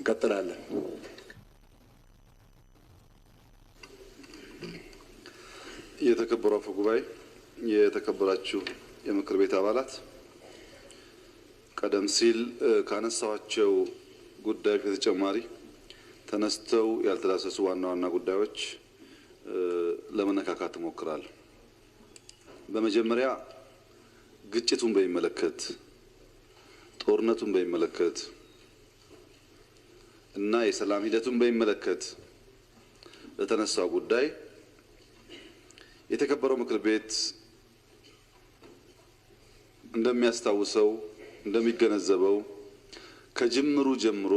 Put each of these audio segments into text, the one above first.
እንቀጥላለን። የተከበሩ አፈ ጉባኤ፣ የተከበራችሁ የምክር ቤት አባላት፣ ቀደም ሲል ካነሳኋቸው ጉዳዮች በተጨማሪ ተነስተው ያልተዳሰሱ ዋና ዋና ጉዳዮች ለመነካካት እሞክራለሁ። በመጀመሪያ ግጭቱን በሚመለከት ጦርነቱን በሚመለከት እና የሰላም ሂደቱን በሚመለከት ለተነሳው ጉዳይ የተከበረው ምክር ቤት እንደሚያስታውሰው እንደሚገነዘበው ከጅምሩ ጀምሮ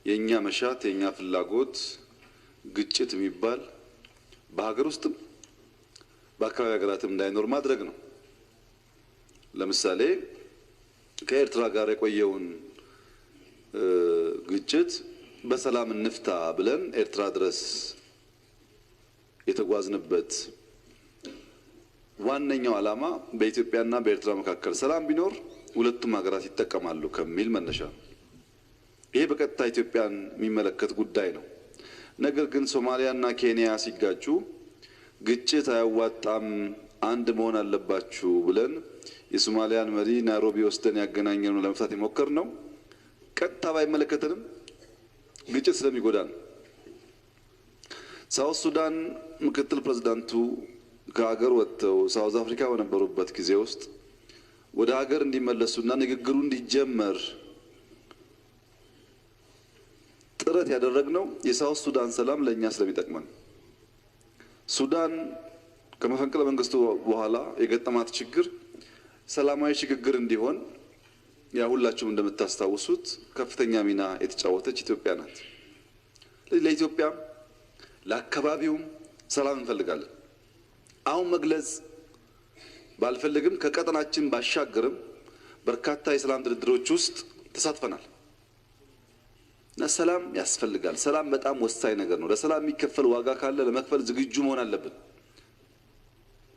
የኛ መሻት የኛ ፍላጎት ግጭት የሚባል በሀገር ውስጥም በአካባቢ ሀገራትም እንዳይኖር ማድረግ ነው። ለምሳሌ ከኤርትራ ጋር የቆየውን ግጭት በሰላም እንፍታ ብለን ኤርትራ ድረስ የተጓዝንበት ዋነኛው ዓላማ በኢትዮጵያና በኤርትራ መካከል ሰላም ቢኖር ሁለቱም ሀገራት ይጠቀማሉ ከሚል መነሻ ነው። ይሄ በቀጥታ ኢትዮጵያን የሚመለከት ጉዳይ ነው። ነገር ግን ሶማሊያና ኬንያ ሲጋጩ ግጭት አያዋጣም፣ አንድ መሆን አለባችሁ ብለን የሶማሊያን መሪ ናይሮቢ ወስደን ያገናኘነው ለመፍታት የሞከርነው ቀጥታ ባይመለከተንም ግጭት ስለሚጎዳ ነው። ሳውዝ ሱዳን ምክትል ፕሬዝዳንቱ ከሀገር ወጥተው ሳውዝ አፍሪካ በነበሩበት ጊዜ ውስጥ ወደ ሀገር እንዲመለሱና ንግግሩ እንዲጀመር ጥረት ያደረግነው የሳውዝ ሱዳን ሰላም ለእኛ ስለሚጠቅመን። ሱዳን ከመፈንቅለ መንግስቱ በኋላ የገጠማት ችግር ሰላማዊ ሽግግር እንዲሆን ያ ሁላችሁም እንደምታስታውሱት ከፍተኛ ሚና የተጫወተች ኢትዮጵያ ናት። ለኢትዮጵያ ለአካባቢውም ሰላም እንፈልጋለን። አሁን መግለጽ ባልፈልግም ከቀጠናችን ባሻገርም በርካታ የሰላም ድርድሮች ውስጥ ተሳትፈናል እና ሰላም ያስፈልጋል። ሰላም በጣም ወሳኝ ነገር ነው። ለሰላም የሚከፈል ዋጋ ካለ ለመክፈል ዝግጁ መሆን አለብን።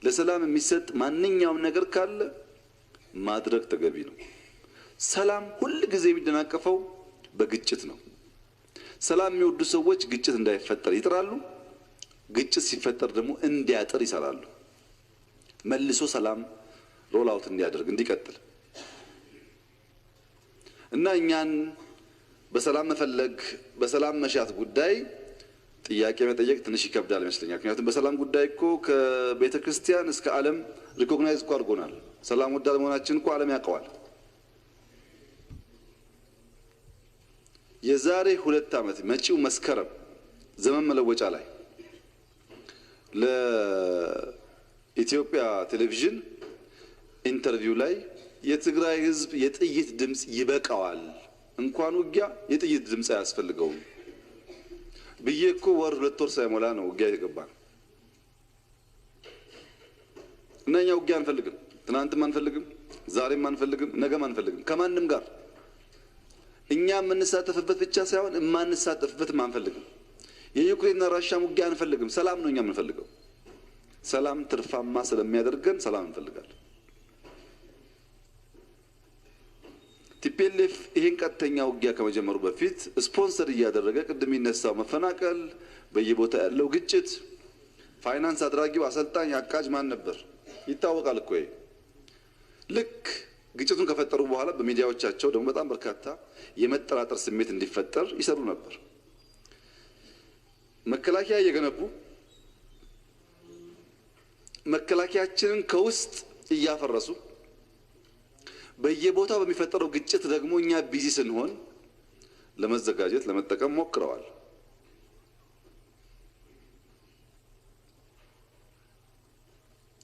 ለሰላም የሚሰጥ ማንኛውም ነገር ካለ ማድረግ ተገቢ ነው። ሰላም ሁል ጊዜ የሚደናቀፈው በግጭት ነው። ሰላም የሚወዱ ሰዎች ግጭት እንዳይፈጠር ይጥራሉ። ግጭት ሲፈጠር ደግሞ እንዲያጥር ይሰራሉ። መልሶ ሰላም ሮል አውት እንዲያደርግ እንዲቀጥል እና እኛን በሰላም መፈለግ በሰላም መሻት ጉዳይ ጥያቄ መጠየቅ ትንሽ ይከብዳል ይመስለኛል። ምክንያቱም በሰላም ጉዳይ እኮ ከቤተ ክርስቲያን እስከ ዓለም ሪኮግናይዝ እኮ አድርጎናል። ሰላም ወዳድ መሆናችን እኮ ዓለም ያውቀዋል። የዛሬ 2 ዓመት መጪው መስከረም ዘመን መለወጫ ላይ ለኢትዮጵያ ቴሌቪዥን ኢንተርቪው ላይ የትግራይ ሕዝብ የጥይት ድምጽ ይበቃዋል፣ እንኳን ውጊያ የጥይት ድምጽ አያስፈልገውም ብዬ እኮ 2 ወር ሳይሞላ ነው ውጊያ የገባን እና እኛ ውጊያ አንፈልግም። ትናንትም አንፈልግም፣ ዛሬም አንፈልግም፣ ነገም አንፈልግም ከማንም ጋር እኛ የምንሳተፍበት ብቻ ሳይሆን የማንሳተፍበትም አንፈልግም። የዩክሬንና ራሽያ ውጊያ አንፈልግም። ሰላም ነው እኛ የምንፈልገው። ሰላም ትርፋማ ስለሚያደርገን ሰላም እንፈልጋለን። ቲፒኤልኤፍ ይሄን ቀጥተኛ ውጊያ ከመጀመሩ በፊት ስፖንሰር እያደረገ ቅድም ይነሳው መፈናቀል፣ በየቦታ ያለው ግጭት፣ ፋይናንስ አድራጊው አሰልጣኝ አቃጅ ማን ነበር ይታወቃል እኮ። ልክ ግጭቱን ከፈጠሩ በኋላ በሚዲያዎቻቸው ደግሞ በጣም በርካታ የመጠራጠር ስሜት እንዲፈጠር ይሰሩ ነበር። መከላከያ እየገነቡ መከላከያችንን ከውስጥ እያፈረሱ በየቦታው በሚፈጠረው ግጭት ደግሞ እኛ ቢዚ ስንሆን ለመዘጋጀት ለመጠቀም ሞክረዋል።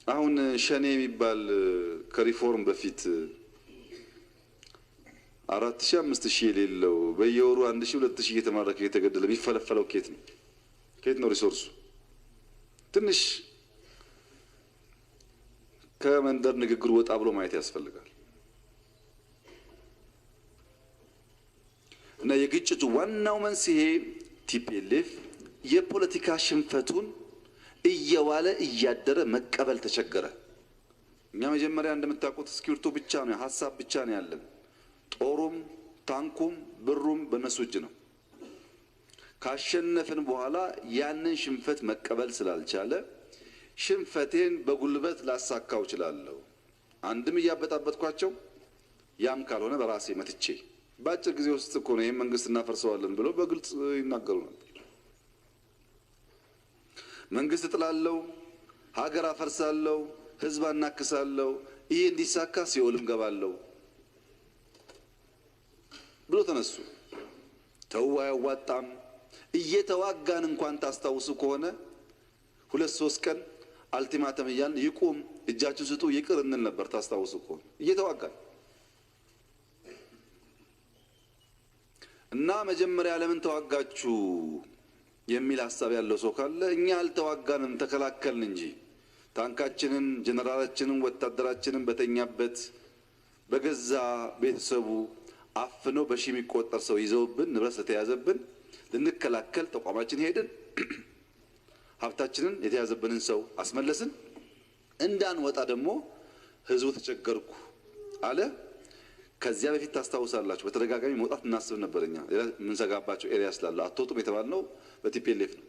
አሁን ሸኔ የሚባል ከሪፎርም በፊት 4000 5000 የሌለው በየወሩ 1000 2000 እየተማረከ እየተገደለ የሚፈለፈለው ከየት ነው ሪሶርሱ? ትንሽ ከመንደር ንግግር ወጣ ብሎ ማየት ያስፈልጋል። እና የግጭቱ ዋናው መንስኤ ቲፒኤልኤፍ የፖለቲካ ሽንፈቱን እየዋለ እያደረ መቀበል ተቸገረ። እኛ መጀመሪያ እንደምታውቁት እስክሪብቶ ብቻ ነው ሐሳብ ብቻ ነው ያለን። ጦሩም ታንኩም ብሩም በነሱ እጅ ነው። ካሸነፍን በኋላ ያንን ሽንፈት መቀበል ስላልቻለ ሽንፈቴን በጉልበት ላሳካው እችላለሁ፣ አንድም እያበጣበጥኳቸው ያም ካልሆነ በራሴ መትቼ በአጭር ጊዜ ውስጥ እኮ ነው ይሄን መንግስት እናፈርሰዋለን ብለው በግልጽ ይናገሩ ነበር። መንግስት እጥላለሁ፣ ሀገር አፈርሳለሁ፣ ህዝብ አናክሳለሁ፣ ይሄ እንዲሳካ ሲኦልም ገባለሁ ብሎ ተነሱ። ተው አያዋጣም። እየተዋጋን እንኳን ታስታውሱ ከሆነ 2-3 ቀን አልቲማተም እያልን ይቁም፣ እጃችሁን ስጡ፣ ይቅር እንል ነበር። ታስታውሱ ከሆነ እየተዋጋን እና መጀመሪያ ለምን ተዋጋችሁ የሚል ሐሳብ ያለው ሰው ካለ እኛ አልተዋጋንም ተከላከልን እንጂ ታንካችንን፣ ጀነራላችንን፣ ወታደራችንን በተኛበት በገዛ ቤተሰቡ አፍነው በሺ የሚቆጠር ሰው ይዘውብን ንብረት ተያዘብን ልንከላከል ተቋማችን ሄድን። ሀብታችንን የተያዘብንን ሰው አስመለስን። እንዳንወጣ ደግሞ ህዝቡ ተቸገርኩ አለ። ከዚያ በፊት ታስታውሳላችሁ በተደጋጋሚ መውጣት እናስብ ነበርኛ ምን ሰጋባቸው ኤሪያ ስላለ አትወጡም የተባልነው በቲፒኤልኤፍ ነው።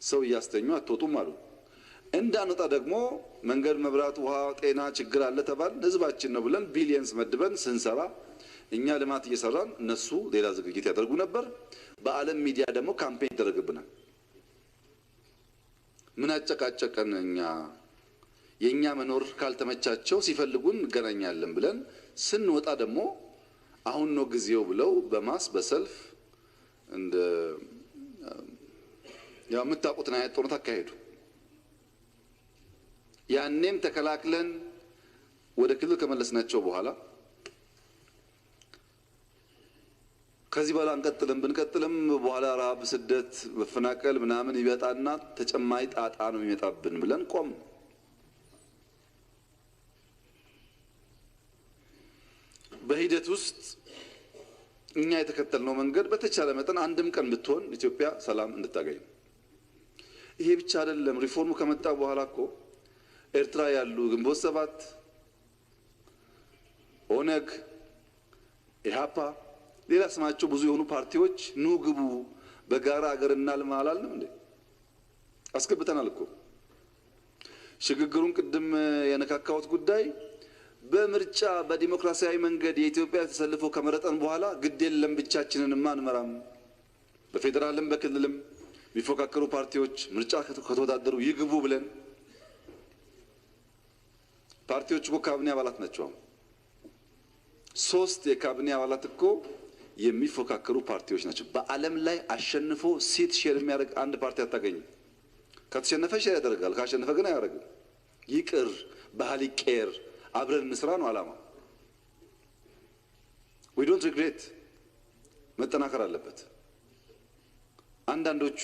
ሰው እያስተኙ አትወጡም አሉ። እንዳንወጣ ደግሞ መንገድ፣ መብራት፣ ውሃ፣ ጤና ችግር አለ ተባል። ህዝባችን ነው ብለን ቢሊየንስ መድበን ስንሰራ እኛ ልማት እየሰራን እነሱ ሌላ ዝግጅት ያደርጉ ነበር። በዓለም ሚዲያ ደግሞ ካምፔን ይደረግብናል። ምን አጨቃጨቀን? እኛ የኛ መኖር ካልተመቻቸው ሲፈልጉን እንገናኛለን ብለን ስንወጣ ደግሞ አሁን ነው ጊዜው ብለው በማስ በሰልፍ እንደ ያው የምታውቁትን አይነት ጦርነት አካሄዱ። ያኔም ተከላክለን ወደ ክልል ከመለስናቸው በኋላ ከዚህ በኋላ እንቀጥልም ብንቀጥልም በኋላ ረሃብ፣ ስደት፣ መፈናቀል ምናምን ይበጣና ተጨማሪ ጣጣ ነው የሚመጣብን ብለን ቆም። በሂደት ውስጥ እኛ የተከተልነው መንገድ በተቻለ መጠን አንድም ቀን ብትሆን ኢትዮጵያ ሰላም እንድታገኝ። ይሄ ብቻ አይደለም። ሪፎርሙ ከመጣ በኋላ እኮ ኤርትራ ያሉ ግንቦት ሰባት፣ ኦነግ፣ ኢሃፓ ሌላ ስማቸው ብዙ የሆኑ ፓርቲዎች ኑ ግቡ በጋራ ሀገር እናልማ አላልንም እንዴ? አስገብተናል እኮ። ሽግግሩን ቅድም የነካካሁት ጉዳይ በምርጫ በዲሞክራሲያዊ መንገድ የኢትዮጵያ ተሰልፎ ከመረጠን በኋላ ግድ የለም ብቻችንንማ አንመራም፣ በፌደራልም በክልልም የሚፎካከሩ ፓርቲዎች ምርጫ ከተወዳደሩ ይግቡ ብለን ፓርቲዎች እኮ ካቢኔ አባላት ናቸው። 3 የካቢኔ አባላት እኮ የሚፎካከሩ ፓርቲዎች ናቸው። በዓለም ላይ አሸንፎ ሲት ሼር የሚያደርግ አንድ ፓርቲ አታገኝም። ከተሸነፈ ሼር ያደርጋል፣ ካሸነፈ ግን አያደርግም። ይቅር፣ ባህል ይቀየር፣ አብረን እንስራ ነው ዓላማ። we don't regret መጠናከር አለበት። አንዳንዶቹ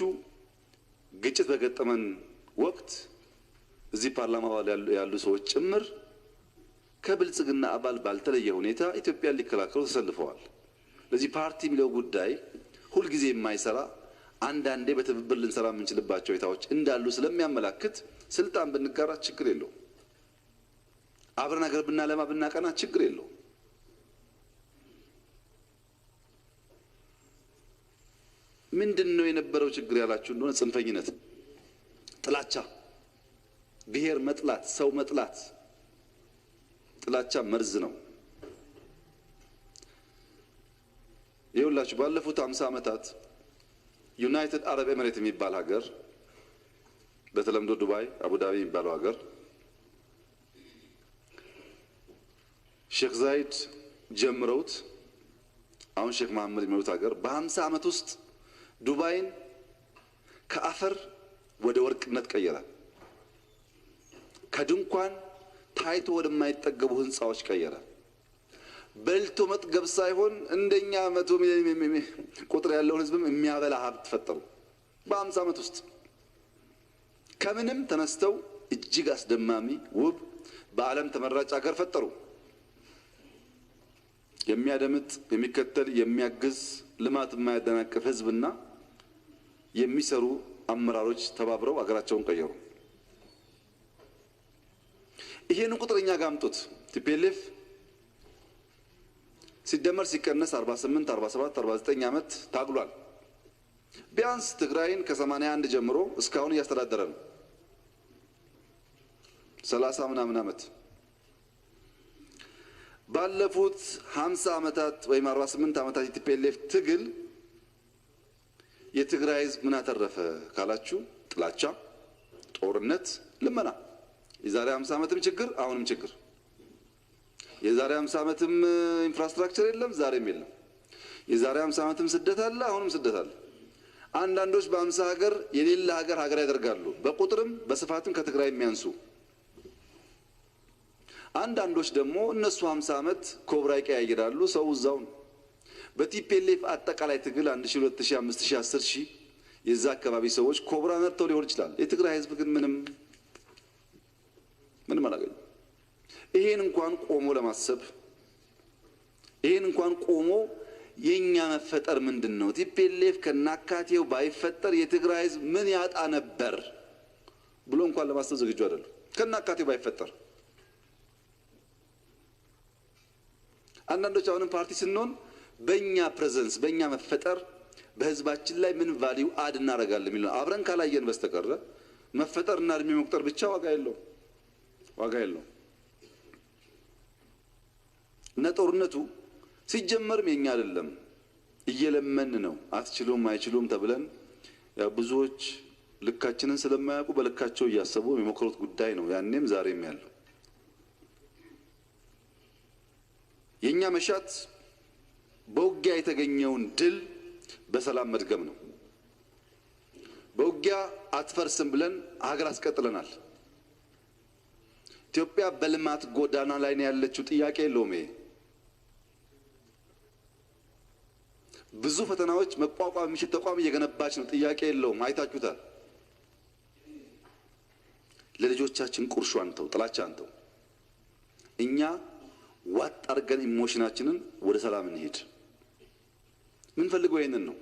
ግጭት በገጠመን ወቅት እዚህ ፓርላማ ያሉ ሰዎች ጭምር ከብልጽግና አባል ባልተለየ ሁኔታ ኢትዮጵያን ሊከላከሉ ተሰልፈዋል። ለዚህ ፓርቲ የሚለው ጉዳይ ሁልጊዜ የማይሰራ አንዳንዴ በትብብር ልንሰራ የምንችልባቸው ሁኔታዎች እንዳሉ ስለሚያመላክት ስልጣን ብንጋራ ችግር የለው፣ አብረን ሀገር ብናለማ ብናቀና ችግር የለው። ምንድነው የነበረው ችግር ያላችሁ እንደሆነ ጽንፈኝነት፣ ጥላቻ፣ ብሔር መጥላት፣ ሰው መጥላት። ጥላቻ መርዝ ነው። ይኸውላችሁ ባለፉት 50 ዓመታት ዩናይትድ አረብ ኤሚሬት የሚባል ሀገር በተለምዶ ዱባይ፣ አቡዳቢ የሚባለው ሀገር ሼክ ዛይድ ጀምረውት አሁን ሼክ መሐመድ የሚመሩት ሀገር በ50 ዓመት ውስጥ ዱባይን ከአፈር ወደ ወርቅነት ቀየረ። ከድንኳን ታይቶ ወደማይጠገቡ ህንጻዎች ቀየረ። በልቶ መጥገብ ሳይሆን እንደኛ 100 ሚሊዮን ቁጥር ያለውን ህዝብም የሚያበላ ሀብት ፈጠሩ በ50 ዓመት ውስጥ። ከምንም ተነስተው እጅግ አስደማሚ ውብ በዓለም ተመራጭ ሀገር ፈጠሩ። የሚያደምጥ፣ የሚከተል፣ የሚያግዝ፣ ልማት የማያደናቅፍ ህዝብና የሚሰሩ አመራሮች ተባብረው ሀገራቸውን ቀየሩ። ይሄን ቁጥርኛ ጋምጡት። ቲፒኤልኤፍ ሲደመር ሲቀነስ 48 47 49 ዓመት ታግሏል። ቢያንስ ትግራይን ከ81 ጀምሮ እስካሁን እያስተዳደረ ነው። 30 ምናምን ዓመት ባለፉት 50 ዓመታት ወይም 48 ዓመታት የቲፒኤልኤፍ ትግል የትግራይ ህዝብ ምን አተረፈ ካላችሁ ጥላቻ፣ ጦርነት፣ ልመና። የዛሬ 50 ዓመትም ችግር አሁንም ችግር። የዛሬ 50 ዓመትም ኢንፍራስትራክቸር የለም ዛሬም የለም። የዛሬ 50 ዓመትም ስደት አለ አሁንም ስደት አለ። አንዳንዶች በ50 ሀገር የሌላ ሀገር ያደርጋሉ በቁጥርም በስፋትም ከትግራይ የሚያንሱ። አንዳንዶች ደግሞ እነሱ 50 ዓመት ኮብራ ይቀያይራሉ ሰው እዛው ነው። በቲፒኤልኤፍ አጠቃላይ ትግል 1000 2000 5000 10000 የዛ አካባቢ ሰዎች ኮብራ መርተው ሊሆን ይችላል። የትግራይ ህዝብ ግን ምንም አላገኘም። ይሄን እንኳን ቆሞ ለማሰብ ይሄን እንኳን ቆሞ የኛ መፈጠር ምንድነው ቲፒኤልኤፍ ከናካቴው ባይፈጠር የትግራይ ህዝብ ምን ያጣ ነበር ብሎ እንኳን ለማሰብ ዝግጁ አይደለም። ከናካቴው ባይፈጠር አንዳንዶች አሁንም ፓርቲ ስንሆን በእኛ ፕሬዘንስ በእኛ መፈጠር በህዝባችን ላይ ምን ቫልዩ አድ እናደርጋለን የሚለው አብረን ካላየን በስተቀር መፈጠርና እድሜ መቁጠር ብቻ ዋጋ የለውም። እና ጦርነቱ ሲጀመርም የኛ አይደለም እየለመን ነው። አትችሉም አይችሉም ተብለን ያው ብዙዎች ልካችንን ስለማያውቁ በልካቸው እያሰቡ የሚሞክሩት ጉዳይ ነው። ያኔም ዛሬም ያለው የኛ መሻት በውጊያ የተገኘውን ድል በሰላም መድገም ነው። በውጊያ አትፈርስም ብለን ሀገር አስቀጥለናል። ኢትዮጵያ በልማት ጎዳና ላይ ነው ያለችው፣ ጥያቄ የለውም። ብዙ ፈተናዎች መቋቋም የሚችል ተቋም እየገነባች ነው፣ ጥያቄ የለውም። አይታችሁታል። ለልጆቻችን ቁርሾ አንተው፣ ጥላቻ አንተው። እኛ ዋጥ አድርገን ኢሞሽናችንን ወደ ሰላም እንሄድ። ምን ፈልገው ይሄንን ነው።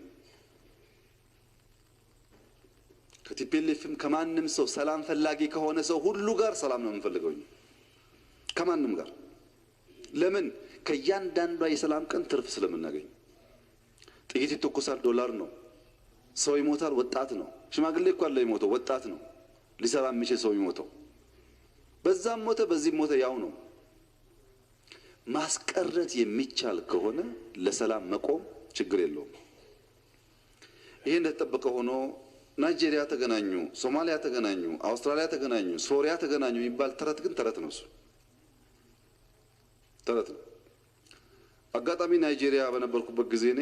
ከቲፒኤልኤፍም ከማንም ሰው ሰላም ፈላጊ ከሆነ ሰው ሁሉ ጋር ሰላም ነው የምንፈልገው ከማንም ጋር። ለምን? ከእያንዳንዷ የሰላም ቀን ትርፍ ስለምናገኝ። ጥይት ይተኮሳል፣ ዶላር ነው። ሰው ይሞታል፣ ወጣት ነው። ሽማግሌ እኮ አለ ይሞተው፣ ወጣት ነው። ሊሰራ የሚችል ሰው ይሞተው፣ በዛም ሞተ በዚህም ሞተ፣ ያው ነው። ማስቀረት የሚቻል ከሆነ ለሰላም መቆም ችግር የለውም። ይሄ እንደተጠበቀ ሆኖ ናይጄሪያ ተገናኙ፣ ሶማሊያ ተገናኙ፣ አውስትራሊያ ተገናኙ፣ ሶሪያ ተገናኙ የሚባል ተረት ግን ተረት ነው። እሱ ተረት ነው። አጋጣሚ ናይጄሪያ በነበርኩበት ጊዜ እኔ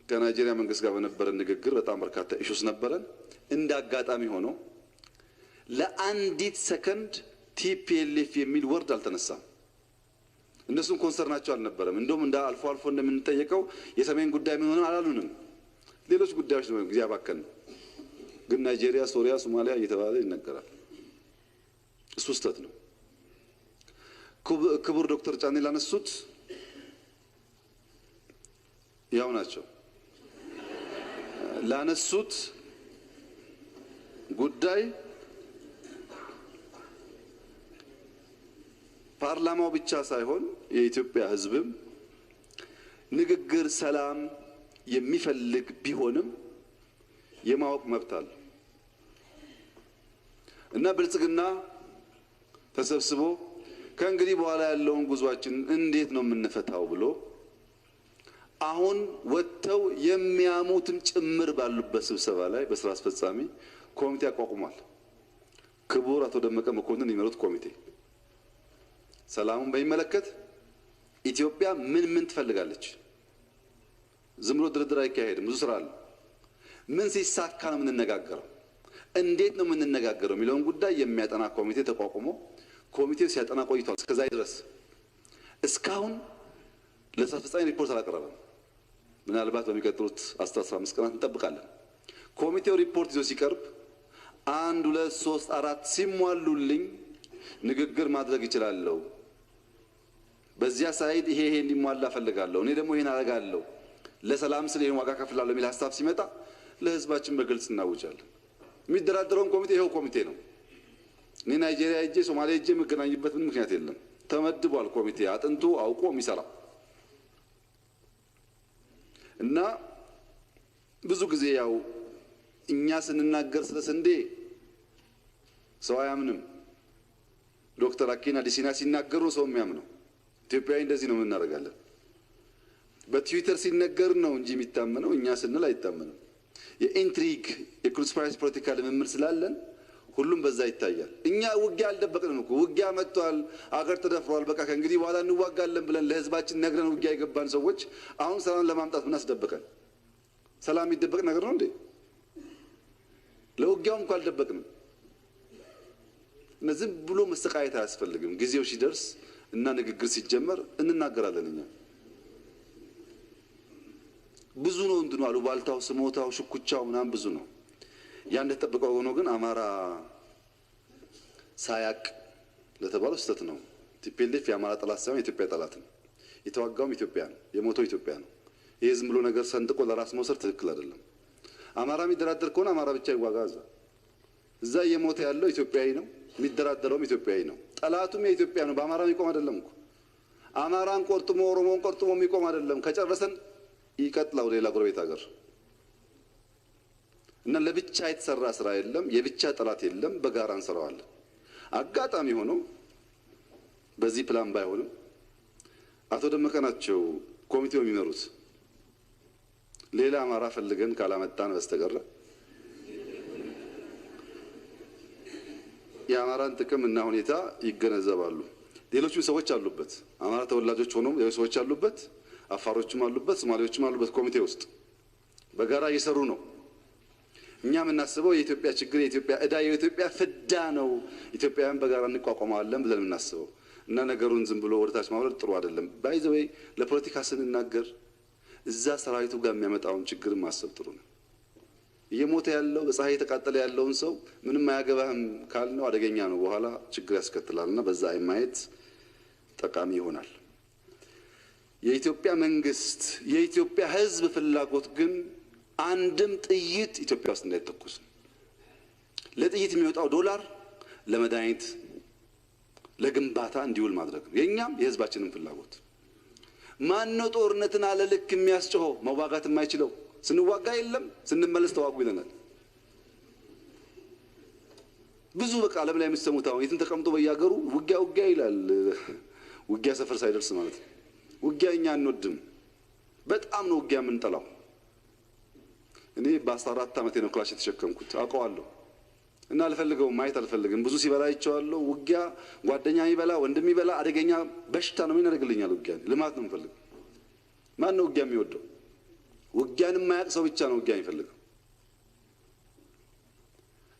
ከናይጄሪያ መንግስት ጋር በነበረ ንግግር በጣም በርካታ ኢሹስ ነበረን። እንደ አጋጣሚ ሆኖ ለአንዲት ሰከንድ ቲፒኤልኤፍ የሚል ወርድ አልተነሳም። እነሱም ኮንሰርናቸው አልነበረም። እንደውም እንደ አልፎ አልፎ እንደምንጠየቀው የሰሜን ጉዳይ ምን ሆነ አላሉንም። ሌሎች ጉዳዮች ነው ጊዜ አባከን። ግን ናይጄሪያ፣ ሶሪያ፣ ሶማሊያ እየተባለ ይነገራል። እሱ ስህተት ነው። ክቡር ዶክተር ጫኔ ላነሱት ያው ናቸው ላነሱት ጉዳይ ፓርላማው ብቻ ሳይሆን የኢትዮጵያ ሕዝብም ንግግር ሰላም የሚፈልግ ቢሆንም የማወቅ መብት አለ እና ብልጽግና ተሰብስቦ ከእንግዲህ በኋላ ያለውን ጉዟችን እንዴት ነው የምንፈታው ብሎ አሁን ወጥተው የሚያሙትም ጭምር ባሉበት ስብሰባ ላይ በስራ አስፈጻሚ ኮሚቴ አቋቁሟል። ክቡር አቶ ደመቀ መኮንን የሚመሩት ኮሚቴ ሰላሙን በሚመለከት ኢትዮጵያ ምን ትፈልጋለች? ዝም ብሎ ድርድር አይካሄድም። ብዙ ስራ አለ። ምን ሲሳካ ነው የምንነጋገረው? እንዴት ነው የምንነጋገረው የሚለውን ጉዳይ የሚያጠና ኮሚቴ ተቋቁሞ ኮሚቴው ሲያጠና ቆይቷል። እስከዛሬ ድረስ እስካሁን ለስራ አስፈጻሚ ሪፖርት አላቀረበም። ምናልባት በሚቀጥሉት 15 ቀናት እንጠብቃለን። ኮሚቴው ሪፖርት ይዞ ሲቀርብ 1 2 3 4 ሲሟሉልኝ ንግግር ማድረግ ይችላልው። በዚያ ሳይድ ይሄ እንዲሟላ ፈልጋለሁ፣ እኔ ደግሞ ይሄን አደርጋለሁ፣ ለሰላም ስለ ይሄን ዋጋ ከፍላለሁ የሚል ሐሳብ ሲመጣ ለህዝባችን በግልጽ እናውጃለን። የሚደራደረውን ኮሚቴ ይሄው ኮሚቴ ነው። እኔ ናይጄሪያ ሄጄ ሶማሊያ ሄጄ የምገናኝበት ምንም ምክንያት የለም። ተመድቧል ኮሚቴ አጥንቶ አውቆ የሚሰራ እና ብዙ ጊዜ ያው እኛ ስንናገር ስለ ስንዴ ሰው አያምንም። ዶክተር አኪና ዲሲና ሲናገሩ ሰው የሚያምነው ኢትዮጵያዊ እንደዚህ ነው እናደርጋለን። በትዊተር ሲነገር ነው እንጂ የሚታመነው እኛ ስንል አይታመንም። የኢንትሪግ የኮንስፓይረሲ ፖለቲካ ልምምድ ስላለን ሁሉም በዛ ይታያል። እኛ ውጊያ አልደበቅንም እኮ ውጊያ መጥቷል፣ አገር ተደፍሯል፣ በቃ ከእንግዲህ በኋላ እንዋጋለን ብለን ለህዝባችን ነግረን ውጊያ የገባን ሰዎች አሁን ሰላም ለማምጣት ምን አስደበቀን? ሰላም የሚደበቅ ነገር ነው እንዴ? ለውጊያውም እንኳን አልደበቅንም። ዝም ብሎ መሰቃየት አያስፈልግም። ጊዜው ሲደርስ እና ንግግር ሲጀመር እንናገራለን። እኛ ብዙ ነው እንትኑ አሉባልታው፣ ስሞታው፣ ሽኩቻው ምናምን ብዙ ነው። ያን እንደተጠበቀው ሆኖ ግን አማራ ሳያቅ ለተባለው ስህተት ነው። ቲፒኤልኤፍ የአማራ ጠላት ሳይሆን የኢትዮጵያ ጠላት ነው። የተዋጋውም ኢትዮጵያ ነው፣ የሞተው ኢትዮጵያ ነው። ይሄ ዝም ብሎ ነገር ሰንጥቆ ለራስ መውሰድ ትክክል አይደለም። አማራ የሚደራደር ከሆነ አማራ ብቻ ይዋጋ። እዛ እየሞተ ያለው ኢትዮጵያዊ ነው፣ የሚደራደረውም ኢትዮጵያዊ ነው። ጠላቱም የኢትዮጵያ ነው። በአማራ የሚቆም አይደለም እኮ አማራን ቆርጥሞ ኦሮሞን ቆርጥሞ የሚቆም አይደለም። ከጨረሰን ይቀጥላው ሌላ ጎረቤት ሀገር እና ለብቻ የተሰራ ስራ የለም፣ የብቻ ጠላት የለም። በጋራ እንሰራዋለን። አጋጣሚ ሆኖ በዚህ ፕላን ባይሆንም አቶ ደመቀ ናቸው ኮሚቴው የሚመሩት። ሌላ አማራ ፈልገን ካላመጣን በስተቀር የአማራን ጥቅም እና ሁኔታ ይገነዘባሉ። ሌሎችም ሰዎች አሉበት፣ አማራ ተወላጆች ሆኖም ሌሎች ሰዎች አሉበት፣ አፋሮችም አሉበት፣ ሶማሌዎችም አሉበት። ኮሚቴ ውስጥ በጋራ እየሰሩ ነው። እኛ የምናስበው የኢትዮጵያ ችግር፣ የኢትዮጵያ ዕዳ፣ የኢትዮጵያ ፍዳ ነው። ኢትዮጵያውያን በጋራ እንቋቋማለን ብለን የምናስበው እና ነገሩን ዝም ብሎ ወደታች ማውረድ ጥሩ አይደለም። ባይ ዘ ዌይ ለፖለቲካ ስንናገር እዛ ሰራዊቱ ጋር የሚያመጣውን ችግር ማሰብ ጥሩ ነው። እየሞተ ያለው በፀሐይ የተቃጠለ ያለውን ሰው ምንም አያገባህም ካልነው አደገኛ ነው፣ በኋላ ችግር ያስከትላልና በዛ ማየት ጠቃሚ ይሆናል። የኢትዮጵያ መንግስት፣ የኢትዮጵያ ሕዝብ ፍላጎት ግን አንድም ጥይት ኢትዮጵያ ውስጥ እንዳይተኩስ፣ ለጥይት የሚወጣው ዶላር ለመድኃኒት ለግንባታ እንዲውል ማድረግ ነው። የኛም የህዝባችንን ፍላጎት። ማን ነው ጦርነትን አለ ልክ የሚያስጨው መዋጋት የማይችለው? ስንዋጋ የለም ስንመለስ ተዋጉ ይለናል። ብዙ በቃ ዓለም ላይ የምትሰሙት አሁን የትን ተቀምጦ በያገሩ ውጊያ ውጊያ ይላል። ውጊያ ሰፈር ሳይደርስ ማለት ነው። ውጊያ እኛ አንወድም፣ በጣም ነው ውጊያ የምንጠላው። እኔ በ14 ዓመቴ ነው ክላሽ የተሸከምኩት፣ አውቀዋለሁ እና አልፈልገውም፣ ማየት አልፈልግም። ብዙ ሲበላ አይቼዋለሁ። ውጊያ ጓደኛ ይበላ ወንድም ይበላ አደገኛ በሽታ ነው። ምን ያደርግልኛል? ውጊያ ልማት ነው የምፈልገው። ማን ነው ውጊያ የሚወደው? ውጊያን የማያውቅ ሰው ብቻ ነው ውጊያ የሚፈልገው።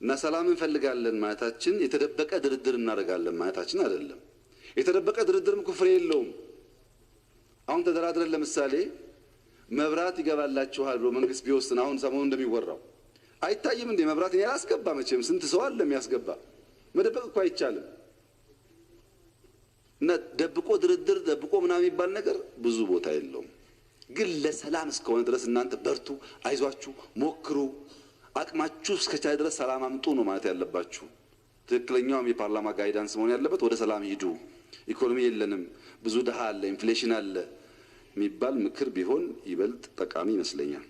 እና ሰላም እንፈልጋለን ማለታችን የተደበቀ ድርድር እናደርጋለን ማለታችን አይደለም። የተደበቀ ድርድርም ኩፍሬ የለውም። አሁን ተደራድረን ለምሳሌ መብራት ይገባላችኋል ብሎ መንግስት ቢወስን አሁን ሰሞኑን እንደሚወራው አይታይም እንዴ? መብራት እኔ አላስገባ መቼም ስንት ሰው አለ የሚያስገባ። መደበቅ እኮ አይቻልም። እና ደብቆ ድርድር ደብቆ ምናምን የሚባል ነገር ብዙ ቦታ የለውም። ግን ለሰላም እስከሆነ ድረስ እናንተ በርቱ፣ አይዟችሁ፣ ሞክሩ፣ አቅማችሁ እስከቻለ ድረስ ሰላም አምጡ ነው ማለት ያለባችሁ። ትክክለኛውም የፓርላማ ጋይዳንስ መሆን ያለበት ወደ ሰላም ሂዱ፣ ኢኮኖሚ የለንም፣ ብዙ ድሃ አለ፣ ኢንፍሌሽን አለ የሚባል ምክር ቢሆን ይበልጥ ጠቃሚ ይመስለኛል።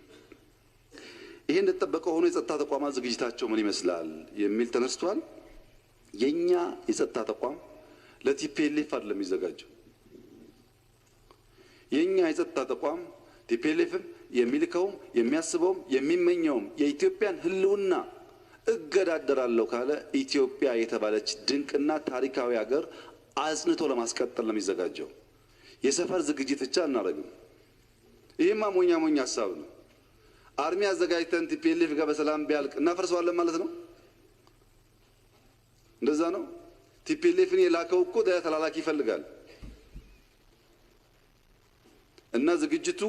ይሄ እንደተጠበቀ ሆኖ የጸጥታ ተቋማት ዝግጅታቸው ምን ይመስላል የሚል ተነስቷል። የኛ የጸጥታ ተቋም ለቲፒኤልኤፍ አይደለም የሚዘጋጀው። የኛ የጸጥታ ተቋም ቲፒኤልኤፍም የሚልከውም የሚያስበውም የሚመኘውም የኢትዮጵያን ሕልውና እገዳደራለሁ ካለ ኢትዮጵያ የተባለች ድንቅና ታሪካዊ ሀገር አጽንቶ ለማስቀጠል ነው የሚዘጋጀው። የሰፈር ዝግጅት ብቻ እናደርግም። ይሄማ ሞኛ ሐሳብ ነው። አርሚ አዘጋጅተን ቲፒኤልኤፍ ጋር በሰላም ቢያልቅ እናፈርሰዋለን ማለት ነው። እንደዛ ነው። ቲፒኤልኤፍን የላከው እኮ ተላላኪ ይፈልጋል። እና ዝግጅቱ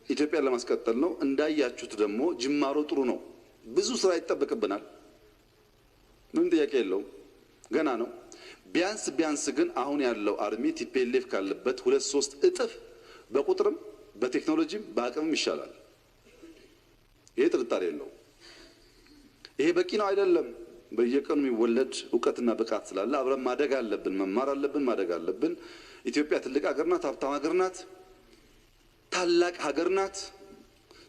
ኢትዮጵያን ለማስቀጠል ነው። እንዳያችሁት ደግሞ ጅማሮ ጥሩ ነው። ብዙ ስራ ይጠበቅብናል፣ ምንም ጥያቄ የለውም፣ ገና ነው። ቢያንስ ግን አሁን ያለው አርሚ ቲፒኤልኤፍ ካለበት 2-3 እጥፍ በቁጥርም በቴክኖሎጂም በአቅምም ይሻላል። ይሄ ጥርጣሬ የለው። ይሄ በቂ ነው አይደለም። በየቀኑ የሚወለድ ዕውቀትና ብቃት ስላለ አብረን ማደግ አለብን፣ መማር አለብን፣ ማደግ አለብን። ኢትዮጵያ ትልቅ ሀገር ናት፣ ሀብታም ሀገር ናት፣ ታላቅ ሀገር ናት።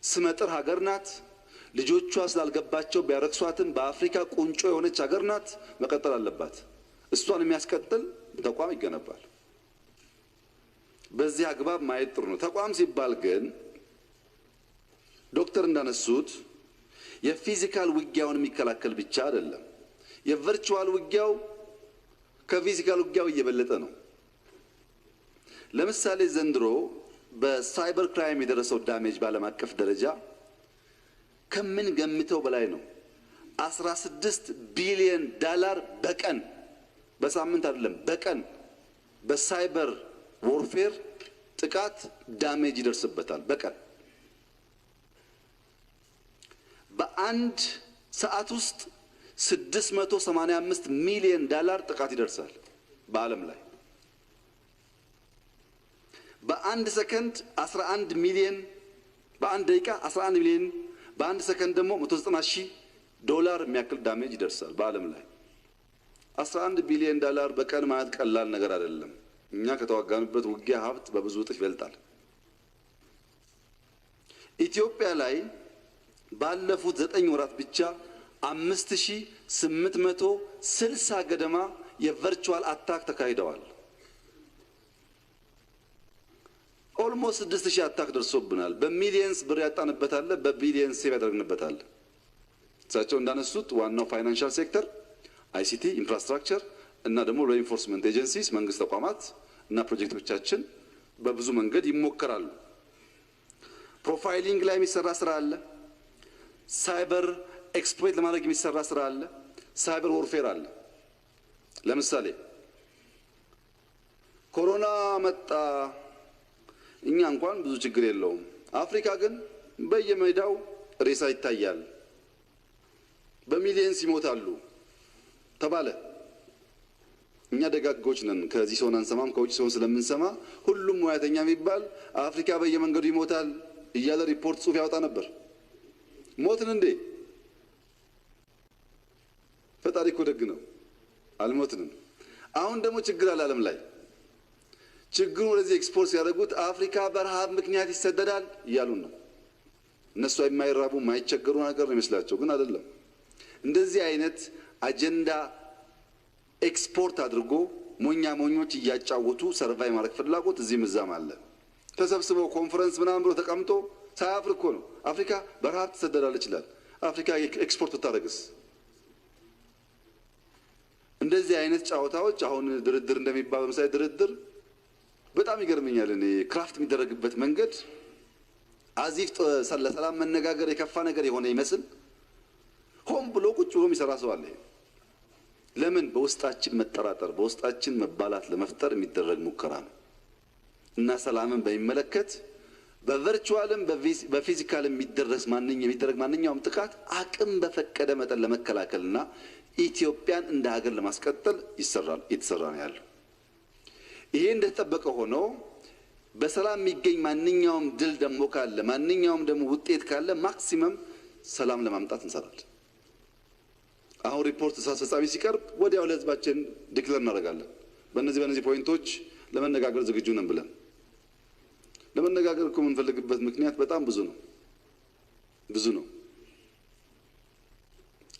ስመጥር ሀገር ናት። ልጆቿ ስላልገባቸው ቢያረክሷትም በአፍሪካ ቁንጮ የሆነች ሀገር ናት። መቀጠል አለባት። እሷን የሚያስቀጥል ተቋም ይገነባል። በዚህ አግባብ ማየት ጥሩ ነው። ተቋም ሲባል ግን ዶክተር እንዳነሱት የፊዚካል ውጊያውን የሚከላከል ብቻ አይደለም። የቨርቹዋል ውጊያው ከፊዚካል ውጊያው እየበለጠ ነው። ለምሳሌ ዘንድሮ በሳይበር ክራይም የደረሰው ዳሜጅ በዓለም አቀፍ ደረጃ ከምን ገምተው በላይ ነው። 16 ቢሊዮን ዶላር በቀን በሳምንት አይደለም በቀን በሳይበር ዎርፌር ጥቃት ዳሜጅ ይደርስበታል። በቀን በአንድ ሰዓት ውስጥ 685 ሚሊዮን ዶላር ጥቃት ይደርሳል በዓለም ላይ። በአንድ ሰከንድ 11 ሚሊዮን፣ በአንድ ደቂቃ 11 ሚሊዮን፣ በአንድ ሰከንድ ደግሞ 190 ሺህ ዶላር የሚያክል ዳሜጅ ይደርሳል በዓለም ላይ። 11 ቢሊዮን ዶላር በቀን ማለት ቀላል ነገር አይደለም። እኛ ከተዋጋንበት ውጊያ ሀብት በብዙ እጥፍ ይበልጣል። ኢትዮጵያ ላይ ባለፉት 9 ወራት ብቻ 5860 ገደማ የቨርቹዋል አታክ ተካሂደዋል። ኦልሞስት 6000 አታክ ደርሶብናል። በሚሊየንስ ብር ያጣንበታል፣ በቢሊየንስ ሴቭ ያደረግንበታል። እሳቸው እንዳነሱት ዋናው ፋይናንሻል ሴክተር፣ አይሲቲ ኢንፍራስትራክቸር እና ደግሞ ሎ ኢንፎርስመንት ኤጀንሲስ መንግስት ተቋማት እና ፕሮጀክቶቻችን በብዙ መንገድ ይሞከራሉ። ፕሮፋይሊንግ ላይ የሚሰራ ስራ አለ። ሳይበር ኤክስፕሎይት ለማድረግ የሚሰራ ስራ አለ። ሳይበር ወርፌር አለ። ለምሳሌ ኮሮና መጣ፣ እኛ እንኳን ብዙ ችግር የለውም፣ አፍሪካ ግን በየሜዳው ሬሳ ይታያል፣ በሚሊየንስ ይሞታሉ ተባለ። እኛ ደጋጎች ነን። ከዚህ ሰውን አንሰማም፣ ከውጭ ሰውን ስለምንሰማ ሁሉም ሙያተኛ የሚባል አፍሪካ በየመንገዱ ይሞታል እያለ ሪፖርት ጽሑፍ ያወጣ ነበር። ሞትን እንዴ? ፈጣሪ እኮ ደግ ነው፣ አልሞትንም። አሁን ደግሞ ችግር አለ ዓለም ላይ። ችግሩ ወደዚህ ኤክስፖርት ሲያደርጉት አፍሪካ በረሃብ ምክንያት ይሰደዳል እያሉን ነው። እነሱ የማይራቡ የማይቸገሩ ነገር ነው ይመስላቸው፣ ግን አይደለም። እንደዚህ አይነት አጀንዳ ኤክስፖርት አድርጎ ሞኛ ሞኞች እያጫወቱ ሰርቫይ ማድረግ ፍላጎት እዚህም እዛም አለ። ተሰብስበው ኮንፈረንስ ምናምን ብሎ ተቀምጦ ሳያፍር እኮ ነው አፍሪካ በረሃብ ትሰደዳለች ይችላል። አፍሪካ ኤክስፖርት ብታደርግስ? እንደዚህ አይነት ጨዋታዎች አሁን ድርድር እንደሚባለው ምሳሌ ድርድር በጣም ይገርመኛል። እኔ ክራፍት የሚደረግበት መንገድ አዚፍ ለሰላም መነጋገር የከፋ ነገር የሆነ ይመስል ሆን ብሎ ቁጭ ብሎ የሚሰራ ሰው አለ። ለምን? በውስጣችን መጠራጠር፣ በውስጣችን መባላት ለመፍጠር የሚደረግ ሙከራ ነው። እና ሰላምን በሚመለከት በቨርቹዋልም በፊዚካል የሚደረግ ማንኛውም ጥቃት አቅም በፈቀደ መጠን ለመከላከልና ኢትዮጵያን እንደ ሀገር ለማስቀጠል እየተሰራ ነው ያለው። ይሄ እንደተጠበቀ ሆኖ በሰላም የሚገኝ ማንኛውም ድል ደግሞ ካለ፣ ማንኛውም ደግሞ ውጤት ካለ ማክሲመም ሰላም ለማምጣት እንሰራለን። አሁን ሪፖርት አስፈጻሚ ሲቀርብ ወዲያው ለህዝባችን ዲክለር እናደርጋለን። በእነዚህ ፖይንቶች ለመነጋገር ዝግጁ ነን ብለን። ለመነጋገር እኮ የምንፈልግበት ምክንያት በጣም ብዙ ነው።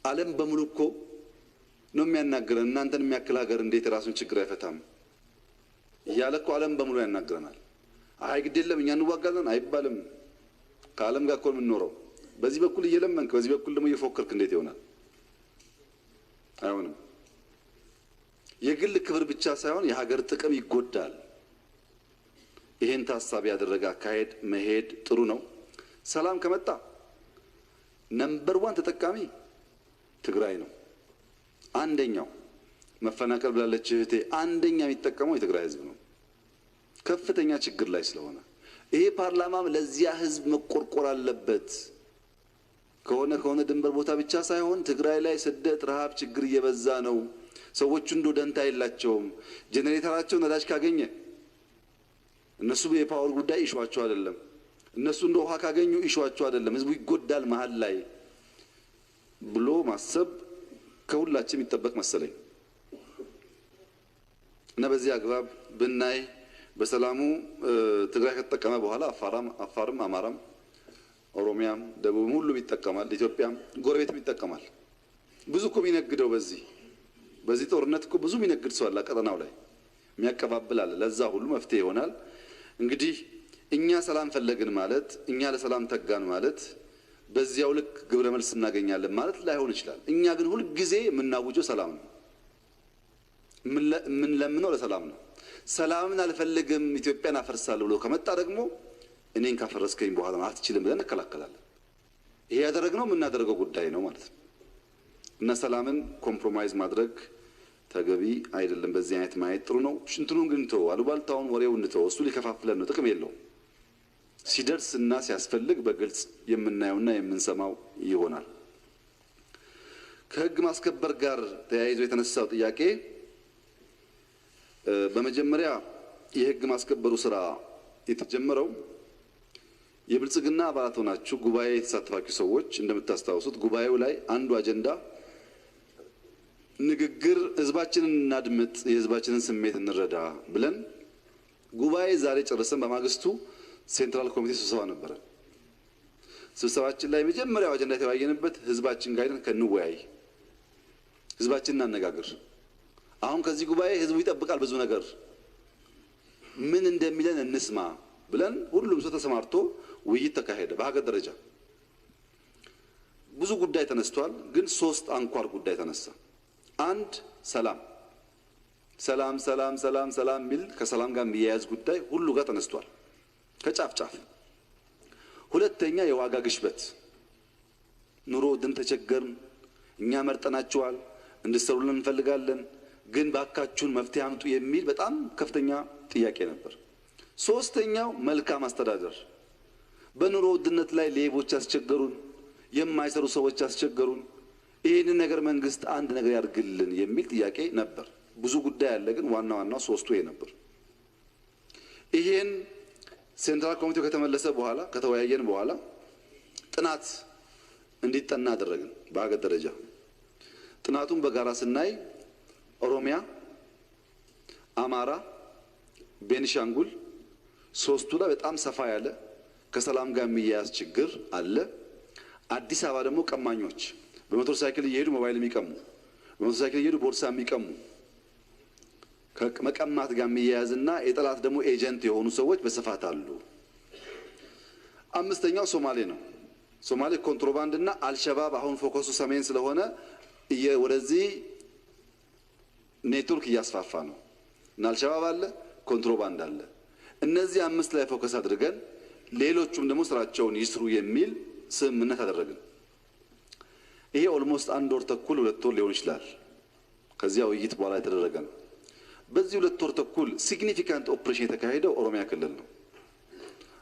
ዓለም በሙሉ እኮ ነው የሚያናግረን። እናንተን የሚያክል ሀገር እንዴት የራሱን ችግር አይፈታም እያለ እኮ ዓለም በሙሉ ያናግረናል። አይ ግድ የለም እኛ እንዋጋለን አይባልም። ከዓለም ጋር እኮ የምንኖረው። በዚህ በኩል እየለመንክ በዚህ በኩል ደግሞ እየፎከርክ እንዴት ይሆናል? አይሆንም። የግል ክብር ብቻ ሳይሆን የሀገር ጥቅም ይጎዳል። ይሄን ታሳቢ ያደረገ አካሄድ መሄድ ጥሩ ነው። ሰላም ከመጣ ነምበር 1 ተጠቃሚ ትግራይ ነው። አንደኛው መፈናቀል ብላለች እህቴ፣ አንደኛ የሚጠቀመው የትግራይ ህዝብ ነው። ከፍተኛ ችግር ላይ ስለሆነ ይሄ ፓርላማም ለዚያ ህዝብ መቆርቆር አለበት። ከሆነ ድንበር ቦታ ብቻ ሳይሆን ትግራይ ላይ ስደት፣ ረሃብ፣ ችግር እየበዛ ነው። ሰዎቹ እንዶ ደንታ የላቸውም። ጄኔሬተራቸው ነዳጅ ካገኘ እነሱ የፓወር ጉዳይ ኢሹዋቸው አይደለም። እነሱ እንደ ውሃ ካገኙ ኢሹዋቸው አይደለም። ህዝቡ ይጎዳል መሀል ላይ ብሎ ማሰብ ከሁላችን የሚጠበቅ መሰለኝ እና በዚህ አግባብ ብናይ በሰላሙ ትግራይ ከተጠቀመ በኋላ አፋርም አማራም ኦሮሚያም ደቡብም ሁሉም ይጠቀማል። ኢትዮጵያም ጎረቤትም ይጠቀማል። ብዙ እኮ የሚነግደው በዚህ ጦርነት እኮ ብዙ የሚነግድ ሰው አለ። ቀጠናው ላይ የሚያቀባብል አለ። ለዛ ሁሉ መፍትሄ ይሆናል። እንግዲህ እኛ ሰላም ፈለግን ማለት እኛ ለሰላም ተጋን ማለት በዚያው ልክ ግብረ መልስ እናገኛለን ማለት ላይሆን ይችላል። እኛ ግን ሁሉ ጊዜ የምናውጀው ሰላም ነው። የምንለምነው ለሰላም ነው። ሰላምን አልፈልግም ኢትዮጵያን አፈርሳለሁ ብሎ ከመጣ ደግሞ እኔን ካፈረስከኝ በኋላ አትችልም ብለን እንከላከላለን። ይሄ ያደረግነው የምናደርገው ጉዳይ ነው ማለት ነው እና ሰላምን ኮምፕሮማይዝ ማድረግ ተገቢ አይደለም። በዚህ አይነት ማየት ጥሩ ነው። ሽንቱን ግን ተው፣ አሉባልታውን ወሬውን ተው። እሱ ሊከፋፍለን ነው፣ ጥቅም የለውም። ሲደርስና ሲያስፈልግ በግልጽ የምናየውና የምንሰማው ይሆናል። ከህግ ማስከበር ጋር ተያይዞ የተነሳው ጥያቄ በመጀመሪያ የህግ ማስከበሩ ስራ የተጀመረው የብልጽግና አባላት ሆናችሁ ጉባኤ የተሳተፋችሁ ሰዎች እንደምታስታውሱት ጉባኤው ላይ አንዱ አጀንዳ ንግግር ህዝባችንን እናድምጥ፣ የህዝባችንን ስሜት እንረዳ ብለን ጉባኤ ዛሬ ጨርሰን በማግስቱ ሴንትራል ኮሚቴ ስብሰባ ነበረ። ስብሰባችን ላይ መጀመሪያው አጀንዳ የተወያየንበት ህዝባችን ጋር ከንወያይ፣ ህዝባችንን እናነጋግር። አሁን ከዚህ ጉባኤ ህዝቡ ይጠብቃል ብዙ ነገር፣ ምን እንደሚለን እንስማ ብለን ሁሉም ሰው ተሰማርቶ ውይይት ተካሄደ። በሀገር ደረጃ ብዙ ጉዳይ ተነስቷል፣ ግን 3 አንኳር ጉዳይ ተነሳ። አንድ ሰላም ሰላም ሰላም ሰላም ሰላም ሚል ከሰላም ጋር የሚያያዝ ጉዳይ ሁሉ ጋር ተነስቷል ከጫፍ ጫፍ። ሁለተኛ የዋጋ ግሽበት፣ ኑሮ ውድን ተቸገርን፣ እኛ መርጠናቸዋል፣ እንድትሰሩልን እንፈልጋለን፣ ግን ባካችሁን መፍትሄ አምጡ የሚል በጣም ከፍተኛ ጥያቄ ነበር። ሶስተኛው መልካም አስተዳደር፣ በኑሮ ውድነት ላይ ሌቦች አስቸገሩን፣ የማይሰሩ ሰዎች አስቸገሩን፣ ይህንን ነገር መንግስት አንድ ነገር ያድርግልን የሚል ጥያቄ ነበር። ብዙ ጉዳይ አለ፣ ግን ዋናው 3ቱ ይሄ ነበር። ይሄን ሴንትራል ኮሚቴው ከተመለሰ በኋላ ከተወያየን በኋላ ጥናት እንዲጠና አደረግን በሀገር ደረጃ። ጥናቱን በጋራ ስናይ ኦሮሚያ፣ አማራ፣ ቤኒሻንጉል 3ቱ ላይ በጣም ሰፋ ያለ ከሰላም ጋር የሚያያዝ ችግር አለ። አዲስ አበባ ደግሞ ቀማኞች በሞተር ሳይክል እየሄዱ ሞባይል የሚቀሙ፣ በሞተር ሳይክል እየሄዱ ቦርሳ የሚቀሙ ከመቀማት ጋር የሚያያዝና የጠላት ደግሞ ኤጀንት የሆኑ ሰዎች በስፋት አሉ። አምስተኛው ሶማሌ ነው። ሶማሌ ኮንትሮባንድ እና አልሸባብ አሁን ፎከሱ ሰሜን ስለሆነ ወደዚህ ኔትወርክ እያስፋፋ ነው እና አልሸባብ አለ፣ ኮንትሮባንድ አለ። እነዚህ 5 ላይ ፎከስ አድርገን ሌሎቹም ደግሞ ስራቸውን ይስሩ የሚል ስምምነት አደረግን። ይሄ ኦልሞስት 1 ወር ተኩል 2 ወር ሊሆን ይችላል ከዚያ ውይይት በኋላ የተደረገ ነው። በዚህ 2 ወር ተኩል ሲግኒፊካንት ኦፕሬሽን የተካሄደው ኦሮሚያ ክልል ነው።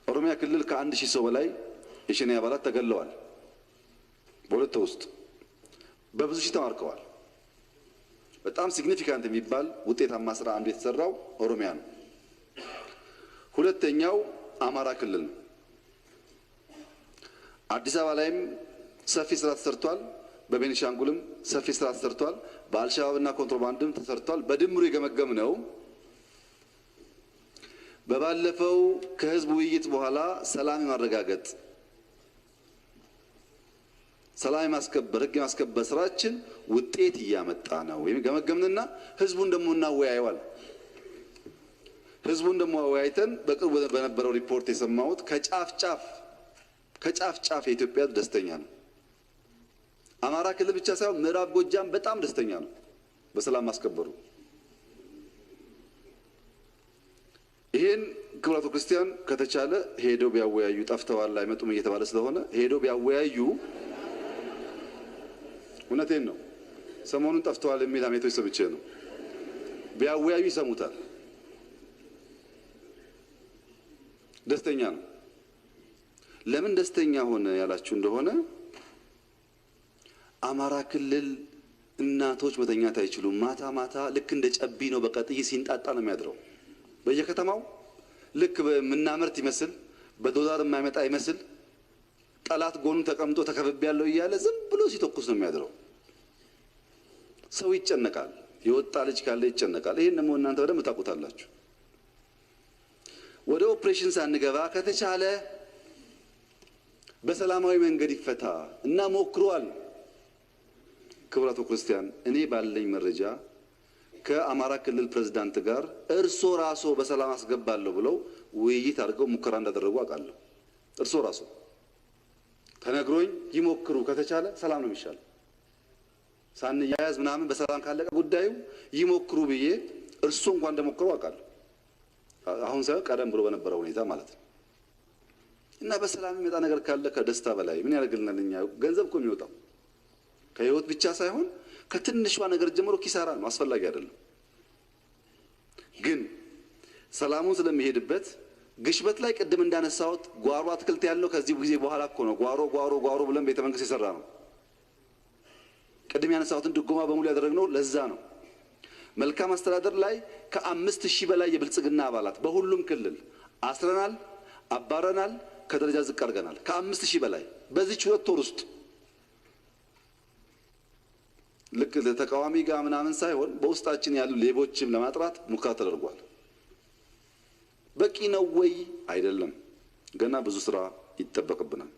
ኦሮሚያ ክልል ከ1000 ሰው በላይ የሸኔ አባላት ተገለዋል። በሁለት ውስጥ በብዙ ሺህ ተማርከዋል። በጣም ሲግኒፊካንት የሚባል ውጤታማ ስራ አንዱ የተሰራው ኦሮሚያ ነው። ሁለተኛው አማራ ክልል ነው። አዲስ አበባ ላይም ሰፊ ስራ ተሰርቷል። በቤኒሻንጉልም ሰፊ ስራ ተሰርቷል። በአልሸባብና ኮንትሮባንድም ተሰርቷል። በድምሩ የገመገምነው በባለፈው ከህዝብ ውይይት በኋላ ሰላም ማረጋገጥ፣ ሰላም ማስከበር፣ ህግ ማስከበር ስራችን ውጤት እያመጣ ነው ገመገምንና ህዝቡን ደግሞ እናወያየዋል። ህዝቡን ደግሞ አወያይተን በቅርቡ በነበረው ሪፖርት የሰማሁት ከጫፍ ጫፍ የኢትዮጵያ ደስተኛ ነው። አማራ ክልል ብቻ ሳይሆን ምዕራብ ጎጃም በጣም ደስተኛ ነው በሰላም ማስከበሩ። ይሄን ክቡራቱ ክርስቲያን ከተቻለ ሄደው ቢያወያዩ፣ ጠፍተዋል አይመጡም እየተባለ ስለሆነ ሄደው ቢያወያዩ፣ እውነቴን ነው ሰሞኑን ጠፍተዋል የሚል አሜቶች ሰምቼ ነው። ቢያወያዩ ይሰሙታል። ደስተኛ ነው። ለምን ደስተኛ ሆነ ያላችሁ እንደሆነ አማራ ክልል እናቶች መተኛት አይችሉም። ማታ ማታ ልክ እንደ ጨቢ ነው በቃ ጥይት ሲንጣጣ ነው የሚያድረው። በየከተማው ልክ በመናመርት ይመስል በዶላር የማይመጣ ይመስል ጠላት ጎኑ ተቀምጦ ተከብብ ያለው እያለ ዝም ብሎ ሲተኩስ ነው የሚያድረው። ሰው ይጨነቃል። የወጣ ልጅ ካለ ይጨነቃል። ይሄን ደግሞ እናንተ በደንብ ታውቁታላችሁ። ወደ ኦፕሬሽን ሳንገባ ከተቻለ በሰላማዊ መንገድ ይፈታ እና ሞክሯል። ክቡራቱ ክርስቲያን እኔ ባለኝ መረጃ ከአማራ ክልል ፕሬዝዳንት ጋር እርሶ ራሶ በሰላም አስገባለሁ ብለው ውይይት አድርገው ሙከራ እንዳደረጉ አውቃለሁ። እርሶ ራሶ ተነግሮኝ ይሞክሩ ከተቻለ ሰላም ነው የሚሻለው። ሳንያያዝ ምናምን በሰላም ካለቀ ጉዳዩ ይሞክሩ ብዬ እርሶ እንኳን እንደሞከሩ አውቃለሁ። አሁን ሳይሆን ቀደም ብሎ በነበረው ሁኔታ ማለት ነው። እና በሰላም የሚመጣ ነገር ካለ ከደስታ በላይ ምን ያደርግልናል? እኛ ገንዘብ እኮ የሚወጣው ከህይወት ብቻ ሳይሆን ከትንሿ ነገር ጀምሮ ኪሳራ ነው፣ አስፈላጊ አይደለም። ግን ሰላሙን ስለሚሄድበት ግሽበት ላይ ቅድም እንዳነሳሁት ጓሮ አትክልት ያለው ከዚህ ጊዜ በኋላ እኮ ነው ጓሮ ብለን ቤተ መንግስት የሰራ ነው። ቅድም ያነሳሁትን ድጎማ በሙሉ ያደረግነው ለዛ ነው። መልካም አስተዳደር ላይ ከ5000 በላይ የብልጽግና አባላት በሁሉም ክልል አስረናል፣ አባረናል፣ ከደረጃ ዝቅ አድርገናል። ከ5000 በላይ በዚች 2 ወር ውስጥ ልክ ለተቃዋሚ ጋር ምናምን ሳይሆን በውስጣችን ያሉ ሌቦችም ለማጥራት ሙከራ ተደርጓል። በቂ ነው ወይ? አይደለም። ገና ብዙ ስራ ይጠበቅብናል።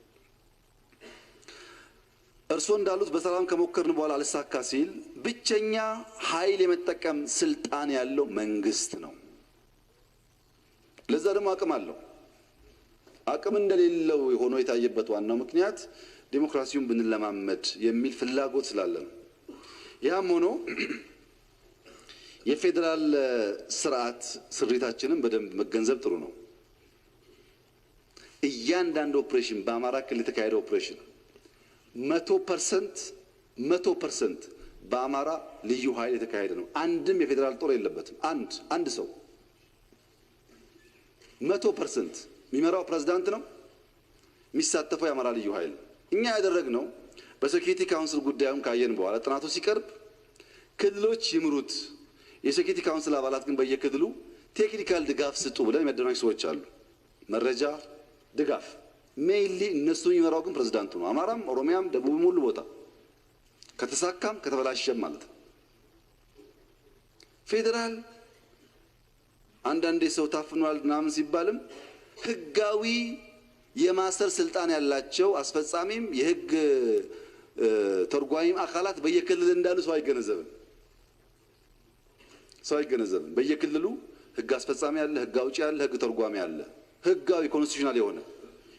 እርሶ እንዳሉት በሰላም ከሞከርን በኋላ አልሳካ ሲል ብቸኛ ኃይል የመጠቀም ስልጣን ያለው መንግስት ነው። ለዛ ደግሞ አቅም አለው። አቅም እንደሌለው ሆኖ የታየበት ዋናው ምክንያት ዲሞክራሲውን ብንለማመድ የሚል ፍላጎት ስላለ ነው። ያም ሆኖ የፌደራል ስርዓት ስሪታችንን በደንብ መገንዘብ ጥሩ ነው። እያንዳንዱ ኦፕሬሽን በአማራ ክልል የተካሄደው ኦፕሬሽን 100% በአማራ ልዩ ኃይል የተካሄደ ነው። አንድም የፌደራል ጦር የለበትም። አንድ ሰው 100% የሚመራው ፕሬዝዳንት ነው። የሚሳተፈው የአማራ ልዩ ኃይል። እኛ ያደረግነው በሴኩሪቲ ካውንስል ጉዳዩን ካየን በኋላ ጥናቱ ሲቀርብ ክልሎች ይምሩት፣ የሴኩሪቲ ካውንስል አባላት ግን በየክልሉ ቴክኒካል ድጋፍ ስጡ ብለን የሚያደራጁ ሰዎች አሉ። መረጃ ድጋፍ ሜይሊ እነሱ የሚመራው ግን ፕሬዝዳንቱ ነው። አማራም፣ ኦሮሚያም፣ ደቡብም ሁሉ ቦታ ከተሳካም ከተበላሸም ማለት ነው። ፌደራል አንዳንዴ ሰው ታፍኗል ምናምን ሲባልም ህጋዊ የማሰር ስልጣን ያላቸው አስፈጻሚም የህግ ተርጓሚም አካላት በየክልል እንዳሉ ሰው አይገነዘብም። በየክልሉ ህግ አስፈጻሚ ያለ፣ ህግ አውጪ ያለ፣ ህግ ተርጓሚ ያለ፣ ህጋዊ ኮንስቲቱሽናል የሆነ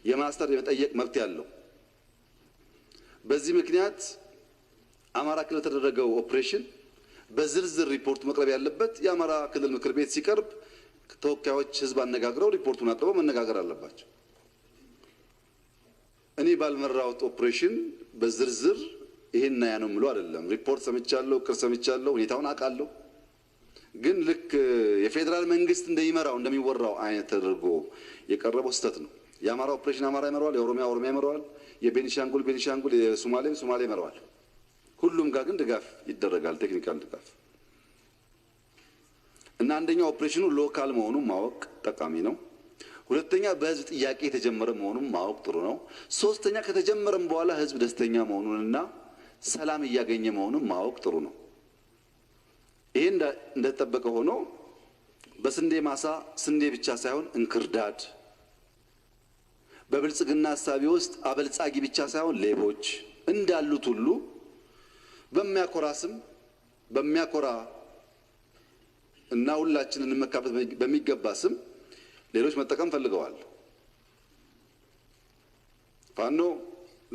የማስተር የመጠየቅ መብት ያለው። በዚህ ምክንያት አማራ ክልል የተደረገው ኦፕሬሽን በዝርዝር ሪፖርት መቅረብ ያለበት የአማራ ክልል ምክር ቤት ሲቀርብ ተወካዮች ህዝብ አነጋግረው ሪፖርቱን አቅርበው መነጋገር አለባቸው። እኔ ባልመራሁት ኦፕሬሽን በዝርዝር ይሄን ያ ነው ምሎ አይደለም። ሪፖርት ሰምቻለሁ፣ ቅር ሰምቻለሁ፣ ሁኔታውን አውቃለሁ። ግን ልክ የፌደራል መንግስት እንደሚወራው አይነት ተደርጎ የቀረበው ስህተት ነው። የአማራ ኦፕሬሽን አማራ ይመራዋል፣ የኦሮሚያ ይመራዋል፣ የቤኒሻንጉል የሶማሌ ይመራዋል። ሁሉም ጋር ግን ድጋፍ ይደረጋል፣ ቴክኒካል ድጋፍ እና አንደኛው ኦፕሬሽኑ ሎካል መሆኑን ማወቅ ጠቃሚ ነው። ሁለተኛ በህዝብ ጥያቄ የተጀመረ መሆኑን ማወቅ ጥሩ ነው። ሶስተኛ ከተጀመረም በኋላ ህዝብ ደስተኛ መሆኑንና ሰላም እያገኘ መሆኑን ማወቅ ጥሩ ነው። ይሄ እንደተጠበቀ ሆኖ በስንዴ ማሳ ስንዴ ብቻ ሳይሆን እንክርዳድ፣ በብልጽግና ሐሳቢ ውስጥ አበልጻጊ ብቻ ሳይሆን ሌቦች እንዳሉት ሁሉ በሚያኮራ ስም በሚያኮራ እና ሁላችንን እንመካበት በሚገባ ስም ሌሎች መጠቀም ፈልገዋል። ፋኖ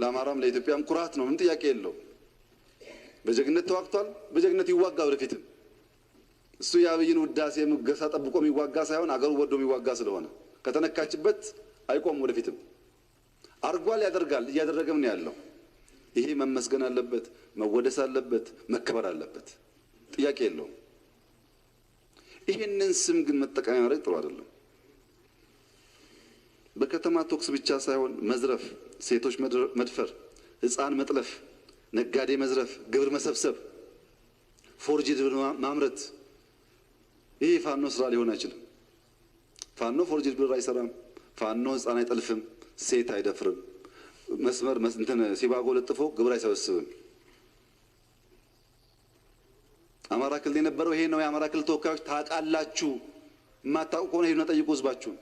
ለአማራም ለኢትዮጵያም ኩራት ነው፣ ምን ጥያቄ የለው። በጀግነት ተዋግቷል፣ በጀግነት ይዋጋ ወደፊትም። እሱ የአብይን ውዳሴ ሙገሳ ጠብቆ የሚዋጋ ሳይሆን አገሩ ወዶ የሚዋጋ ስለሆነ ከተነካችበት አይቆም ወደፊትም። አርጓል፣ ያደርጋል፣ እያደረገም ነው ያለው። ይሄ መመስገን አለበት፣ መወደስ አለበት፣ መከበር አለበት፣ ጥያቄ የለውም። ይሄንን ስም ግን መጠቀሚያ ማድረግ ጥሩ አይደለም። በከተማ ቶክስ ብቻ ሳይሆን መዝረፍ፣ ሴቶች መድፈር፣ ህፃን መጥለፍ፣ ነጋዴ መዝረፍ፣ ግብር መሰብሰብ፣ ፎርጅድ ብር ማምረት፣ ይሄ ፋኖ ስራ ሊሆን አይችልም። ፋኖ ፎርጅድ ብር አይሰራም። ፋኖ ህፃን አይጠልፍም፣ ሴት አይደፍርም፣ መስመር ሲባጎ ለጥፎ ግብር አይሰበስብም። አማራ ክልል የነበረው ይሄ ነው። የአማራ ክልል ተወካዮች ታውቃላችሁ። የማታውቁ ከሆነ ሄዱና ጠይቁ ህዝባችሁን።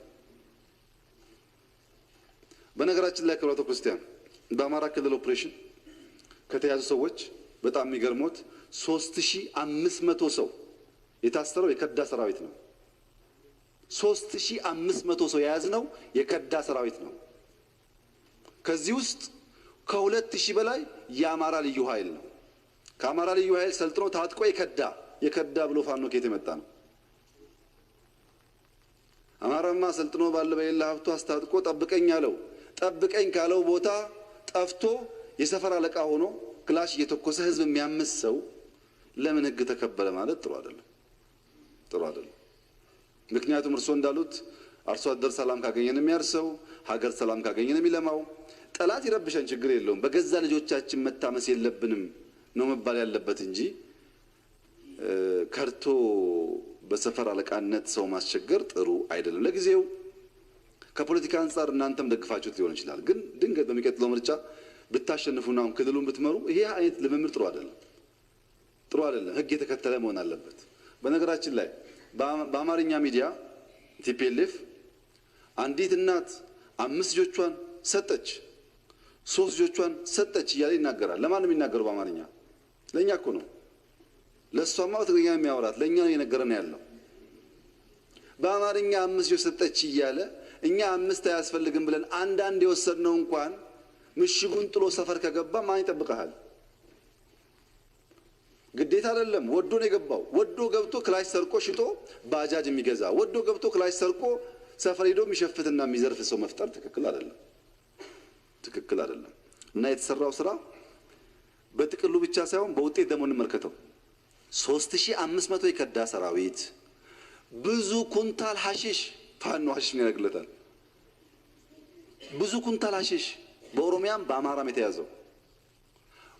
በነገራችን ላይ ክብራቶ ክርስቲያን በአማራ ክልል ኦፕሬሽን ከተያዙ ሰዎች በጣም የሚገርሙት 3500 ሰው የታሰረው የከዳ ሰራዊት ነው። 3500 ሰው የያዝነው የከዳ ሰራዊት ነው። ከዚህ ውስጥ ከ2000 በላይ የአማራ ልዩ ኃይል ነው። ከአማራ ልዩ ኃይል ሰልጥኖ ታጥቆ የከዳ ብሎ ፋኖ ከየት የመጣ ነው? አማራማ ሰልጥኖ ባለ በሌላ ሀብቱ አስታጥቆ ጠብቀኝ አለው። ጠብቀኝ ካለው ቦታ ጠፍቶ የሰፈር አለቃ ሆኖ ክላሽ እየተኮሰ ህዝብ የሚያምስ ሰው ለምን ህግ ተከበረ ማለት ጥሩ አይደለም፣ ጥሩ አይደለም። ምክንያቱም እርሶ እንዳሉት አርሶ አደር ሰላም ካገኘን የሚያርሰው፣ ሀገር ሰላም ካገኘን የሚለማው። ጠላት ይረብሸን ችግር የለውም፣ በገዛ ልጆቻችን መታመስ የለብንም ነው መባል ያለበት እንጂ ከርቶ በሰፈር አለቃነት ሰው ማስቸገር ጥሩ አይደለም። ለጊዜው ከፖለቲካ አንፃር እናንተም ደግፋችሁት ሊሆን ይችላል። ግን ድንገት በሚቀጥለው ምርጫ ብታሸንፉና ክልሉን ብትመሩ ይሄ አይነት ልምምድ ጥሩ አይደለም፣ ጥሩ አይደለም። ህግ የተከተለ መሆን አለበት። በነገራችን ላይ በአማርኛ ሚዲያ ቲፒኤልኤፍ አንዲት እናት 5 ልጆቿን ሰጠች፣ 3 ልጆቿን ሰጠች እያለ ይናገራል። ለማን ነው የሚናገረው? በአማርኛ ለኛ እኮ ነው። ለሷማ በትግርኛ የሚያወራት ለኛ ነው እየነገረን ያለው። በአማርኛ 5 ልጆች ሰጠች እያለ እኛ 5 አያስፈልግም ብለን አንዳንድ የወሰድነው እንኳን ምሽጉን ጥሎ ሰፈር ከገባ ማን ይጠብቀሃል? ግዴታ አይደለም። ወዶ ነው የገባው። ወዶ ገብቶ ክላሽ ሰርቆ ሽጦ ባጃጅ የሚገዛ ወዶ ገብቶ ክላሽ ሰርቆ ሰፈር ሄዶ የሚሸፍትና የሚዘርፍ ሰው መፍጠር ትክክል አይደለም፣ ትክክል አይደለም። እና የተሰራው ስራ በጥቅሉ ብቻ ሳይሆን በውጤት ደግሞ እንመልከተው። 3500 የከዳ ሰራዊት፣ ብዙ ኩንታል ሐሺሽ ፋኖ ሐሺሽ ምን ያደርግለታል? ብዙ ኩንታል ሐሺሽ በኦሮሚያም በአማራም የተያዘው፣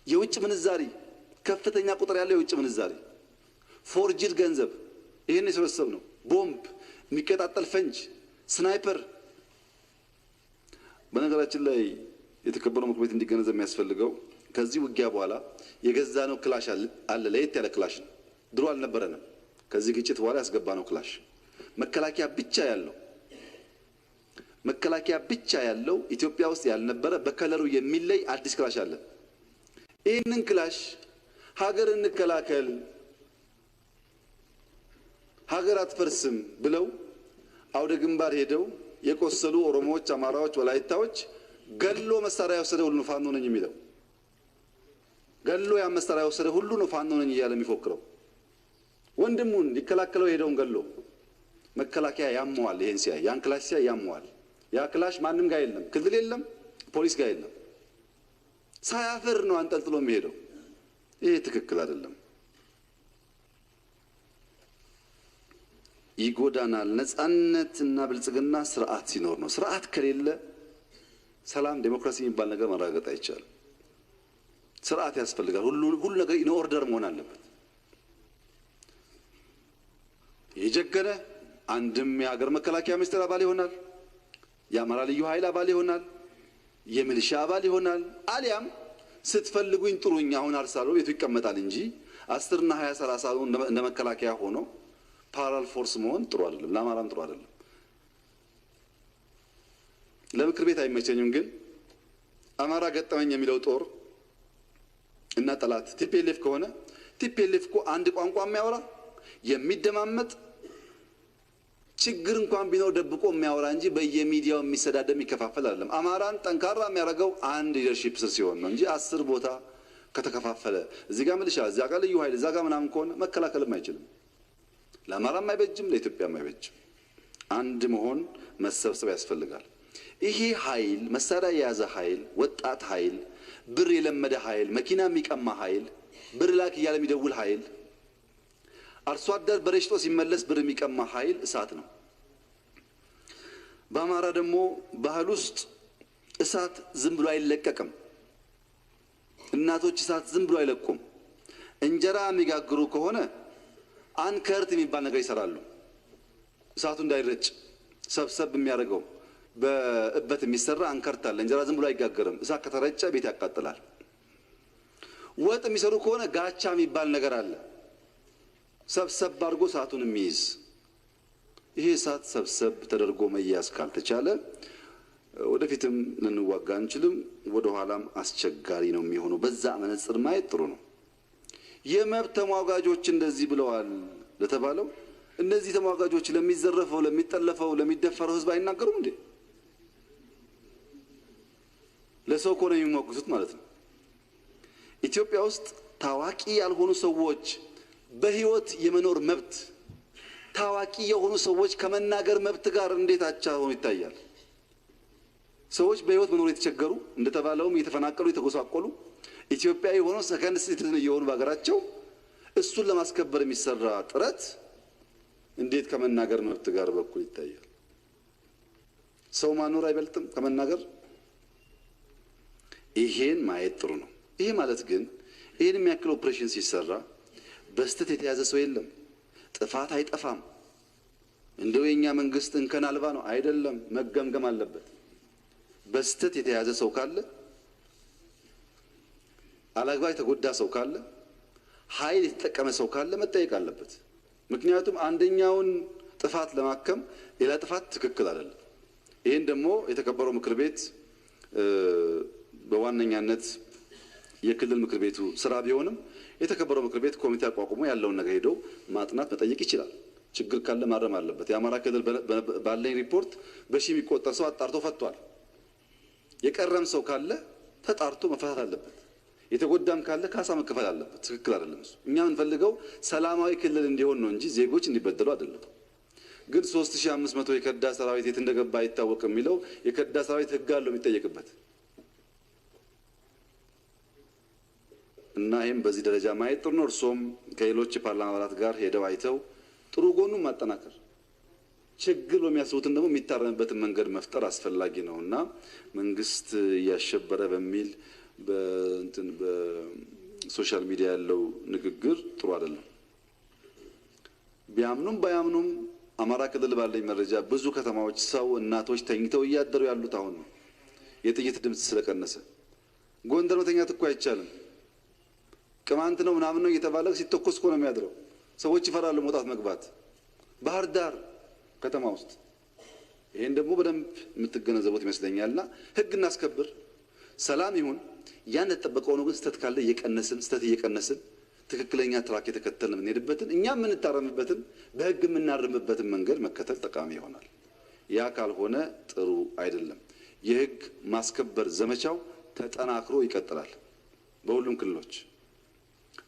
የውጭ ምንዛሪ ከፍተኛ ቁጥር ያለው የውጭ ምንዛሪ፣ ፎርጅድ ገንዘብ፣ ይሄን የሰበሰብነው ቦምብ፣ የሚቀጣጠል ፈንጅ፣ ስናይፐር። በነገራችን ላይ የተከበረው ምክር ቤት እንዲገነዘብ የሚያስፈልገው ከዚህ ውጊያ በኋላ የገዛነው ክላሽ አለ። ለየት ያለ ክላሽ ነው፣ ድሮ አልነበረንም። ከዚህ ግጭት በኋላ ያስገባነው ክላሽ መከላከያ ብቻ ያለው ኢትዮጵያ ውስጥ ያልነበረ በከለሩ የሚለይ አዲስ ክላሽ አለ። ይህንን ክላሽ ሀገር እንከላከል፣ ሀገር አትፈርስም ብለው አውደ ግንባር ሄደው የቆሰሉ ኦሮሞዎች፣ አማራዎች፣ ወላይታዎች ገሎ መሳሪያ የወሰደ ሁሉ ፋኖ ነኝ የሚለው፣ ገሎ ያ መሳሪያ የወሰደ ሁሉ ነው ፋኖ ነኝ እያለ የሚፎክረው። ወንድሙን ሊከላከለው ሄደውን ገሎ መከላከያ ያመዋል። ይሄን ሲያይ ያን ክላሽ ሲያይ ያመዋል። ያ ክላሽ ማንም ጋር የለም፣ ክልል የለም፣ ፖሊስ ጋር የለም። ሳያፍር ነው አንጠልጥሎ የሚሄደው። ይሄ ትክክል አይደለም፣ ይጎዳናል። ነፃነትና ብልጽግና ስርዓት ሲኖር ነው። ስርዓት ከሌለ ሰላም፣ ዴሞክራሲ የሚባል ነገር ማረጋገጥ አይቻልም። ስርዓት ያስፈልጋል። ሁሉ ነገር ኢን ኦርደር መሆን አለበት። የጀገነ አንድም የሀገር መከላከያ ሚኒስቴር አባል ይሆናል፣ የአማራ ልዩ ኃይል አባል ይሆናል፣ የሚሊሻ አባል ይሆናል። አሊያም ስትፈልጉኝ ጥሩኝ አሁን አርሳሎ ቤቱ ይቀመጣል እንጂ 10 እና 20 30 እንደ መከላከያ ሆኖ ፓራል ፎርስ መሆን ጥሩ አይደለም፣ ለአማራም ጥሩ አይደለም። ለምክር ቤት አይመቸኝም። ግን አማራ ገጠመኝ የሚለው ጦር እና ጠላት ቲፒኤልኤፍ ከሆነ ቲፒኤልኤፍ እኮ አንድ ቋንቋ የሚያወራ የሚደማመጥ ችግር እንኳን ቢኖር ደብቆ የሚያወራ እንጂ በየሚዲያው የሚሰዳደም የሚከፋፈል አይደለም። አማራን ጠንካራ የሚያደርገው አንድ ሊደርሺፕ ስር ሲሆን ነው እንጂ 10 ቦታ ከተከፋፈለ እዚህ ጋር ምልሻ እዚያ ጋር ልዩ ኃይል እዛ ጋር ምናምን ከሆነ መከላከልም አይችልም። ለአማራም አይበጅም፣ ለኢትዮጵያም አይበጅም። አንድ መሆን መሰብሰብ ያስፈልጋል። ይሄ ኃይል መሳሪያ የያዘ ኃይል፣ ወጣት ኃይል፣ ብር የለመደ ኃይል፣ መኪና የሚቀማ ኃይል፣ ብር ላክ እያለ የሚደውል ኃይል፣ አርሶ አደር በረሽቶ ሲመለስ ብር የሚቀማ ኃይል እሳት ነው። በአማራ ደግሞ ባህል ውስጥ እሳት ዝም ብሎ አይለቀቅም። እናቶች እሳት ዝም ብሎ አይለቁም። እንጀራ የሚጋግሩ ከሆነ አንከርት የሚባል ነገር ይሰራሉ። እሳቱ እንዳይረጭ ሰብሰብ የሚያደርገው በእበት የሚሰራ አንከርት አለ። እንጀራ ዝም ብሎ አይጋገርም። እሳት ከተረጨ ቤት ያቃጥላል። ወጥ የሚሰሩ ከሆነ ጋቻ የሚባል ነገር አለ። ሰብሰብ አድርጎ እሳቱን የሚይዝ። ይሄ እሳት ሰብሰብ ተደርጎ መያዝ ካልተቻለ ወደፊትም ልንዋጋ አንችልም፣ ወደ ኋላም አስቸጋሪ ነው የሚሆነው። በዛ መነጽር ማየት ጥሩ ነው። የመብት ተሟጋጆች እንደዚህ ብለዋል ለተባለው እነዚህ ተሟጋጆች ለሚዘረፈው፣ ለሚጠለፈው፣ ለሚደፈረው ህዝብ አይናገሩም እንዴ? ለሰው እኮ ነው የሚሞግቱት ማለት ነው። ኢትዮጵያ ውስጥ ታዋቂ ያልሆኑ ሰዎች በህይወት የመኖር መብት ታዋቂ የሆኑ ሰዎች ከመናገር መብት ጋር እንዴት አቻ ሆኖ ይታያል? ሰዎች በህይወት መኖር የተቸገሩ እንደተባለውም የተፈናቀሉ የተጎሳቆሉ ኢትዮጵያዊ ሆነው ሰከንድ ሲቲዝን የሆኑ በሀገራቸው እሱን ለማስከበር የሚሰራ ጥረት እንዴት ከመናገር መብት ጋር በኩል ይታያል? ሰው ማኖር አይበልጥም ከመናገር? ይሄን ማየት ጥሩ ነው። ይሄ ማለት ግን ይሄን የሚያክል ኦፕሬሽን ሲሰራ በስተት የተያዘ ሰው የለም። ጥፋት አይጠፋም። እንደው የኛ መንግስት እንከን አልባ ነው አይደለም፣ መገምገም አለበት። በስተት የተያዘ ሰው ካለ፣ አላግባብ የተጎዳ ሰው ካለ፣ ኃይል የተጠቀመ ሰው ካለ መጠየቅ አለበት። ምክንያቱም አንደኛውን ጥፋት ለማከም ሌላ ጥፋት ትክክል አይደለም። ይሄን ደግሞ የተከበረው ምክር ቤት በዋነኛነት የክልል ምክር ቤቱ ስራ ቢሆንም የተከበረው ምክር ቤት ኮሚቴ አቋቁሞ ያለውን ነገር ሄዶ ማጥናት መጠየቅ ይችላል። ችግር ካለ ማረም አለበት። የአማራ ክልል ባለኝ ሪፖርት በሺህ የሚቆጠር ሰው አጣርቶ ፈቷል። የቀረም ሰው ካለ ተጣርቶ መፈታት አለበት። የተጎዳም ካለ ካሳ መከፈል አለበት። ትክክል አይደለም እሱ። እኛ የምንፈልገው ሰላማዊ ክልል እንዲሆን ነው እንጂ ዜጎች እንዲበደሉ አይደለም። ግን 3500 የከዳ ሰራዊት የት እንደገባ አይታወቅም የሚለው የከዳ ሰራዊት ህግ አለው የሚጠየቅበት እና ይሄም በዚህ ደረጃ ማየት ጥሩ ነው። እርሶም ከሌሎች የፓርላማ አባላት ጋር ሄደው አይተው ጥሩ ጎኑን ማጠናከር፣ ችግር በሚያስቡትን ደግሞ የሚታረምበትን መንገድ መፍጠር አስፈላጊ ነውና መንግስት እያሸበረ በሚል በሶሻል ሚዲያ ያለው ንግግር ጥሩ አይደለም። ቢያምኑም ባያምኑም አማራ ክልል ባለኝ መረጃ ብዙ ከተማዎች ሰው እናቶች ተኝተው እያደሩ ያሉት አሁን ነው፣ የጥይት ድምፅ ስለቀነሰ። ጎንደር መተኛት እኮ አይቻልም። ቅማንት ነው ምናምን ነው እየተባለ ሲተኮስ እኮ ነው የሚያድረው። ሰዎች ይፈራሉ መውጣት መግባት። ባህር ዳር ከተማ ውስጥ ይሄን ደግሞ በደንብ የምትገነዘቡት ይመስለኛልና ህግ እናስከብር፣ ሰላም ይሁን። ያን ተጠበቀው ነው። ግን ስተት ካለ እየቀነስን ትክክለኛ ትራክ የተከተልን የምንሄድበትን እኛ የምንታረምበትን በህግ የምናርምበትን መንገድ መከተል ጠቃሚ ይሆናል። ያ ካልሆነ ጥሩ አይደለም። የህግ ማስከበር ዘመቻው ተጠናክሮ ይቀጥላል በሁሉም ክልሎች።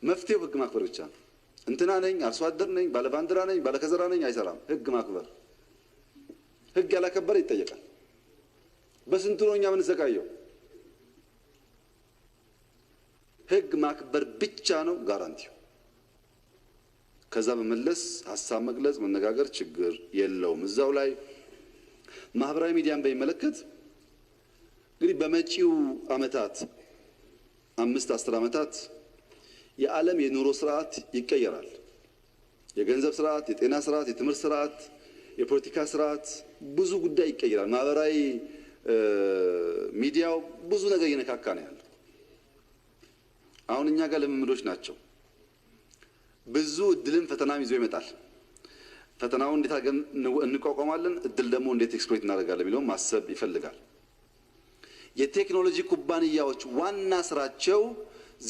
መፍትሄው ህግ ማክበር ብቻ ነው። እንትና ነኝ፣ አርሶ አደር ነኝ፣ ባለባንዲራ ነኝ፣ ባለከዘራ ነኝ አይሰራም። ህግ ማክበር። ህግ ያላከበረ ይጠየቃል። በስንቱ ነው እኛ የምንሰቃየው? ህግ ማክበር ብቻ ነው ጋራንቲው። ከዛ በመለስ ሀሳብ መግለጽ መነጋገር ችግር የለውም። እዛው ላይ ማህበራዊ ሚዲያን በሚመለከት እንግዲህ በመጪው አመታት 5-10 አመታት የዓለም የኑሮ ስርዓት ይቀየራል። የገንዘብ ስርዓት፣ የጤና ስርዓት፣ የትምህርት ስርዓት፣ የፖለቲካ ስርዓት፣ ብዙ ጉዳይ ይቀየራል። ማህበራዊ ሚዲያው ብዙ ነገር እየነካካ ነው ያለው። አሁን እኛ ጋር ልምምዶች ናቸው። ብዙ እድልን ፈተናም ይዞ ይመጣል። ፈተናውን እንዴት አድርገን እንቋቋማለን፣ እድል ደግሞ እንዴት ኤክስፕሎይት እናደርጋለን የሚለውን ማሰብ ይፈልጋል። የቴክኖሎጂ ኩባንያዎች ዋና ስራቸው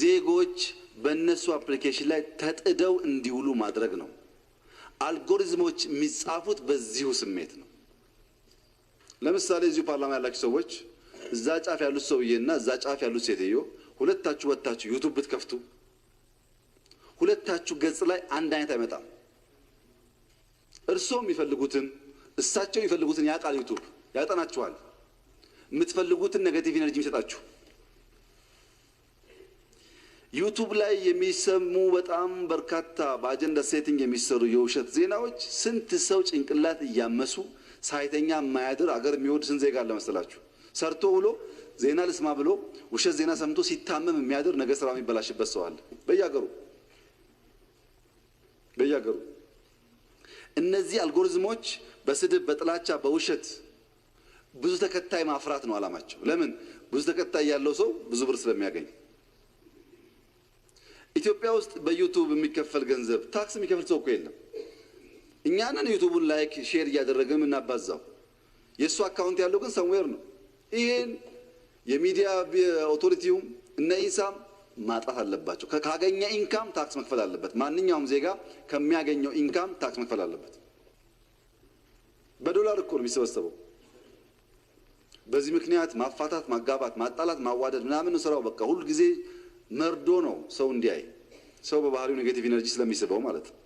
ዜጎች በእነሱ አፕሊኬሽን ላይ ተጥደው እንዲውሉ ማድረግ ነው። አልጎሪዝሞች የሚጻፉት በዚሁ ስሜት ነው። ለምሳሌ እዚሁ ፓርላማ ያላችሁ ሰዎች እዛ ጫፍ ያሉት ሰውዬና እዛ ጫፍ ያሉት ሴትዮ ሁለታችሁ ወጣችሁ ዩቲዩብ ብትከፍቱ ሁለታችሁ ገጽ ላይ አንድ አይነት አይመጣም። እርሶም ይፈልጉትን እሳቸው ይፈልጉትን ያቃል። ዩቲዩብ ያጠናችኋል። የምትፈልጉትን ኔጌቲቭ ኢነርጂ ይሰጣችሁ። ዩቲዩብ ላይ የሚሰሙ በጣም በርካታ በአጀንዳ ሴቲንግ የሚሰሩ የውሸት ዜናዎች ስንት ሰው ጭንቅላት እያመሱ ሳይተኛ የማያድር አገር የሚወድ ስንት ዜጋ አለ መሰላችሁ? ሰርቶ ውሎ ዜና ልስማ ብሎ ውሸት ዜና ሰምቶ ሲታመም የሚያድር ነገ ስራ የሚበላሽበት ሰው አለ በየሀገሩ። እነዚህ አልጎሪዝሞች በስድብ በጥላቻ በውሸት ብዙ ተከታይ ማፍራት ነው አላማቸው። ለምን? ብዙ ተከታይ ያለው ሰው ብዙ ብር ስለሚያገኝ። ኢትዮጵያ ውስጥ በዩቲዩብ የሚከፈል ገንዘብ ታክስ የሚከፍል ሰው እኮ የለም። እኛ ነን ዩቲዩቡን ላይክ ሼር እያደረግን እናባዛው። የሱ አካውንት ያለው ግን ሰምዌር ነው። ይሄን የሚዲያ ኦቶሪቲው እነ ኢሳም ማጣት አለባቸው። ካገኘ ኢንካም ታክስ መክፈል አለበት። ማንኛውም ዜጋ ከሚያገኘው ኢንካም ታክስ መክፈል አለበት። በዶላር እኮ ነው የሚሰበሰበው። በዚህ ምክንያት ማፋታት፣ ማጋባት፣ ማጣላት፣ ማዋደድ ምናምን ስራው በቃ ሁሉ ጊዜ መርዶ ነው ሰው እንዲያይ። ሰው በባህሪው ኔጌቲቭ ኢነርጂ ስለሚስበው ማለት ነው።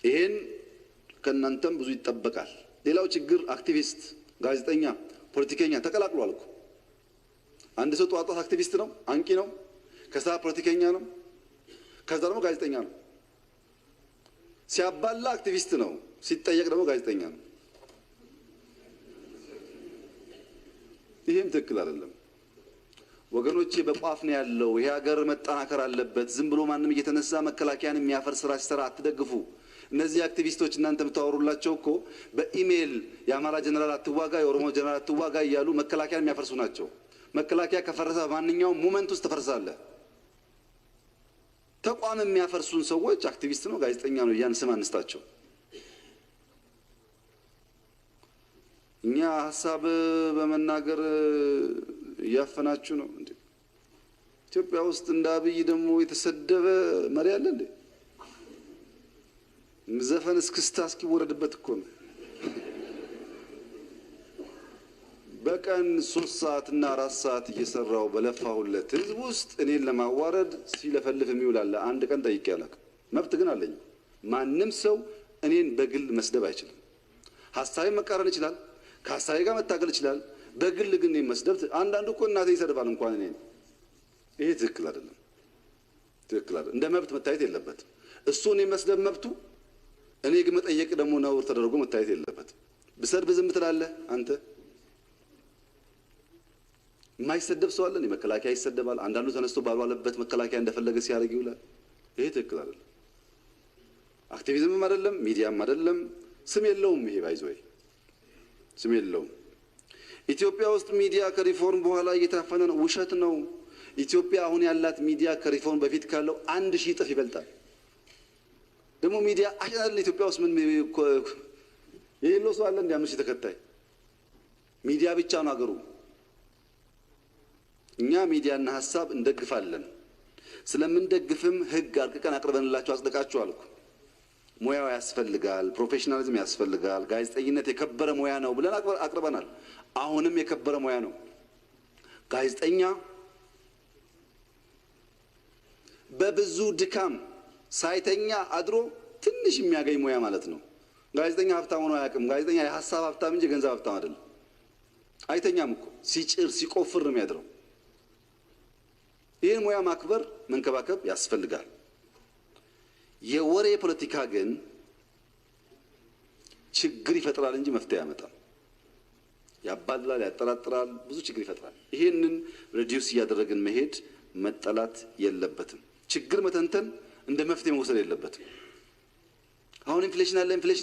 ይሄን ከእናንተም ብዙ ይጠበቃል። ሌላው ችግር አክቲቪስት፣ ጋዜጠኛ፣ ፖለቲከኛ ተቀላቅሏል እኮ። አንድ ሰው ጧት አክቲቪስት ነው፣ አንቂ ነው፣ ከዛ ፖለቲከኛ ነው፣ ከዛ ደግሞ ጋዜጠኛ ነው። ሲያባላ አክቲቪስት ነው፣ ሲጠየቅ ደግሞ ጋዜጠኛ ነው። ይሄም ትክክል አይደለም ወገኖቼ። በቋፍ ነው ያለው። ይሄ ሀገር መጠናከር አለበት። ዝም ብሎ ማንም እየተነሳ መከላከያን የሚያፈርስ ስራ ሲሰራ አትደግፉ። እነዚህ አክቲቪስቶች እናንተ የምታወሩላቸው እኮ በኢሜል የአማራ ጀነራል አትዋጋ፣ የኦሮሞ ጀነራል አትዋጋ እያሉ መከላከያን የሚያፈርሱ ናቸው። መከላከያ ከፈረሰ ማንኛውም ሞመንት ውስጥ ተፈርሳለህ። ተቋም የሚያፈርሱን ሰዎች አክቲቪስት ነው ጋዜጠኛ ነው ያን ስም አንስታቸው። እኛ ሐሳብ በመናገር እያፈናችሁ ነው እንዴ? ኢትዮጵያ ውስጥ እንደ አብይ ደግሞ የተሰደበ መሪ አለ እንዴ? ዘፈን እስክስታ እስኪወረድበት እኮ ነው። በቀን 3 ሰዓት እና 4 ሰዓት እየሰራው በለፋሁለት ህዝብ ውስጥ እኔን ለማዋረድ ሲለፈልፍ የሚውላለ አንድ ቀን ጠይቄ አላውቅም። መብት ግን አለኝ። ማንም ሰው እኔን በግል መስደብ አይችልም። ሐሳቤን መቃረን ይችላል፣ ከሐሳቤ ጋር መታገል ይችላል። በግል ግን እኔን መስደብ አንዳንዱ እኮ እናቴ ይሰድባል እንኳን እኔን። ይሄ ትክክል አይደለም፣ ትክክል አይደለም። እንደ መብት መታየት የለበትም። እሱ እኔን መስደብ መብቱ፣ እኔ ግን መጠየቅ ደግሞ ነውር ተደርጎ መታየት የለበትም። ብሰድብ ዝም ትላለህ አንተ? የማይሰደብ ሰው አለ? መከላከያ ይሰደባል። አንዳንዱ ተነስቶ ባልዋለበት መከላከያ እንደፈለገ ሲያደርግ ይውላል። ይሄ ትክክል አይደለም። አክቲቪዝምም አይደለም፣ ሚዲያም አይደለም። ስም የለውም። ይሄ ባይዘይ ስም የለውም። ኢትዮጵያ ውስጥ ሚዲያ ከሪፎርም በኋላ እየታፈነ ነው። ውሸት ነው። ኢትዮጵያ አሁን ያላት ሚዲያ ከሪፎርም በፊት ካለው 1000 እጥፍ ይበልጣል። ደግሞ ሚዲያ አሽናል ኢትዮጵያ ውስጥ ምን የሌለው ሰው አለ? እንደ 5000 ተከታይ ሚዲያ ብቻ ነው ሀገሩ። እኛ ሚዲያና ሐሳብ እንደግፋለን። ስለምንደግፍም ህግ አርቅቀን አቅርበንላችሁ አጽድቃችሁ አልኩ። ሙያው ያስፈልጋል፣ ፕሮፌሽናሊዝም ያስፈልጋል፣ ጋዜጠኝነት የከበረ ሙያ ነው ብለን አቅርበናል። አሁንም የከበረ ሙያ ነው። ጋዜጠኛ በብዙ ድካም ሳይተኛ አድሮ ትንሽ የሚያገኝ ሙያ ማለት ነው። ጋዜጠኛ ሀብታም ሆኖ አያውቅም። ጋዜጠኛ የሐሳብ ሀብታም እንጂ ገንዘብ ሀብታም አይደለም። አይተኛም እኮ ሲጭር ሲቆፍር ነው የሚያድረው። ይህን ሙያ ማክበር መንከባከብ ያስፈልጋል። የወሬ ፖለቲካ ግን ችግር ይፈጥራል እንጂ መፍትሄ ያመጣል። ያባላል፣ ያጠራጥራል፣ ብዙ ችግር ይፈጥራል። ይሄንን ሪዲዩስ እያደረግን መሄድ መጠላት የለበትም። ችግር መተንተን እንደ መፍትሄ መወሰድ የለበትም። አሁን ኢንፍሌሽን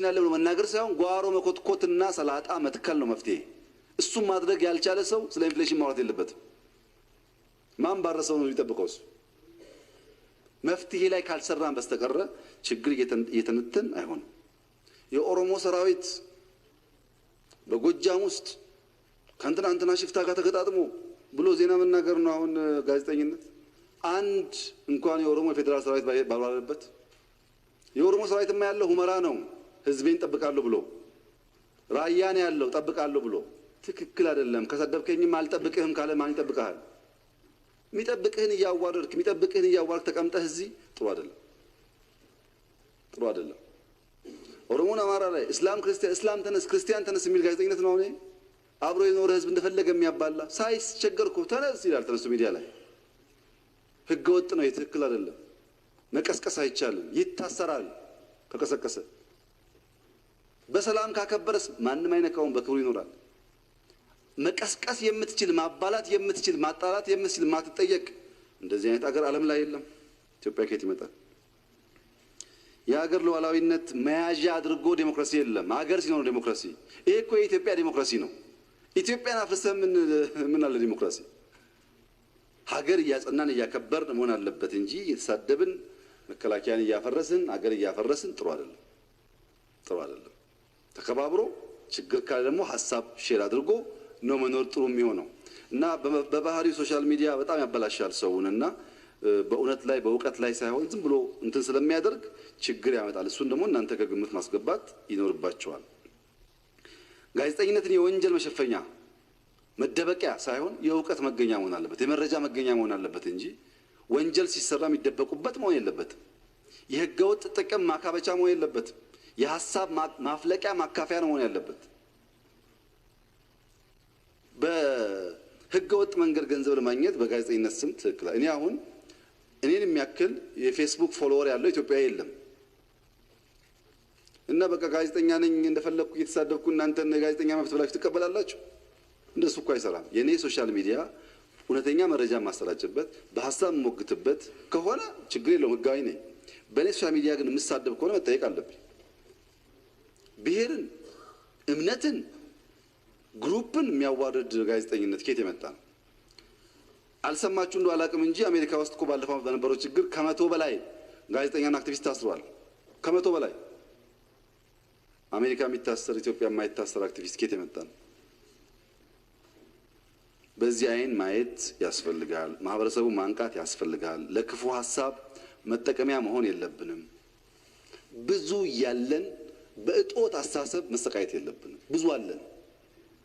አለ ብሎ መናገር ሳይሆን ጓሮ መኮትኮትና ሰላጣ መትከል ነው መፍትሄ። እሱም ማድረግ ያልቻለ ሰው ስለ ኢንፍሌሽን ማውራት የለበትም። ማን ባረሰው ነው የሚጠብቀው? እሱ መፍትሄ ላይ ካልሰራን በስተቀረ ችግር እየተነተን አይሆንም። የኦሮሞ ሰራዊት በጎጃም ውስጥ ከእንትና ሽፍታ ጋር ተገጣጥሞ ብሎ ዜና መናገር ነው አሁን ጋዜጠኝነት? አንድ እንኳን የኦሮሞ የፌዴራል ሰራዊት ባልዋለበት። የኦሮሞ ሰራዊትማ ያለው ሁመራ ነው፣ ህዝቤን ጠብቃለሁ ብሎ። ራያ ነው ያለው ጠብቃለሁ ብሎ። ትክክል አይደለም። ከሰደብከኝም አልጠብቅህም ካለ ማን ይጠብቅሃል? የሚጠብቅህን እያዋረድክ ተቀምጠህ እዚህ ጥሩ አይደለም፣ ጥሩ አይደለም። ኦሮሞን አማራ ላይ እስላም ተነስ ክርስቲያን ተነስ የሚል ጋዜጠኝነት ነው። አሁን አብሮ የኖረ ህዝብ እንደፈለገ የሚያባላ ሳይስቸገር እኮ ተነስ ይላል። ተነስቶ ሚዲያ ላይ ህገ ወጥ ነው። ትክክል አይደለም። መቀስቀስ አይቻልም፣ ይታሰራል ከቀሰቀሰ። በሰላም ካከበረስ ማንም አይነካውም፣ በክብሩ ይኖራል። መቀስቀስ የምትችል ማባላት የምትችል ማጣላት የምትችል ማትጠየቅ እንደዚህ አይነት አገር ዓለም ላይ የለም። ኢትዮጵያ ከየት ይመጣል? የሀገር ሉዓላዊነት መያዣ አድርጎ ዴሞክራሲ የለም። ሀገር ሲኖር ዴሞክራሲ። ይሄ እኮ የኢትዮጵያ ዴሞክራሲ ነው። ኢትዮጵያን አፍርሰን ምን አለ ዴሞክራሲ? ሀገር እያጸናን እያከበርን መሆን አለበት እንጂ የተሳደብን መከላከያን እያፈረስን ሀገር እያፈረስን ጥሩ አይደለም፣ ጥሩ አይደለም። ተከባብሮ ችግር ካለ ደግሞ ሀሳብ ሼር አድርጎ ነው መኖር ጥሩ የሚሆነው እና በባህሪው ሶሻል ሚዲያ በጣም ያበላሻል ሰውንና በእውነት ላይ በእውቀት ላይ ሳይሆን ዝም ብሎ እንትን ስለሚያደርግ ችግር ያመጣል። እሱን ደግሞ እናንተ ከግምት ማስገባት ይኖርባቸዋል። ጋዜጠኝነትን የወንጀል መሸፈኛ መደበቂያ ሳይሆን የእውቀት መገኛ መሆን አለበት፣ የመረጃ መገኛ መሆን አለበት እንጂ ወንጀል ሲሰራ የሚደበቁበት መሆን የለበትም። የህገወጥ ጥቅም ማካበቻ መሆን የለበትም። የሐሳብ ማፍለቂያ ማካፈያ መሆን ያለበት። በህገወጥ መንገድ ገንዘብ ለማግኘት በጋዜጠኝነት ስም ትክክል። እኔ አሁን እኔን የሚያክል የፌስቡክ ፎሎወር ያለው ኢትዮጵያ የለም እና በቃ ጋዜጠኛ ነኝ እንደፈለኩ እየተሳደብኩ እናንተን የጋዜጠኛ መብት ብላችሁ ትቀበላላችሁ? እንደሱ እኮ አይሰራም። የኔ ሶሻል ሚዲያ እውነተኛ መረጃ ማሰራጭበት በሐሳብ ሞግትበት ከሆነ ችግር የለውም፣ ህጋዊ ነኝ። በኔ ሶሻል ሚዲያ ግን የምሳደብ ከሆነ መጠየቅ አለብኝ። ብሔርን፣ እምነትን፣ ግሩፕን የሚያዋርድ ጋዜጠኝነት ከየት የመጣ ነው? አልሰማችሁ እንደው አላቅም እንጂ አሜሪካ ውስጥ እኮ ባለፈው በነበረው ችግር ከ100 በላይ ጋዜጠኛና አክቲቪስት ታስሯል። ከ100 በላይ አሜሪካ የሚታሰር ኢትዮጵያ የማይታሰር አክቲቪስት ከየት የመጣ ነው? በዚህ አይን ማየት ያስፈልጋል። ማህበረሰቡ ማንቃት ያስፈልጋል። ለክፉ ሐሳብ መጠቀሚያ መሆን የለብንም። ብዙ ያለን በእጦት አስተሳሰብ መሰቃየት የለብንም። ብዙ አለን፣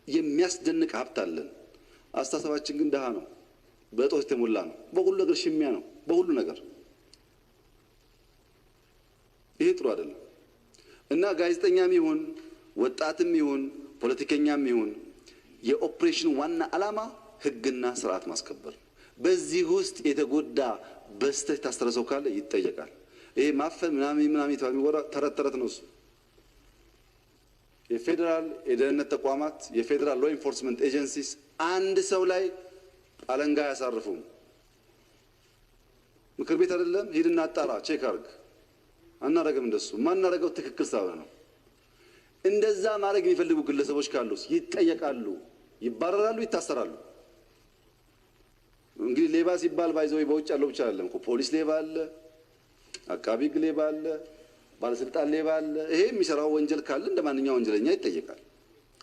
የሚያስደንቅ ሀብት አለን። አስተሳሰባችን ግን ደሃ ነው፣ በእጦት የተሞላ ነው። በሁሉ ነገር ሽሚያ ነው፣ በሁሉ ነገር። ይሄ ጥሩ አይደለም እና ጋዜጠኛም ይሁን ወጣትም ይሁን ፖለቲከኛም ይሁን የኦፕሬሽን ዋና ዓላማ ህግና ስርዓት ማስከበር። በዚህ ውስጥ የተጎዳ በስተት ታስተረሰው ካለ ይጠየቃል። ይሄ ማፈን ምናምን የሚወራ ተረት ነው እሱ። የፌደራል የደህንነት ተቋማት የፌደራል ሎ ኢንፎርስመንት ኤጀንሲስ አንድ ሰው ላይ አለንጋ ያሳርፉም። ምክር ቤት አይደለም ሂድና አጣራ ቼክ አርግ። አናረግም እንደሱ። ማናረገው ትክክል ሳይሆን ነው። እንደዛ ማድረግ የሚፈልጉ ግለሰቦች ካሉስ ይጠየቃሉ፣ ይባረራሉ፣ ይታሰራሉ። እንግዲህ ሌባ ሲባል ባይዘው በውጭ ያለው ብቻ አይደለም እኮ ፖሊስ ሌባ አለ፣ አቃቢ ህግ ሌባ አለ፣ ባለስልጣን ሌባ አለ። ይሄ የሚሰራው ወንጀል ካለ እንደማንኛውም ወንጀለኛ ይጠየቃል።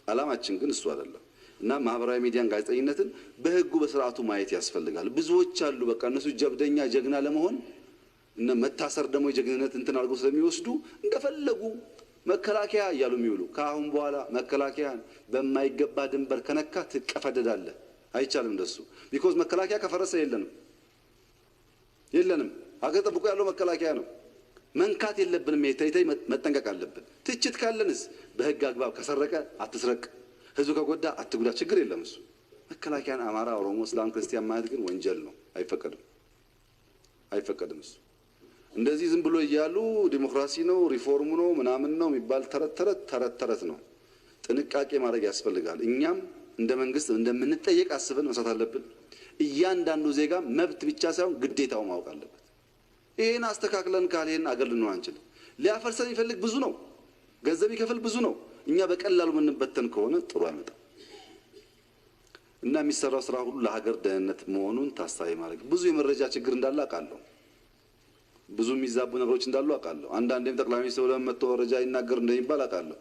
አላማችን ግን እሱ አይደለም እና ማህበራዊ ሚዲያን ጋዜጠኝነትን በህጉ በስርዓቱ ማየት ያስፈልጋል። ብዙዎች አሉ በቃ እነሱ ጀብደኛ ጀግና ለመሆን እና መታሰር ደግሞ የጀግንነት እንትን አድርገው ስለሚወስዱ እንደፈለጉ መከላከያ እያሉ የሚውሉ። ከአሁን በኋላ መከላከያን በማይገባ ድንበር ከነካ ትቀፈደዳለህ። አይቻልም እንደሱ። ቢኮዝ መከላከያ ከፈረሰ የለንም። ሀገር ጠብቆ ያለው መከላከያ ነው። መንካት የለብንም። የተይተይ መጠንቀቅ አለብን። ትችት ካለንስ በህግ አግባብ ከሰረቀ አትስረቅ፣ ህዝቡ ከጎዳ አትጉዳ፣ ችግር የለም እሱ። መከላከያን አማራ፣ ኦሮሞ፣ እስላም፣ ክርስቲያን ማለት ግን ወንጀል ነው። አይፈቀድም እሱ። እንደዚህ ዝም ብሎ እያሉ ዲሞክራሲ ነው ሪፎርም ነው ምናምን ነው የሚባል ተረት ነው። ጥንቃቄ ማድረግ ያስፈልጋል። እኛም እንደ መንግስት እንደምንጠየቅ አስበን መስራት አለብን። እያንዳንዱ ዜጋ መብት ብቻ ሳይሆን ግዴታው ማወቅ አለበት። ይሄን አስተካክለን ካልሄን አገር ልንሆን አንችልም። ሊያፈርሰን የሚፈልግ ብዙ ነው፣ ገንዘብ ይከፍል ብዙ ነው። እኛ በቀላሉ የምንበተን ከሆነ ጥሩ አይመጣም እና የሚሰራው ስራ ሁሉ ለሀገር ደህንነት መሆኑን ታሳቢ ማድረግ። ብዙ የመረጃ ችግር እንዳለ አውቃለሁ። ብዙ የሚዛቡ ነገሮች እንዳሉ አውቃለሁ። አንዳንዴም ጠቅላይ ሚኒስትሩ ለመጥቶ መረጃ ይናገር እንደሚባል አውቃለሁ።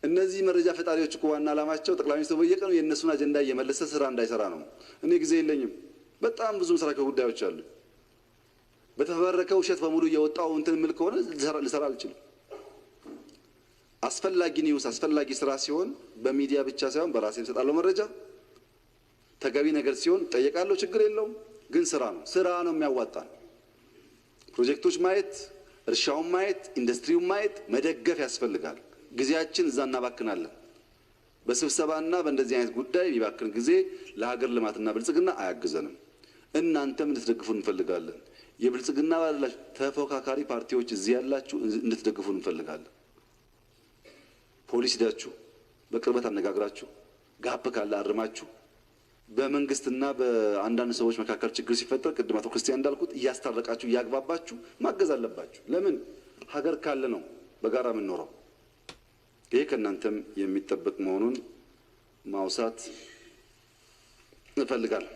እነዚህ መረጃ ፈጣሪዎች እኮ ዋና ዓላማቸው ጠቅላይ ሚኒስትሩ በየቀኑ የእነሱን አጀንዳ እየመለሰ ስራ እንዳይሰራ ነው። እኔ ጊዜ የለኝም። በጣም ብዙ መስራቸው ጉዳዮች አሉ። በተፈበረከ ውሸት በሙሉ እየወጣው እንትን ምል ከሆነ ልሰራ አልችልም። አስፈላጊ ኒውስ አስፈላጊ ስራ ሲሆን በሚዲያ ብቻ ሳይሆን በራሴ እሰጣለሁ መረጃ። ተገቢ ነገር ሲሆን ጠየቃለሁ፣ ችግር የለውም። ግን ስራ ነው የሚያዋጣን። ፕሮጀክቶች ማየት፣ እርሻውን ማየት፣ ኢንዱስትሪውን ማየት፣ መደገፍ ያስፈልጋል። ጊዜያችን እዛ እናባክናለን። በስብሰባና በእንደዚህ አይነት ጉዳይ የሚባክን ጊዜ ለሀገር ልማትና ብልጽግና አያግዘንም። እናንተም እንድትደግፉን እንፈልጋለን። የብልጽግና ባላችሁ ተፎካካሪ ፓርቲዎች እዚህ ያላችሁ እንድትደግፉን እንፈልጋለን። ፖሊስ ሄዳችሁ በቅርበት አነጋግራችሁ ጋፕ ካለ አርማችሁ በመንግስትና በአንዳንድ ሰዎች መካከል ችግር ሲፈጠር ቅድም አቶ ክርስቲያን እንዳልኩት እያስታረቃችሁ እያግባባችሁ ማገዝ አለባችሁ። ለምን ሀገር ካለ ነው በጋራ የምንኖረው። ይሄ ከእናንተም የሚጠበቅ መሆኑን ማውሳት እንፈልጋለን።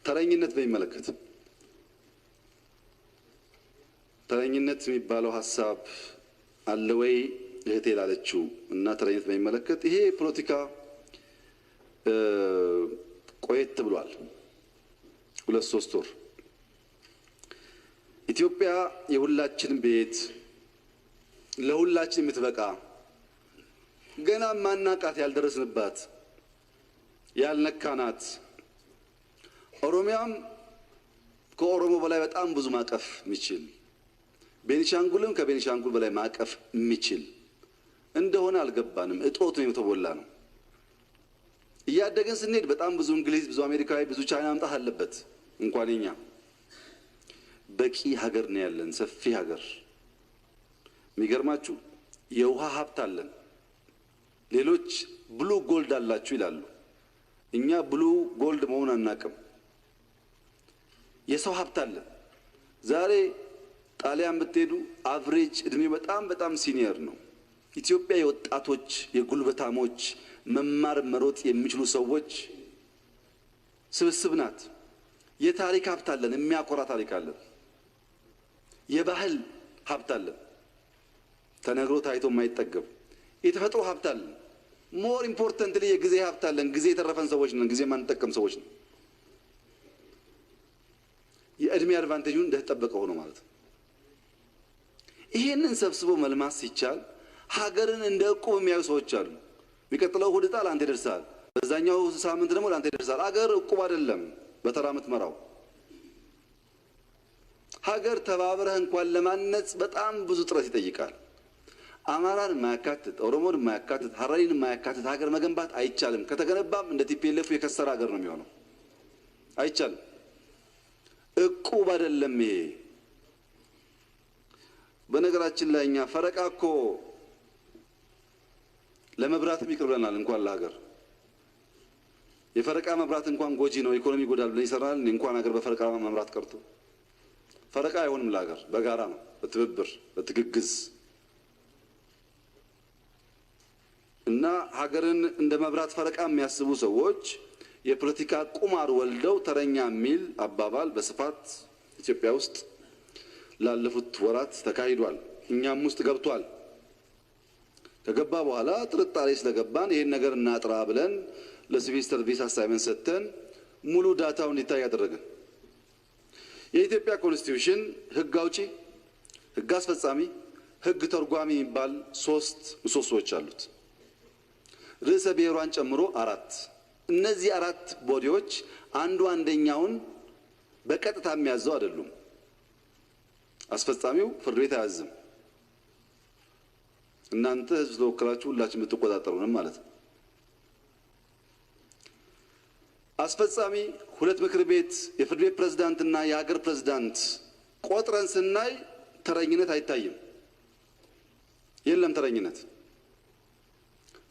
ተረኝነት በሚመለከት ተረኝነት የሚባለው ሀሳብ አለ ወይ እህቴ ላለችው እና ተረኝነት በሚመለከት ይሄ ፖለቲካ ቆየት ብሏል። 2-3 ወር ኢትዮጵያ የሁላችን ቤት ለሁላችን የምትበቃ ገና ማናቃት ያልደረስንባት ያልነካናት ኦሮሚያም ከኦሮሞ በላይ በጣም ብዙ ማቀፍ የሚችል ቤኒሻንጉልም ከቤኒሻንጉል በላይ ማቀፍ የሚችል እንደሆነ አልገባንም። እጦት ነው የተቦላ ነው። እያደገን ስንሄድ በጣም ብዙ እንግሊዝ፣ ብዙ አሜሪካዊ፣ ብዙ ቻይና መምጣት አለበት። እንኳን እኛ በቂ ሀገር ነው ያለን፣ ሰፊ ሀገር። የሚገርማችሁ የውሃ ሀብት አለን። ሌሎች ብሉ ጎልድ አላችሁ ይላሉ። እኛ ብሉ ጎልድ መሆን አናቅም። የሰው ሀብት አለን። ዛሬ ጣሊያን ብትሄዱ አቨሬጅ እድሜው በጣም ሲኒየር ነው። ኢትዮጵያ የወጣቶች የጉልበታሞች መማር መሮጥ የሚችሉ ሰዎች ስብስብ ናት። የታሪክ ሀብት አለን፣ የሚያኮራ ታሪክ አለን። የባህል ሀብት አለን፣ ተነግሮ ታይቶ የማይጠገብ። የተፈጥሮ ሀብት አለን። ሞር ኢምፖርታንትሊ የጊዜ ሀብት አለን። ጊዜ የተረፈን ሰዎች ነን፣ ጊዜ ማንጠቀም ሰዎች ነን። የእድሜ አድቫንቴጁን እንደተጠበቀ ሆኖ ማለት ነው። ይሄንን ሰብስቦ መልማት ሲቻል ሀገርን እንደ ዕቁብ የሚያዩ ሰዎች አሉ። የሚቀጥለው እሑድ ዕጣ ለአንተ ይደርሳል፣ በዛኛው ሳምንት ደግሞ ለአንተ ይደርሳል። ሀገር ዕቁብ አይደለም በተራ የምትመራው። ሀገር ተባብረህ እንኳን ለማነጽ በጣም ብዙ ጥረት ይጠይቃል። አማራን የማያካትት ኦሮሞን የማያካትት ሀረሪን የማያካትት ሀገር መገንባት አይቻልም። ከተገነባም እንደ ቲፒኤልኤፍ የከሰረ ሀገር ነው የሚሆነው። አይቻልም። ዕቁብ አይደለም ይሄ። በነገራችን ላይ እኛ ፈረቃ እኮ ለመብራትም ይቅር ብለናል፣ እንኳን ለሀገር። የፈረቃ መብራት እንኳን ጎጂ ነው፣ ኢኮኖሚ ይጎዳል ብለን ይሰራል። እንኳን ሀገር በፈረቃ መምራት ቀርቶ ፈረቃ አይሆንም ለሀገር። በጋራ ነው፣ በትብብር በትግግዝ እና ሀገርን እንደ መብራት ፈረቃ የሚያስቡ ሰዎች የፖለቲካ ቁማር ወልደው ተረኛ የሚል አባባል በስፋት ኢትዮጵያ ውስጥ ላለፉት ወራት ተካሂዷል። እኛም ውስጥ ገብቷል። ከገባ በኋላ ጥርጣሬ ስለገባን ይሄን ነገር እናጥራ ብለን ለሲቪል ሰርቪስ አሳይመንት ሰጥተን ሙሉ ዳታው እንዲታይ ያደረግን። የኢትዮጵያ ኮንስቲቲዩሽን ህግ አውጪ፣ ህግ አስፈጻሚ፣ ህግ ተርጓሚ የሚባል 3 ምሰሶዎች አሉት። ርዕሰ ብሔሯን ጨምሮ 4። እነዚህ 4 ቦዲዎች አንዱ አንደኛውን በቀጥታ የሚያዘው አይደሉም። አስፈጻሚው ፍርድ ቤት አያዝም። እናንተ ህዝብ ተወክላችሁ ሁላችን የምትቆጣጠሩንም ማለት ነው። አስፈጻሚ 2 ምክር ቤት፣ የፍርድ ቤት ፕሬዝዳንት እና የሀገር ፕሬዝዳንት ቆጥረን ስናይ ተረኝነት አይታይም። የለም ተረኝነት።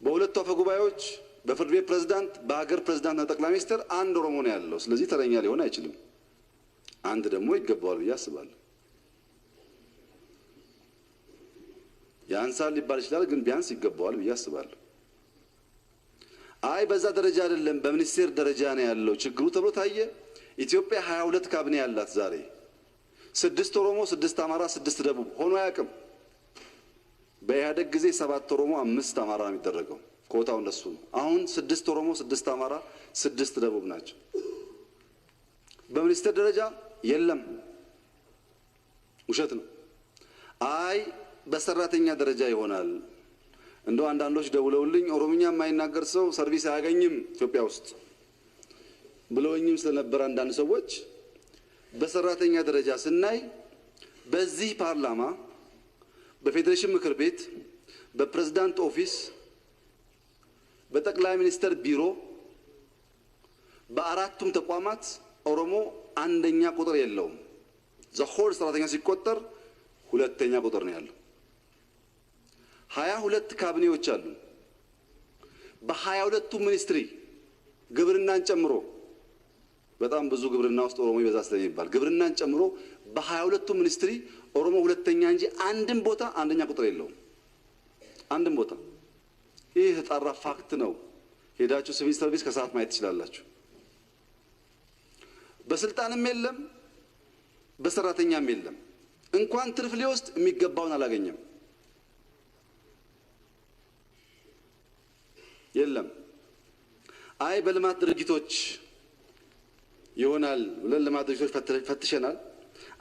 በሁለቱ አፈ ጉባኤዎች፣ በፍርድ ቤት ፕሬዝዳንት፣ በሀገር ፕሬዝዳንት እና ጠቅላይ ሚኒስትር አንድ ኦሮሞ ነው ያለው። ስለዚህ ተረኛ ሊሆን አይችልም። አንድ ደግሞ ይገባዋል ብዬ አስባለሁ። ያንሳል ሊባል ይችላል፣ ግን ቢያንስ ይገባዋል ብዬ አስባለሁ። አይ በዛ ደረጃ አይደለም በሚኒስቴር ደረጃ ነው ያለው ችግሩ ተብሎ ታየ። ኢትዮጵያ 22 ካቢኔ ያላት ዛሬ 6 ኦሮሞ፣ 6 አማራ፣ 6 ደቡብ ሆኖ አያውቅም። በኢህአደግ ጊዜ 7 ኦሮሞ፣ 5 አማራ ነው የሚደረገው። ኮታው እንደሱ ነው። አሁን 6 ኦሮሞ፣ 6 አማራ፣ 6 ደቡብ ናቸው። በሚኒስቴር ደረጃ የለም። ውሸት ነው። አይ በሰራተኛ ደረጃ ይሆናል። እንደው አንዳንዶች ደውለውልኝ ኦሮምኛ የማይናገር ሰው ሰርቪስ አያገኝም ኢትዮጵያ ውስጥ ብለውኝም ስለነበር አንዳንድ ሰዎች በሰራተኛ ደረጃ ስናይ በዚህ ፓርላማ፣ በፌዴሬሽን ምክር ቤት፣ በፕሬዝዳንት ኦፊስ፣ በጠቅላይ ሚኒስትር ቢሮ፣ በአራቱም ተቋማት ኦሮሞ አንደኛ ቁጥር የለውም። ዘሆል ሰራተኛ ሲቆጠር 2ኛ ቁጥር ነው ያለው። 22 ካቢኔዎች አሉ። በ22ቱ ሚኒስትሪ ግብርናን ጨምሮ በጣም ብዙ ግብርና ውስጥ ኦሮሞ ይበዛ ስለሚባል ግብርናን ጨምሮ በ22ቱ ሚኒስትሪ ኦሮሞ 2ኛ እንጂ አንድም ቦታ አንደኛ ቁጥር የለውም። አንድም ቦታ። ይህ የተጣራ ፋክት ነው። ሄዳችሁ ሲቪል ሰርቪስ ከሰዓት ማየት ትችላላችሁ። በስልጣንም የለም፣ በሰራተኛም የለም። እንኳን ትርፍ ሊወስድ የሚገባውን አላገኘም። የለም። አይ በልማት ድርጅቶች ይሆናል ብለን ልማት ድርጅቶች ፈትሸናል።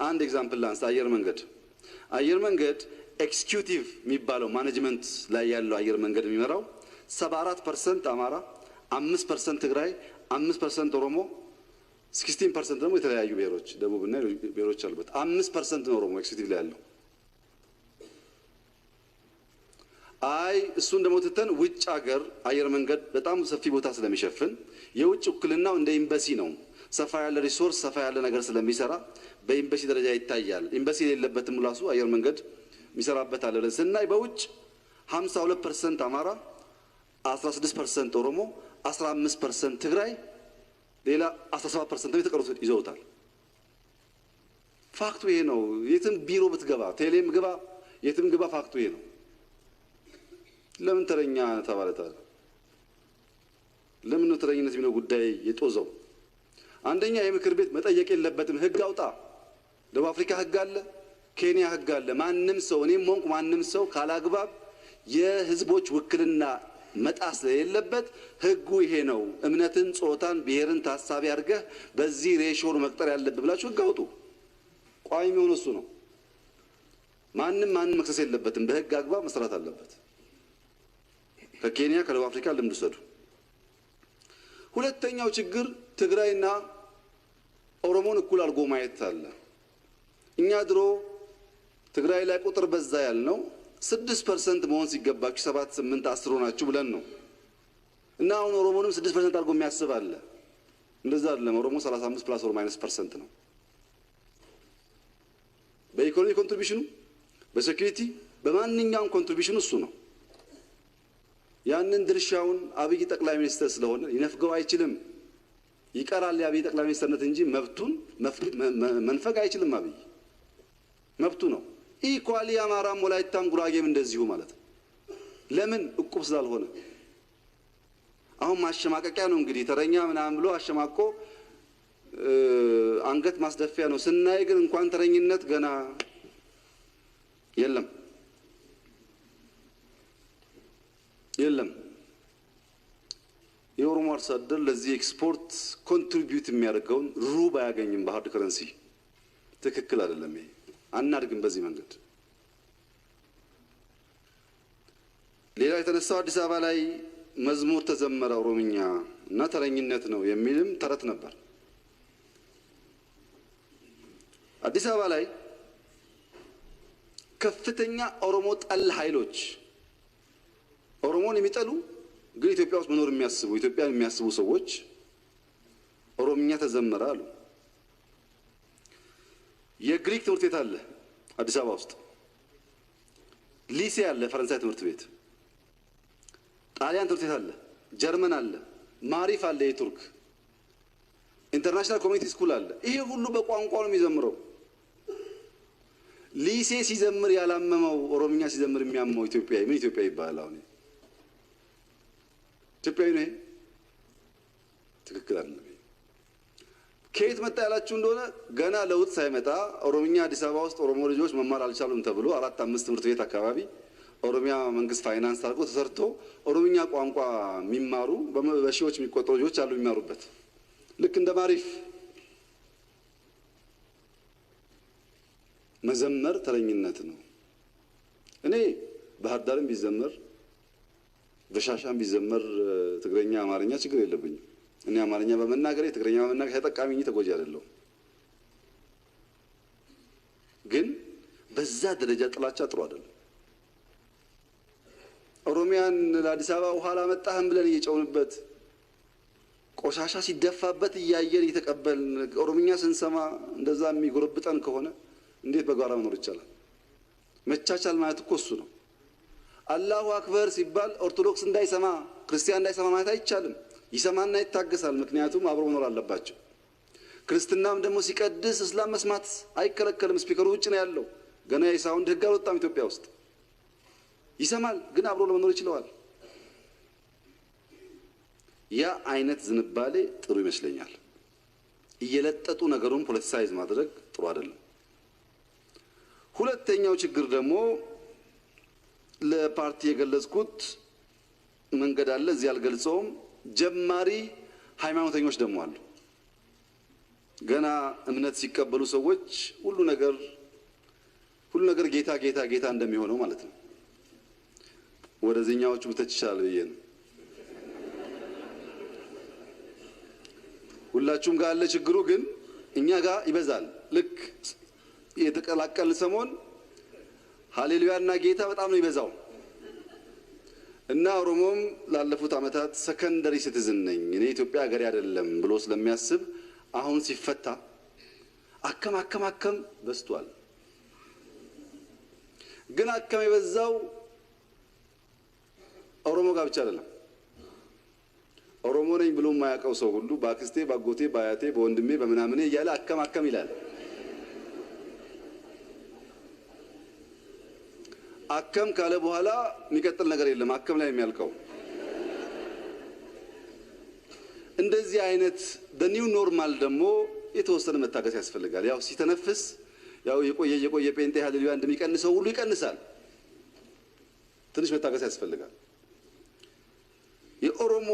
አንድ ኤግዛምፕል ላንስ። አየር መንገድ ኤክስኪዩቲቭ የሚባለው ማኔጅመንት ላይ ያለው አየር መንገድ የሚመራው 74% አማራ፣ 5% ትግራይ፣ 5% ኦሮሞ፣ 16% ደግሞ የተለያዩ ብሔሮች ደቡብና ብሔሮች አሉበት። 5% ነው ኦሮሞ ኤክስኪዩቲቭ ላይ ያለው። አይ እሱን ደግሞ ትተን ውጭ ሀገር አየር መንገድ በጣም ሰፊ ቦታ ስለሚሸፍን የውጭ ውክልናው እንደ ኤምባሲ ነው። ሰፋ ያለ ሪሶርስ ሰፋ ያለ ነገር ስለሚሰራ በኤምባሲ ደረጃ ይታያል። ኤምባሲ የሌለበትም ራሱ አየር መንገድ የሚሰራበት አለ ብለን ስናይ በውጭ 52% አማራ፣ 16% ኦሮሞ፣ 15% ትግራይ፣ ሌላ 17% የተቀሩት ይዘውታል። ፋክቱ ይሄ ነው። የትም ቢሮ ብትገባ ቴሌም ግባ የትም ግባ ፋክቱ ይሄ ነው። ለምን ተረኛ ተባለታል? ለምን ነው ተረኝነት የሚለው ጉዳይ የጦዘው? አንደኛ የምክር ቤት መጠየቅ የለበትም። ህግ አውጣ። ደቡብ አፍሪካ ህግ አለ፣ ኬንያ ህግ አለ። ማንም ሰው እኔም ሆንኩ ማንም ሰው ካላግባብ የህዝቦች ውክልና መጣስ የሌለበት ህጉ ይሄ ነው። እምነትን፣ ጾታን፣ ብሔርን ታሳቢ አድርገህ በዚህ ሬሾር መቅጠር ያለብህ ብላችሁ ህግ አውጡ። ቋሚ የሚሆነው እሱ ነው። ማንም መክሰስ የለበትም። በህግ አግባብ መስራት አለበት። ከኬንያ ከደቡብ አፍሪካ ልምድ ውሰዱ። ሁለተኛው ችግር ትግራይና ኦሮሞን እኩል አድርጎ ማየት አለ። እኛ ድሮ ትግራይ ላይ ቁጥር በዛ ያልነው 6% መሆን ሲገባችሁ 7፣ 8፣ 10 ሆናችሁ ብለን ነው እና አሁን ኦሮሞንም 6% አድርጎ የሚያስብ አለ። እንደዛ አይደለም። ኦሮሞ 35 ፕላስ ኦር ማይነስ % ነው። በኢኮኖሚ ኮንትሪቢዩሽኑ፣ በሴኩሪቲ፣ በማንኛውም ኮንትሪቢዩሽኑ እሱ ነው። ያንን ድርሻውን አብይ ጠቅላይ ሚኒስትር ስለሆነ ሊነፍገው አይችልም። ይቀራል የአብይ ጠቅላይ ሚኒስትርነት እንጂ መብቱን መንፈግ አይችልም። አብይ መብቱ ነው። ኢኳሊ አማራም፣ ወላይታም፣ ጉራጌም እንደዚሁ ማለት ነው። ለምን እቁብ ስላልሆነ። አሁን ማሸማቀቂያ ነው እንግዲህ ተረኛ ምናምን ብሎ አሸማቆ አንገት ማስደፊያ ነው። ስናይ ግን እንኳን ተረኝነት ገና የለም። የኦሮሞ አርሶ አደር ለዚህ ኤክስፖርት ኮንትሪቢዩት የሚያደርገውን ሩብ አያገኝም በሃርድ ከረንሲ። ትክክል አይደለም። ይሄ አናድግም በዚህ መንገድ። ሌላ የተነሳው አዲስ አበባ ላይ መዝሙር ተዘመረ ኦሮምኛ እና ተረኝነት ነው የሚልም ተረት ነበር። አዲስ አበባ ላይ ከፍተኛ ኦሮሞ ጠል ኃይሎች ኦሮሞን የሚጠሉ ግን ኢትዮጵያ ውስጥ መኖር የሚያስቡ ኢትዮጵያን የሚያስቡ ሰዎች ኦሮምኛ ተዘመረ አሉ። የግሪክ ትምህርት ቤት አለ አዲስ አበባ ውስጥ፣ ሊሴ አለ፣ ፈረንሳይ ትምህርት ቤት፣ ጣሊያን ትምህርት ቤት አለ፣ ጀርመን አለ፣ ማሪፍ አለ፣ የቱርክ ኢንተርናሽናል ኮሚኒቲ ስኩል አለ። ይሄ ሁሉ በቋንቋ ነው የሚዘምረው። ሊሴ ሲዘምር ያላመመው ኦሮምኛ ሲዘምር የሚያመው ኢትዮጵያዊ ምን ኢትዮጵያ ይባላል? አሁን ኢትዮጵያዊ ነው። ትክክል አይደለም። ከየት መጣ ያላችሁ እንደሆነ ገና ለውጥ ሳይመጣ ኦሮምኛ አዲስ አበባ ውስጥ ኦሮሞ ልጆች መማር አልቻሉም ተብሎ 4፣ 5 ትምህርት ቤት አካባቢ ኦሮሚያ መንግስት ፋይናንስ አድርጎ ተሰርቶ ኦሮምኛ ቋንቋ የሚማሩ በሺዎች የሚቆጠሩ ልጆች አሉ የሚማሩበት። ልክ እንደ ማሪፍ መዘመር ተረኝነት ነው። እኔ ባህር ዳርም ቢዘመር በሻሻም ቢዘመር ትግረኛ አማርኛ ችግር የለብኝም። እኔ አማርኛ በመናገር ትግረኛ በመናገር ተጠቃሚ እንጂ ተጎጂ አይደለሁ። ግን በዛ ደረጃ ጥላቻ ጥሩ አይደለም። ኦሮሚያን ለአዲስ አበባ ውሃ አላመጣህም ብለን እየጨውንበት ቆሻሻ ሲደፋበት እያየን እየተቀበልን ኦሮምኛ ስንሰማ እንደዛ የሚጎረብጠን ከሆነ እንዴት በጋራ መኖር ይቻላል? መቻቻል ማለት እኮ እሱ ነው። አላሁ አክበር ሲባል ኦርቶዶክስ እንዳይሰማ ክርስቲያን እንዳይሰማ ማለት አይቻልም። ይሰማና ይታገሳል። ምክንያቱም አብሮ መኖር አለባቸው። ክርስትናም ደግሞ ሲቀድስ እስላም መስማት አይከለከልም። ስፒከሩ ውጭ ነው ያለው። ገና የሳውንድ ህግ አልወጣም ኢትዮጵያ ውስጥ። ይሰማል፣ ግን አብሮ ለመኖር ይችላል። ያ አይነት ዝንባሌ ጥሩ ይመስለኛል። እየለጠጡ ነገሩን ፖለቲሳይዝ ማድረግ ጥሩ አይደለም። ሁለተኛው ችግር ደግሞ ለፓርቲ የገለጽኩት መንገድ አለ፣ እዚህ አልገልጸውም። ጀማሪ ሃይማኖተኞች ደግሞ አሉ። ገና እምነት ሲቀበሉ ሰዎች ሁሉ ነገር ጌታ ጌታ ጌታ እንደሚሆነው ማለት ነው። ወደዚህኛዎቹ ብተች ይችላል ብዬ ነው። ሁላችሁም ጋር አለ ችግሩ፣ ግን እኛ ጋር ይበዛል። ልክ የተቀላቀል ሰሞን ሃሌሉያና ጌታ በጣም ነው ይበዛው እና ኦሮሞም ላለፉት ዓመታት ሰከንደሪ ሲቲዝን ነኝ እኔ ኢትዮጵያ ሀገሬ አይደለም ብሎ ስለሚያስብ አሁን ሲፈታ አከም በስቷል። ግን አከም የበዛው ኦሮሞ ጋር ብቻ አይደለም። ኦሮሞ ነኝ ብሎ የማያውቀው ሰው ሁሉ በአክስቴ፣ በአጎቴ፣ በአያቴ፣ በወንድሜ፣ በምናምኔ እያለ አከም ይላል። አከም ካለ በኋላ የሚቀጥል ነገር የለም። አከም ላይ የሚያልቀው እንደዚህ አይነት በኒው ኖርማል ደግሞ የተወሰነ መታገስ ያስፈልጋል። ያው ሲተነፍስ ያው የቆየ ጴንጤ ሃሌሉያ እንደሚቀንሰው ሁሉ ይቀንሳል። ትንሽ መታገስ ያስፈልጋል። የኦሮሞ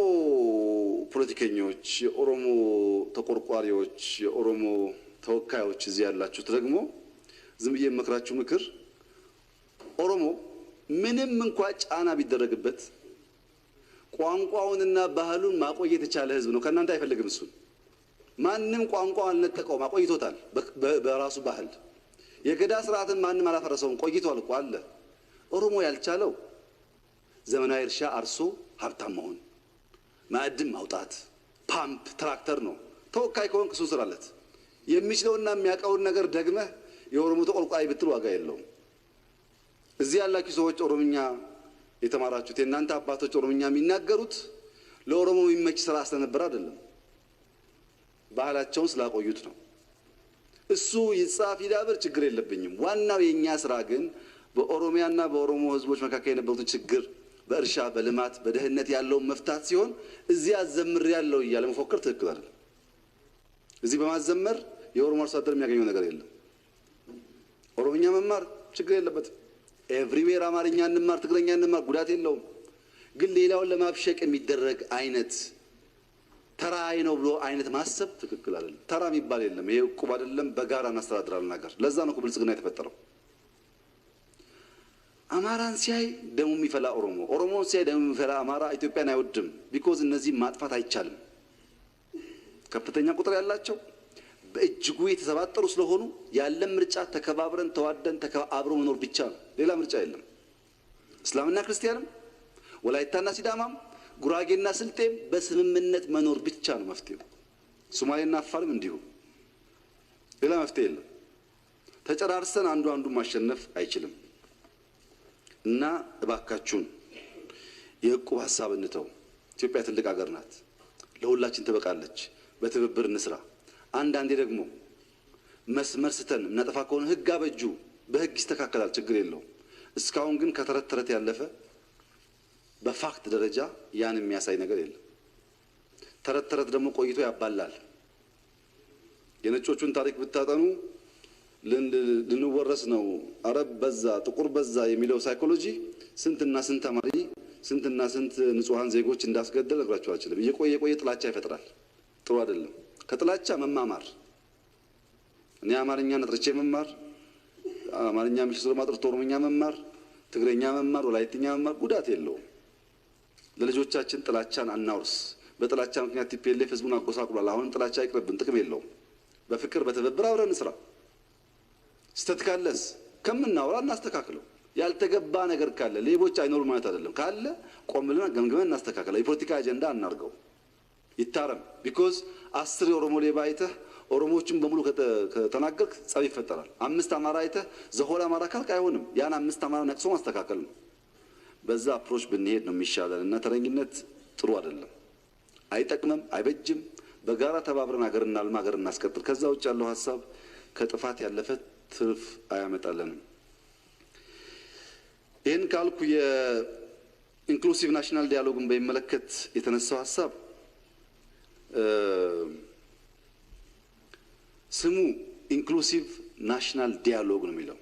ፖለቲከኞች፣ የኦሮሞ ተቆርቋሪዎች፣ የኦሮሞ ተወካዮች እዚህ ያላችሁት ደግሞ ዝም ብዬ የምመክራችሁ ምክር ኦሮሞ ምንም እንኳን ጫና ቢደረግበት ቋንቋውንና ባህሉን ማቆየት የቻለ ህዝብ ነው። ከእናንተ አይፈልግም። እሱን ማንም ቋንቋው አልነጠቀውም፣ አቆይቶታል። በራሱ ባህል የገዳ ስርዓትን ማንም አላፈረሰውም፣ ቆይቷል እኮ አለ። ኦሮሞ ያልቻለው ዘመናዊ እርሻ አርሶ ሀብታም መሆን፣ ማዕድን ማውጣት፣ ፓምፕ፣ ትራክተር ነው። ተወካይ ከሆንክ እሱን ስራለት። የሚችለውና የሚያውቀውን ነገር ደግመህ የኦሮሞ ተቆርቋሪ ብትል ዋጋ የለውም። እዚህ ያላችሁ ሰዎች ኦሮምኛ የተማራችሁት የእናንተ አባቶች ኦሮምኛ የሚናገሩት ለኦሮሞ የሚመች ስራ ስለነበር አይደለም፣ ባህላቸውን ስላቆዩት ነው። እሱ ይጻፍ ይዳብር ችግር የለብኝም። ዋናው የኛ ስራ ግን በኦሮሚያና በኦሮሞ ህዝቦች መካከል የነበሩት ችግር በእርሻ፣ በልማት፣ በደህንነት ያለውን መፍታት ሲሆን እዚህ አዘምር ያለው እያለ መፎከር ትክክል አይደለም። እዚህ በማዘመር የኦሮሞ አርሶ አደር የሚያገኘው ነገር የለም። ኦሮምኛ መማር ችግር የለበትም። ኤቭሪዌር አማርኛ እንማር፣ ትግረኛ እንማር፣ ጉዳት የለውም። ግን ሌላውን ለማብሸቅ የሚደረግ አይነት ተራይ ነው ብሎ አይነት ማሰብ ትክክል አይደለም። ተራ የሚባል የለም። ይሄ ዕቁብ አይደለም። በጋራ እናስተዳድራለን ነገር። ለዛ ነው ብልጽግና የተፈጠረው። አማራን ሲያይ ደሙ የሚፈላ ኦሮሞ፣ ኦሮሞን ሲያይ ደሙ የሚፈላ አማራ ኢትዮጵያን አይወድም። ቢኮዝ እነዚህ ማጥፋት አይቻልም። ከፍተኛ ቁጥር ያላቸው በእጅጉ የተሰባጠሩ ስለሆኑ ያለን ምርጫ ተከባብረን ተዋደን አብሮ መኖር ብቻ ነው። ሌላ ምርጫ የለም። እስላምና ክርስቲያንም፣ ወላይታና ሲዳማም፣ ጉራጌና ስልጤም በስምምነት መኖር ብቻ ነው መፍትሄው። ሶማሌና አፋርም እንዲሁ። ሌላ መፍትሄ የለም። ተጨራርሰን አንዱን ማሸነፍ አይችልም። እና እባካችሁን የዕቁብ ሐሳብ እንተው። ኢትዮጵያ ትልቅ ሀገር ናት። ለሁላችን ትበቃለች። በትብብር እንስራ። አንዳንዴ ደግሞ መስመር ስተን እናጠፋ ከሆነ ህግ አበጁ፣ በህግ ይስተካከላል፣ ችግር የለውም። እስካሁን ግን ከተረት ተረት ያለፈ በፋክት ደረጃ ያን የሚያሳይ ነገር የለም። ተረት ተረት ደግሞ ቆይቶ ያባላል። የነጮቹን ታሪክ ብታጠኑ ልንወረስ ነው፣ አረብ በዛ ጥቁር በዛ የሚለው ሳይኮሎጂ ስንትና ስንት ተማሪ ስንትና ስንት ንጹሃን ዜጎች እንዳስገደል ነግራችሁ አልችልም። እየቆየ ጥላቻ ይፈጥራል። ጥሩ አይደለም። ከጥላቻ መማማር፣ እኔ አማርኛ ነጥርቼ መማር፣ አማርኛ ምሽት ማጥርቶ ኦሮምኛ መማር፣ ትግረኛ መማር፣ ወላይትኛ መማር ጉዳት የለውም። ለልጆቻችን ጥላቻን አናውርስ። በጥላቻ ምክንያት ቲፒኤልኤፍ ህዝቡን አጎሳቁሏል። አሁን ጥላቻ አይቅርብን፣ ጥቅም የለውም። በፍቅር በትብብር አብረን እንስራ። ስተት ካለስ ከምናወራ እናስተካክለው። ያልተገባ ነገር ካለ ሌቦች አይኖሩ ማለት አይደለም። ካለ ቆም ብለን ገምግመን እናስተካክለው። የፖለቲካ አጀንዳ አናርገው፣ ይታረም። ቢኮዝ 10 የኦሮሞ ሌባ አይተህ ኦሮሞዎችን በሙሉ ከተናገርክ ጸብ ይፈጠራል። 5 አማራ አይተህ ዘሆል አማራ ካልክ አይሆንም። ያን 5 አማራ ነቅሶ ማስተካከል ነው። በዛ አፕሮች ብንሄድ ነው የሚሻለን እና ተረኝነት ጥሩ አይደለም፣ አይጠቅምም፣ አይበጅም። በጋራ ተባብረን ሀገር እናልማ፣ ሀገር እናስቀጥል። ከዛ ውጭ ያለው ሀሳብ ከጥፋት ያለፈ ትርፍ አያመጣልንም። ይህን ካልኩ የኢንክሉሲቭ ናሽናል ዲያሎግን በሚመለከት የተነሳው ሀሳብ ስሙ ኢንክሉሲቭ ናሽናል ዲያሎግ ነው የሚለው።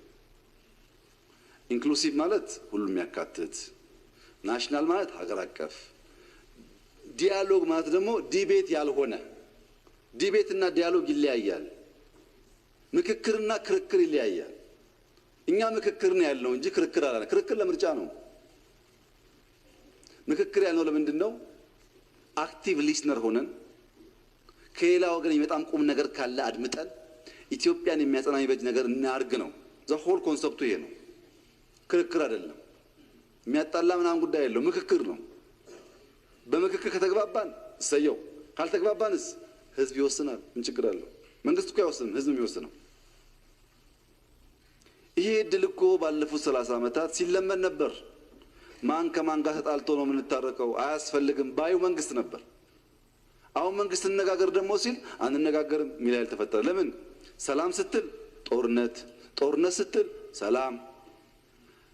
ኢንክሉሲቭ ማለት ሁሉም የሚያካትት፣ ናሽናል ማለት ሀገር አቀፍ፣ ዲያሎግ ማለት ደግሞ ዲቤት ያልሆነ ዲቤትና ዲያሎግ ይለያያል። ምክክርና ክርክር ይለያያል። እኛ ምክክር ነው ያልነው እንጂ ክርክር አላለ። ክርክር ለምርጫ ነው። ምክክር ያልነው ለምንድን ነው? አክቲቭ ሊስነር ሆነን ከሌላ ወገን የሚመጣም ቁም ነገር ካለ አድምጠን ኢትዮጵያን የሚያጸና የሚበጅ ነገር እናርግ ነው። ዘ ሆል ኮንሰፕቱ ይሄ ነው። ክርክር አይደለም። የሚያጣላ ምናምን ጉዳይ የለው። ምክክር ነው። በምክክር ከተግባባን እሰየው፣ ካልተግባባንስ ህዝብ ይወስናል። ምን ችግር አለው? መንግስት እኮ አይወስንም፣ ህዝብ ነው የሚወስነው። ይሄ እድል እኮ ባለፉት 30 ዓመታት ሲለመን ነበር። ማን ከማን ጋር ተጣልቶ ነው የምንታረቀው? አያስፈልግም ባዩ መንግስት ነበር። አሁን መንግስት እንነጋገር ደግሞ ሲል አንነጋገርም ሚል ኃይል ተፈጠረ። ለምን? ሰላም ስትል ጦርነት፣ ጦርነት ስትል ሰላም፣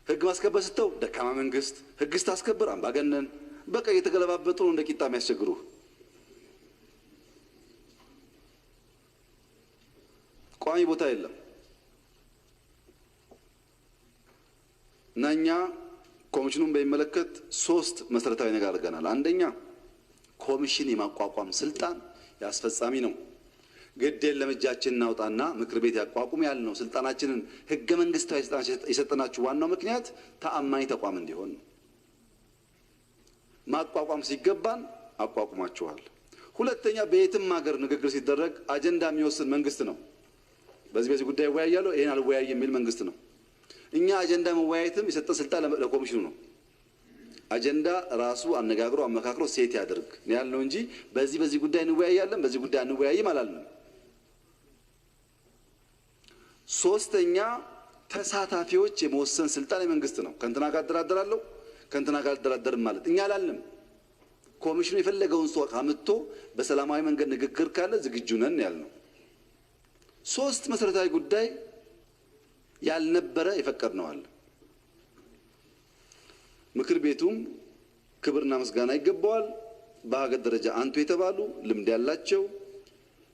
ህግ ማስከበር ስትው ደካማ መንግስት፣ ህግ ስታስከብር አምባገነን። በቃ እየተገለባበጡ ነው እንደ ቂጣ የሚያስቸግሩ። ቋሚ ቦታ የለም። እና እኛ ኮሚሽኑን በሚመለከት 3 መሰረታዊ ነገር አድርገናል። አንደኛ ኮሚሽን የማቋቋም ስልጣን ያስፈጻሚ ነው። ግዴን ለምጃችን እናውጣና ምክር ቤት ያቋቁም ያልነው ስልጣናችንን ህገ መንግስታዊ ስልጣን የሰጠናችሁ ዋናው ምክንያት ተአማኝ ተቋም እንዲሆን ነው። ማቋቋም ሲገባን አቋቁማችኋል። ሁለተኛ በየትም ሀገር ንግግር ሲደረግ አጀንዳ የሚወስን መንግስት ነው። በዚህ ጉዳይ ወያያለው ይሄን አልወያይ የሚል መንግስት ነው። እኛ አጀንዳ መወያየትም የሰጠን ስልጣን ለኮሚሽኑ ነው። አጀንዳ ራሱ አነጋግሮ አመካክሮ ሴት ያደርግ ነው ያልነው እንጂ በዚህ ጉዳይ እንወያያለን በዚህ ጉዳይ አንወያይም አላልንም። ሶስተኛ ተሳታፊዎች የመወሰን ስልጣን የመንግስት ነው። ከእንትና ጋር አደራደራለሁ ከእንትና ጋር አደራደርም ማለት እኛ አላልንም። ኮሚሽኑ የፈለገውን ሰው አምጥቶ በሰላማዊ መንገድ ንግግር ካለ ዝግጁ ነን ያልነው። 3 መሰረታዊ ጉዳይ ያልነበረ የፈቀድነው አለ። ምክር ቤቱም ክብርና ምስጋና ይገባዋል። በሀገር ደረጃ አንቱ የተባሉ ልምድ ያላቸው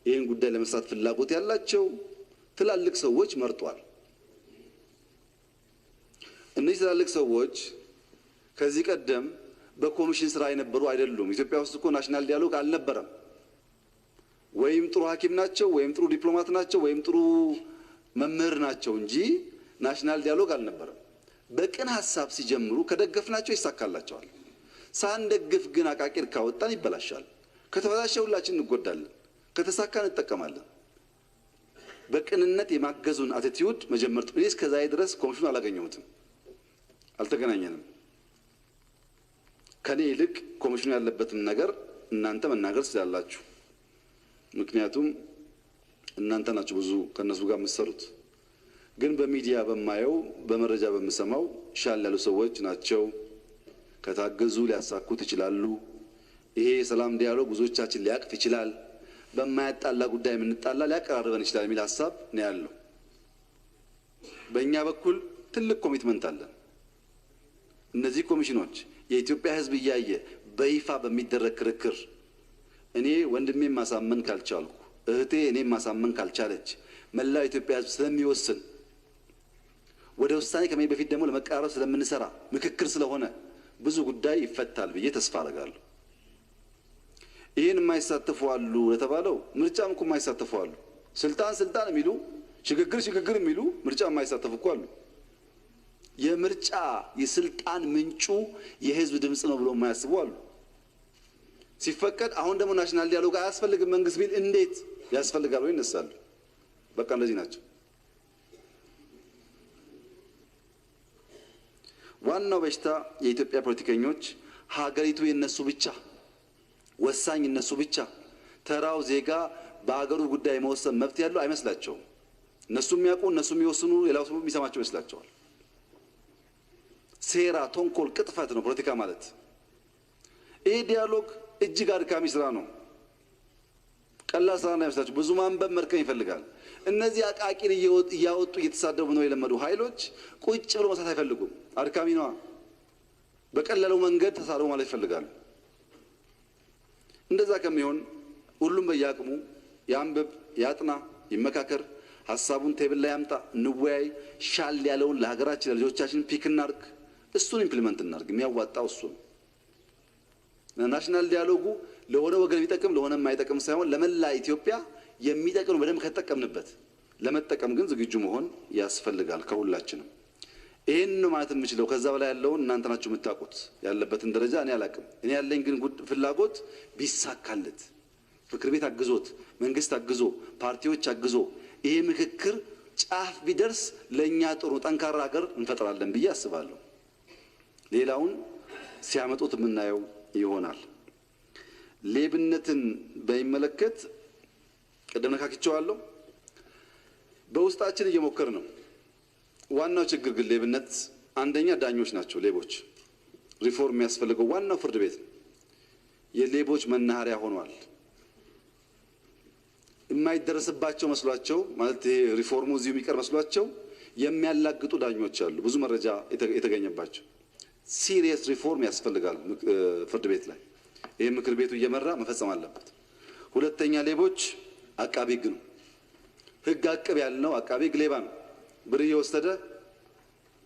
ይህን ጉዳይ ለመስራት ፍላጎት ያላቸው ትላልቅ ሰዎች መርጧል። እነዚህ ትላልቅ ሰዎች ከዚህ ቀደም በኮሚሽን ስራ የነበሩ አይደሉም። ኢትዮጵያ ውስጥ እኮ ናሽናል ዲያሎግ አልነበረም። ወይም ጥሩ ሐኪም ናቸው ወይም ጥሩ ዲፕሎማት ናቸው ወይም ጥሩ መምህር ናቸው እንጂ ናሽናል ዲያሎግ አልነበረም። በቅን ሐሳብ ሲጀምሩ ከደገፍናቸው ይሳካላቸዋል። ሳንደግፍ ግን አቃቂር ካወጣን ይበላሻል። ከተበላሸ ሁላችን እንጎዳለን፣ ከተሳካ እንጠቀማለን። በቅንነት የማገዙን አቲቲዩድ መጀመር ጥሩ። እስከዛሬ ድረስ ኮሚሽኑ አላገኘሁትም፣ አልተገናኘንም። ከኔ ይልቅ ኮሚሽኑ ያለበትን ነገር እናንተ መናገር ስላላችሁ፣ ምክንያቱም እናንተ ናችሁ ብዙ ከነሱ ጋር የምትሰሩት። ግን በሚዲያ በማየው በመረጃ በምሰማው ሻል ያሉ ሰዎች ናቸው። ከታገዙ ሊያሳኩት ይችላሉ። ይሄ የሰላም ዲያሎግ ብዙዎቻችን ሊያቅፍ ይችላል። በማያጣላ ጉዳይ የምንጣላ ሊያቀራርበን ይችላል የሚል ሀሳብ ነው ያለው። በእኛ በኩል ትልቅ ኮሚትመንት አለን። እነዚህ ኮሚሽኖች የኢትዮጵያ ሕዝብ እያየ በይፋ በሚደረግ ክርክር እኔ ወንድሜን ማሳመን ካልቻልኩ፣ እህቴ እኔን ማሳመን ካልቻለች፣ መላው የኢትዮጵያ ሕዝብ ስለሚወስን ወደ ውሳኔ ከመሄድ በፊት ደግሞ ለመቀራረብ ስለምንሰራ ምክክር ስለሆነ ብዙ ጉዳይ ይፈታል ብዬ ተስፋ አደርጋለሁ። ይህን የማይሳተፉ አሉ ለተባለው ምርጫም እኮ የማይሳተፉ አሉ። ስልጣን የሚሉ ሽግግር የሚሉ ምርጫ የማይሳተፉ እኮ አሉ። የምርጫ የስልጣን ምንጩ የህዝብ ድምጽ ነው ብሎ የማያስቡ አሉ። ሲፈቀድ አሁን ደግሞ ናሽናል ዲያሎግ አያስፈልግም መንግስት ቢል እንዴት ያስፈልጋል ወይ ይነሳሉ። በቃ እንደዚህ ናቸው። ዋናው በሽታ የኢትዮጵያ ፖለቲከኞች ሀገሪቱ የነሱ ብቻ ወሳኝ እነሱ ብቻ ተራው ዜጋ በሀገሩ ጉዳይ መወሰን መብት ያለው አይመስላቸውም። እነሱ የሚያውቁ እነሱ የሚወስኑ ሌላው ሰው የሚሰማቸው ይመስላቸዋል። ሴራ፣ ተንኮል፣ ቅጥፈት ነው ፖለቲካ ማለት። ይሄ ዲያሎግ እጅግ አድካሚ ስራ ነው። ቀላል ስራ ነው አይመስላችሁ። ብዙ ማንበብ መርከም ይፈልጋል። እነዚህ አቃቂር እያወጡ እየተሳደቡ ነው የለመዱ ኃይሎች ቁጭ ብሎ መስራት አይፈልጉም። አድካሚ ነው። በቀላሉ መንገድ ተሳርቦ ማለት ይፈልጋሉ። እንደዛ ከሚሆን ሁሉም በየአቅሙ ያንብብ፣ ያጥና፣ ይመካከር፣ ሐሳቡን ቴብል ላይ ያምጣ፣ እንወያይ። ሻል ያለውን ለሀገራችን ለልጆቻችን ፒክ እናርግ፣ እሱን ኢምፕሊመንት እናርግ። የሚያዋጣው እሱ ነው። ናሽናል ዲያሎጉ ለሆነ ወገን የሚጠቅም ለሆነ የማይጠቅም ሳይሆን ለመላ ኢትዮጵያ የሚጠቅም በደንብ ከተጠቀምንበት፣ ለመጠቀም ግን ዝግጁ መሆን ያስፈልጋል ከሁላችንም። ይሄን ነው ማለት የምችለው። ከዛ በላይ ያለውን እናንተ ናችሁ የምታውቁት። ያለበትን ደረጃ እኔ አላውቅም። እኔ ያለኝ ግን ፍላጎት ቢሳካለት፣ ምክር ቤት አግዞት፣ መንግስት አግዞ፣ ፓርቲዎች አግዞ ይሄ ምክክር ጫፍ ቢደርስ ለኛ ጥሩ ጠንካራ ሀገር እንፈጥራለን ብዬ አስባለሁ። ሌላውን ሲያመጡት የምናየው ይሆናል። ሌብነትን በሚመለከት ቀደም ነካክቼዋለሁ። በውስጣችን እየሞከር ነው። ዋናው ችግር ግን ሌብነት አንደኛ ዳኞች ናቸው ሌቦች። ሪፎርም የሚያስፈልገው ዋናው ፍርድ ቤት ነው። የሌቦች መናኸሪያ ሆኗል። የማይደረስባቸው መስሏቸው ማለት ይሄ ሪፎርሙ እዚሁ የሚቀር መስሏቸው የሚያላግጡ ዳኞች አሉ፣ ብዙ መረጃ የተገኘባቸው። ሲሪየስ ሪፎርም ያስፈልጋል ፍርድ ቤት ላይ። ይሄ ምክር ቤቱ እየመራ መፈጸም አለበት። ሁለተኛ ሌቦች አቃቢ ሕግ ነው። ሕግ አቅብ ያልነው አቃቢ ሕግ ሌባ ነው። ብር እየወሰደ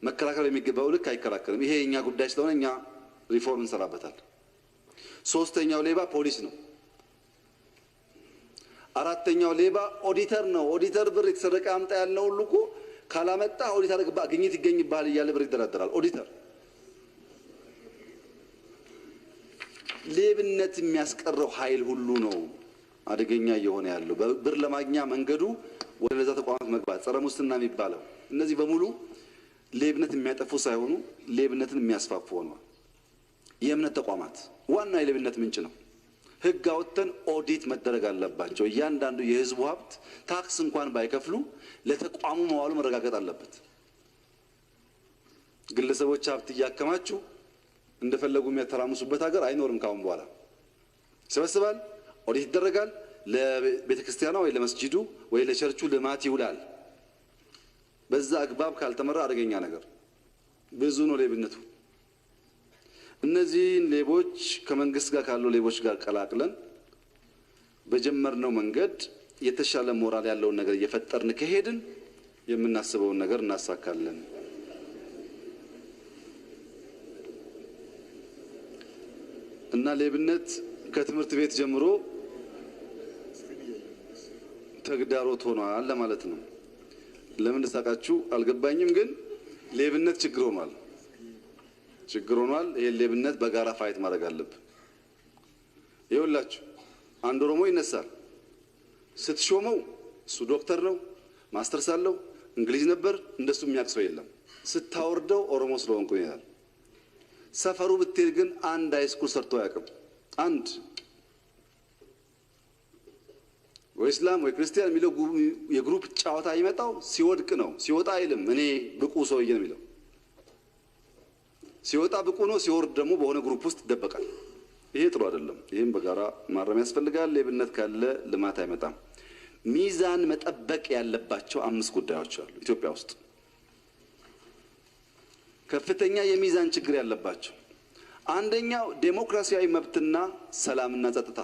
መከራከር የሚገባው ልክ አይከራከርም። ይሄ የኛ ጉዳይ ስለሆነ እኛ ሪፎርም እንሰራበታል። ሶስተኛው ሌባ ፖሊስ ነው። አራተኛው ሌባ ኦዲተር ነው። ኦዲተር ብር የተሰረቀ አምጣ ያልነው ሁሉ እኮ ካላመጣ ኦዲተር ግኝት ይገኝብሃል እያለ ብር ይደራደራል። ኦዲተር ሌብነት የሚያስቀረው ኃይል ሁሉ ነው አደገኛ እየሆነ ያለው። ብር ለማግኛ መንገዱ ወደ ነዛ ተቋማት መግባት፣ ጸረ ሙስና የሚባለው እነዚህ በሙሉ ሌብነት የሚያጠፉ ሳይሆኑ ሌብነትን የሚያስፋፉ ሆነዋል። የእምነት ተቋማት ዋና የሌብነት ምንጭ ነው። ሕግ አውጥተን ኦዲት መደረግ አለባቸው። እያንዳንዱ የህዝቡ ሀብት ታክስ እንኳን ባይከፍሉ ለተቋሙ መዋሉ መረጋገጥ አለበት። ግለሰቦች ሀብት እያከማቹ እንደፈለጉ የሚያተራምሱበት ሀገር አይኖርም። ካሁን በኋላ ይሰበስባል፣ ኦዲት ይደረጋል። ለቤተ ክርስቲያኗ ወይ ለመስጂዱ ወይ ለቸርቹ ልማት ይውላል። በዛ አግባብ ካልተመራ አደገኛ ነገር ብዙ ነው ሌብነቱ። እነዚህን ሌቦች ከመንግስት ጋር ካሉ ሌቦች ጋር ቀላቅለን በጀመርነው መንገድ የተሻለ ሞራል ያለውን ነገር እየፈጠርን ከሄድን የምናስበውን ነገር እናሳካለን። እና ሌብነት ከትምህርት ቤት ጀምሮ ተግዳሮት ሆኗል ለማለት ነው። ለምን ተሳቃችሁ አልገባኝም፣ ግን ሌብነት ችግር ሆኗል። ይሄን ሌብነት በጋራ ፋይት ማድረግ አለብን። ይኸውላችሁ አንድ ኦሮሞ ይነሳል። ስትሾመው እሱ ዶክተር ነው፣ ማስተርስ አለው፣ እንግሊዝ ነበር፣ እንደሱ የሚያውቅ ሰው የለም። ስታወርደው ኦሮሞ ስለሆንኩ ይላል። ሰፈሩ ብትሄድ ግን አንድ ሃይስኩል ሰርቶ አያውቅም። አንድ ወይ እስላም ወይ ክርስቲያን የሚለው የግሩፕ ጨዋታ ይመጣው ሲወድቅ ነው። ሲወጣ አይልም እኔ ብቁ ሰውዬ ነው የሚለው። ሲወጣ ብቁ ነው፣ ሲወርድ ደግሞ በሆነ ግሩፕ ውስጥ ይደበቃል። ይሄ ጥሩ አይደለም። ይሄን በጋራ ማረም ያስፈልጋል። ሌብነት ካለ ልማት አይመጣም። ሚዛን መጠበቅ ያለባቸው 5 ጉዳዮች አሉ ኢትዮጵያ ውስጥ ከፍተኛ የሚዛን ችግር ያለባቸው። አንደኛው ዴሞክራሲያዊ መብትና ሰላምና ጸጥታ።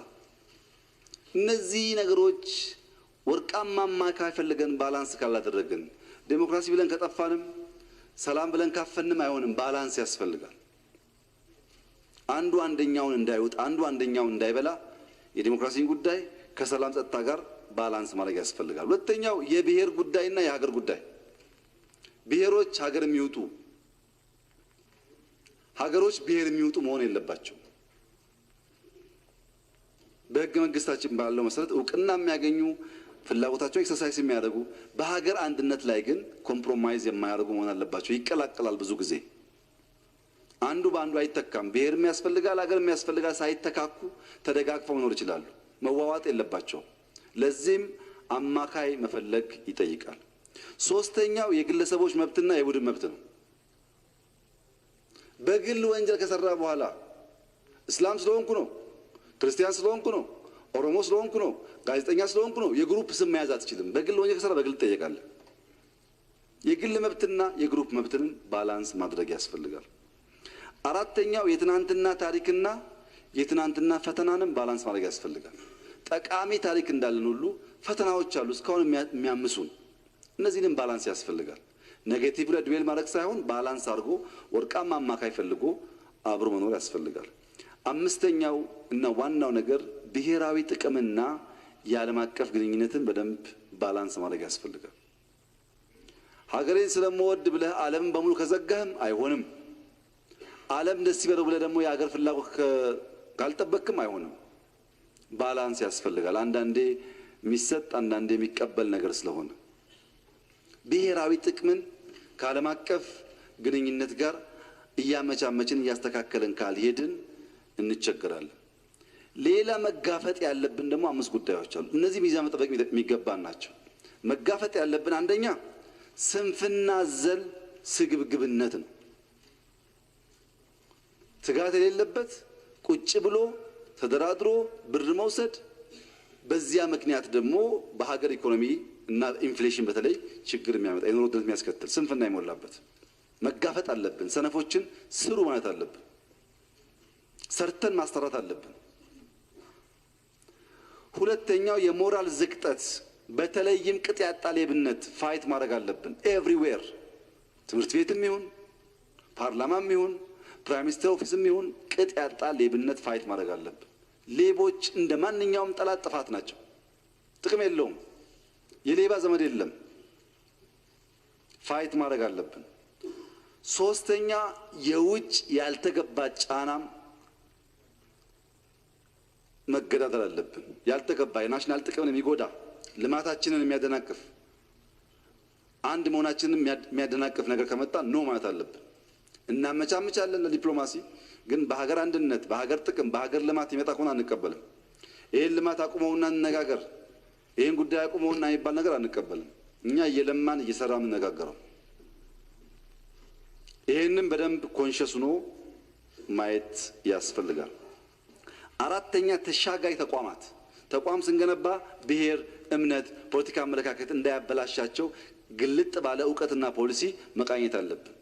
እነዚህ ነገሮች ወርቃማ አማካይ ፈልገን ባላንስ ካላደረግን፣ ዴሞክራሲ ብለን ከጠፋንም ሰላም ብለን ካፈንም አይሆንም። ባላንስ ያስፈልጋል። አንዱ አንደኛውን እንዳይወጥ፣ አንዱ አንደኛውን እንዳይበላ የዴሞክራሲን ጉዳይ ከሰላም ጸጥታ ጋር ባላንስ ማድረግ ያስፈልጋል። ሁለተኛው የብሔር ጉዳይና የሀገር ጉዳይ። ብሔሮች ሀገር የሚወጡ፣ ሀገሮች ብሔር የሚወጡ መሆን የለባቸው። በህገ መንግስታችን ባለው መሰረት እውቅና የሚያገኙ ፍላጎታቸውን ኤክሰርሳይዝ የሚያደርጉ በሀገር አንድነት ላይ ግን ኮምፕሮማይዝ የማያደርጉ መሆን አለባቸው። ይቀላቀላል ብዙ ጊዜ አንዱ በአንዱ አይተካም። ብሔር የሚያስፈልጋል፣ ሀገር የሚያስፈልጋል። ሳይተካኩ ተደጋግፈው መኖር ይችላሉ። መዋዋጥ የለባቸው። ለዚህም አማካይ መፈለግ ይጠይቃል። ሶስተኛው የግለሰቦች መብትና የቡድን መብት ነው። በግል ወንጀል ከሰራ በኋላ እስላም ስለሆንኩ ነው፣ ክርስቲያን ስለሆንኩ ነው፣ ኦሮሞ ስለሆንኩ ነው፣ ጋዜጠኛ ስለሆንኩ ነው የግሩፕ ስም መያዝ አትችልም። በግል ወንጀል ከሰራ በግል ትጠየቃለህ። የግል መብትና የግሩፕ መብትን ባላንስ ማድረግ ያስፈልጋል። አራተኛው የትናንትና ታሪክና የትናንትና ፈተናንም ባላንስ ማድረግ ያስፈልጋል። ጠቃሚ ታሪክ እንዳለን ሁሉ ፈተናዎች አሉ እስካሁን የሚያምሱን። እነዚህንም ባላንስ ያስፈልጋል። ኔጌቲቭ ለድዌል ማድረግ ሳይሆን ባላንስ አድርጎ ወርቃማ አማካይ ፈልጎ አብሮ መኖር ያስፈልጋል። አምስተኛው እና ዋናው ነገር ብሔራዊ ጥቅምና የዓለም አቀፍ ግንኙነትን በደንብ ባላንስ ማድረግ ያስፈልጋል። ሀገሬን ስለምወድ ብለህ ዓለምን በሙሉ ከዘጋህም አይሆንም። ዓለም ደስ ይበለው ብለህ ደግሞ የሀገር ፍላጎት ካልጠበቅክም አይሆንም። ባላንስ ያስፈልጋል። አንዳንዴ የሚሰጥ አንዳንዴ የሚቀበል ነገር ስለሆነ ብሔራዊ ጥቅምን ከዓለም አቀፍ ግንኙነት ጋር እያመቻመችን እያስተካከልን ካልሄድን እንቸገራለን። ሌላ መጋፈጥ ያለብን ደግሞ 5 ጉዳዮች አሉ። እነዚህ ሚዛን መጠበቅ የሚገባን ናቸው። መጋፈጥ ያለብን አንደኛ ስንፍና ዘል ስግብግብነት ነው። ትጋት የሌለበት ቁጭ ብሎ ተደራድሮ ብር መውሰድ፣ በዚያ ምክንያት ደግሞ በሀገር ኢኮኖሚ እና ኢንፍሌሽን በተለይ ችግር የሚያመጣ የኑሮ ውድነት የሚያስከትል ስንፍና ይሞላበት። መጋፈጥ አለብን። ሰነፎችን ስሩ ማለት አለብን። ሰርተን ማስተራት አለብን። ሁለተኛው የሞራል ዝቅጠት በተለይም ቅጥ ያጣ ሌብነት ፋይት ማድረግ አለብን። ኤቭሪዌር ትምህርት ቤትም ይሁን ፓርላማም ይሁን ፕራይም ሚኒስተር ኦፊስም ይሁን ቅጥ ያጣ ሌብነት ፋይት ማድረግ አለብን። ሌቦች እንደ ማንኛውም ጠላት ጥፋት ናቸው። ጥቅም የለውም። የሌባ ዘመድ የለም። ፋይት ማድረግ አለብን። ሶስተኛ የውጭ ያልተገባ ጫናም መገዳደር አለብን። ያልተገባ የናሽናል ጥቅምን የሚጎዳ ልማታችንን የሚያደናቅፍ አንድ መሆናችንን የሚያደናቅፍ ነገር ከመጣ ኖ ማለት አለብን። እናመቻመቻለን ለዲፕሎማሲ፣ ግን በሀገር አንድነት፣ በሀገር ጥቅም፣ በሀገር ልማት ይመጣ ከሆነ አንቀበልም። ይሄን ልማት አቁመውና እንነጋገር፣ ይሄን ጉዳይ አቁመውና የሚባል ነገር አንቀበልም። እኛ እየለማን እየሰራ የምንነጋገረው። ይሄንን በደንብ ኮንሸስ ሆኖ ማየት ያስፈልጋል። አራተኛ ተሻጋሪ ተቋማት። ተቋም ስንገነባ ብሔር፣ እምነት፣ ፖለቲካ አመለካከት እንዳያበላሻቸው ግልጥ ባለ እውቀትና ፖሊሲ መቃኘት አለብን።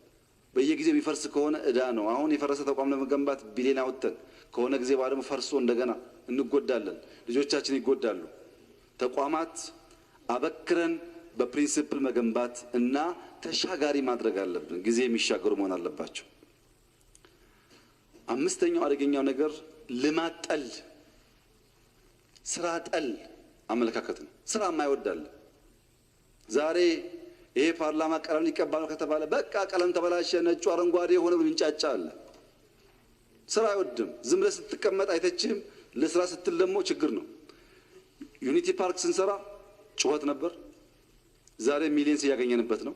በየጊዜው የሚፈርስ ከሆነ እዳ ነው። አሁን የፈረሰ ተቋም ለመገንባት ቢሊዮን አውጥተን ከሆነ ጊዜ በኋላ ደግሞ ፈርሶ እንደገና እንጎዳለን፣ ልጆቻችን ይጎዳሉ። ተቋማት አበክረን በፕሪንሲፕል መገንባት እና ተሻጋሪ ማድረግ አለብን። ጊዜ የሚሻገሩ መሆን አለባቸው። አምስተኛው አደገኛው ነገር ልማት ጠል፣ ስራ ጠል አመለካከት ነው። ስራ የማይወዳል። ዛሬ ይሄ ፓርላማ ቀለም ሊቀባ ነው ከተባለ በቃ ቀለም ተበላሸ፣ ነጩ አረንጓዴ የሆነ ብንጫጫ አለ። ስራ አይወድም። ዝም ብለህ ስትቀመጥ አይተችም። ለስራ ስትል ደግሞ ችግር ነው። ዩኒቲ ፓርክ ስንሰራ ጩኸት ነበር። ዛሬ ሚሊየንስ እያገኘንበት ነው።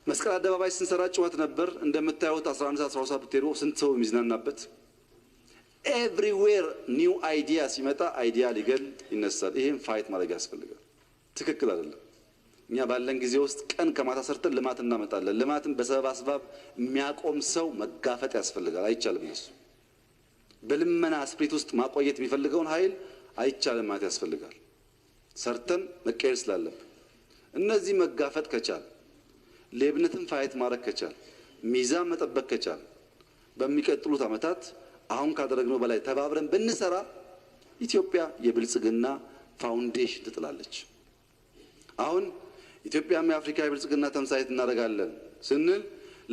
መስቀል አደባባይ ስንሰራ ጩኸት ነበር። እንደምታዩት 11 12 ብትሄዱ ስንት ሰው የሚዝናናበት። ኤቭሪዌር ኒው አይዲያ ሲመጣ አይዲያ ሊገል ይነሳል። ይሄን ፋይት ማድረግ ያስፈልጋል። ትክክል አይደለም። እኛ ባለን ጊዜ ውስጥ ቀን ከማታ ሰርተን ልማት እናመጣለን። ልማትን በሰበብ አስባብ የሚያቆም ሰው መጋፈጥ ያስፈልጋል። አይቻልም። እሱ በልመና ስፕሪት ውስጥ ማቆየት የሚፈልገውን ኃይል አይቻልም ማለት ያስፈልጋል። ሰርተን መቀየር ስላለብን እነዚህ መጋፈጥ ከቻል፣ ሌብነትን ፋይት ማድረግ ከቻል፣ ሚዛን መጠበቅ ከቻል፣ በሚቀጥሉት ዓመታት አሁን ካደረግነው በላይ ተባብረን ብንሰራ ኢትዮጵያ የብልጽግና ፋውንዴሽን ትጥላለች። አሁን ኢትዮጵያም የአፍሪካ የብልጽግና ተምሳሌት እናደርጋለን ስንል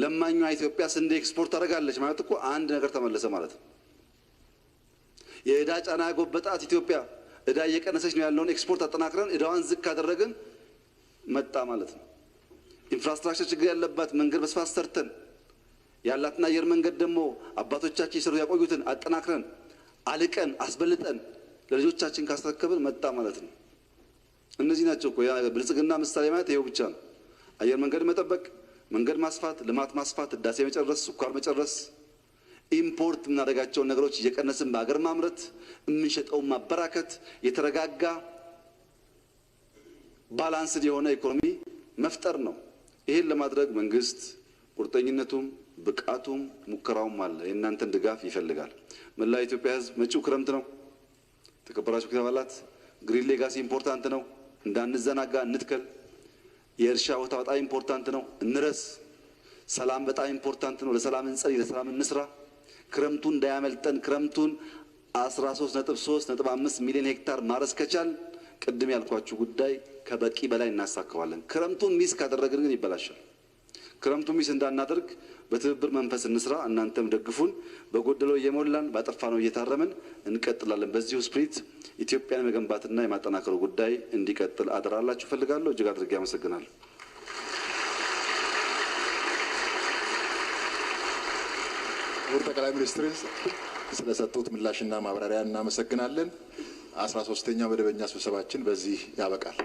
ለማኛ ኢትዮጵያ ስንዴ ኤክስፖርት ታደርጋለች ማለት እኮ አንድ ነገር ተመለሰ ማለት ነው። የዕዳ ጫና ያጎበጣት ኢትዮጵያ ዕዳ እየቀነሰች ነው ያለውን ኤክስፖርት አጠናክረን ዕዳዋን ዝቅ ካደረግን መጣ ማለት ነው። ኢንፍራስትራክቸር ችግር ያለባት መንገድ በስፋት ሰርተን ያላትና አየር መንገድ ደግሞ አባቶቻችን ይሰሩ ያቆዩትን አጠናክረን አልቀን አስበልጠን ለልጆቻችን ካስረከብን መጣ ማለት ነው። እነዚህ ናቸው እኮ ብልጽግና ምሳሌ ማለት ይሄው ብቻ ነው። አየር መንገድ መጠበቅ፣ መንገድ ማስፋት፣ ልማት ማስፋት፣ ህዳሴ መጨረስ፣ ስኳር መጨረስ፣ ኢምፖርት የምናደርጋቸውን ነገሮች እየቀነስን በሀገር ማምረት፣ የምንሸጠውን ማበራከት፣ የተረጋጋ ባላንስድ የሆነ ኢኮኖሚ መፍጠር ነው። ይሄን ለማድረግ መንግስት ቁርጠኝነቱም ብቃቱም ሙከራውም አለ። የእናንተን ድጋፍ ይፈልጋል። መላ ኢትዮጵያ ህዝብ መጪው ክረምት ነው። ተከበራችሁ ከተባላት ግሪን ሌጋሲ ኢምፖርታንት ነው። እንዳንዘናጋ እንትከል። የእርሻ ቦታ በጣም ኢምፖርታንት ነው፣ እንረስ። ሰላም በጣም ኢምፖርታንት ነው። ለሰላም እንጸልይ፣ ለሰላም እንስራ። ክረምቱን እንዳያመልጠን። ክረምቱን 13.3.5 ሚሊዮን ሄክታር ማረስ ከቻል ቅድም ያልኳችሁ ጉዳይ ከበቂ በላይ እናሳካዋለን። ክረምቱን ሚስ ካደረግን ግን ይበላሻል። ክረምቱን ሚስ እንዳናደርግ በትብብር መንፈስ እንስራ። እናንተም ደግፉን። በጎደለው እየሞላን ባጠፋነው እየታረምን እንቀጥላለን። በዚሁ ስፕሪት ኢትዮጵያን መገንባትና የማጠናከሩ ጉዳይ እንዲቀጥል አደራላችሁ ፈልጋለሁ። እጅግ አድርጌ አመሰግናለሁ። ክቡር ጠቅላይ ሚኒስትር ስለሰጡት ምላሽና ማብራሪያ እናመሰግናለን። 13ኛው መደበኛ ስብሰባችን በዚህ ያበቃል።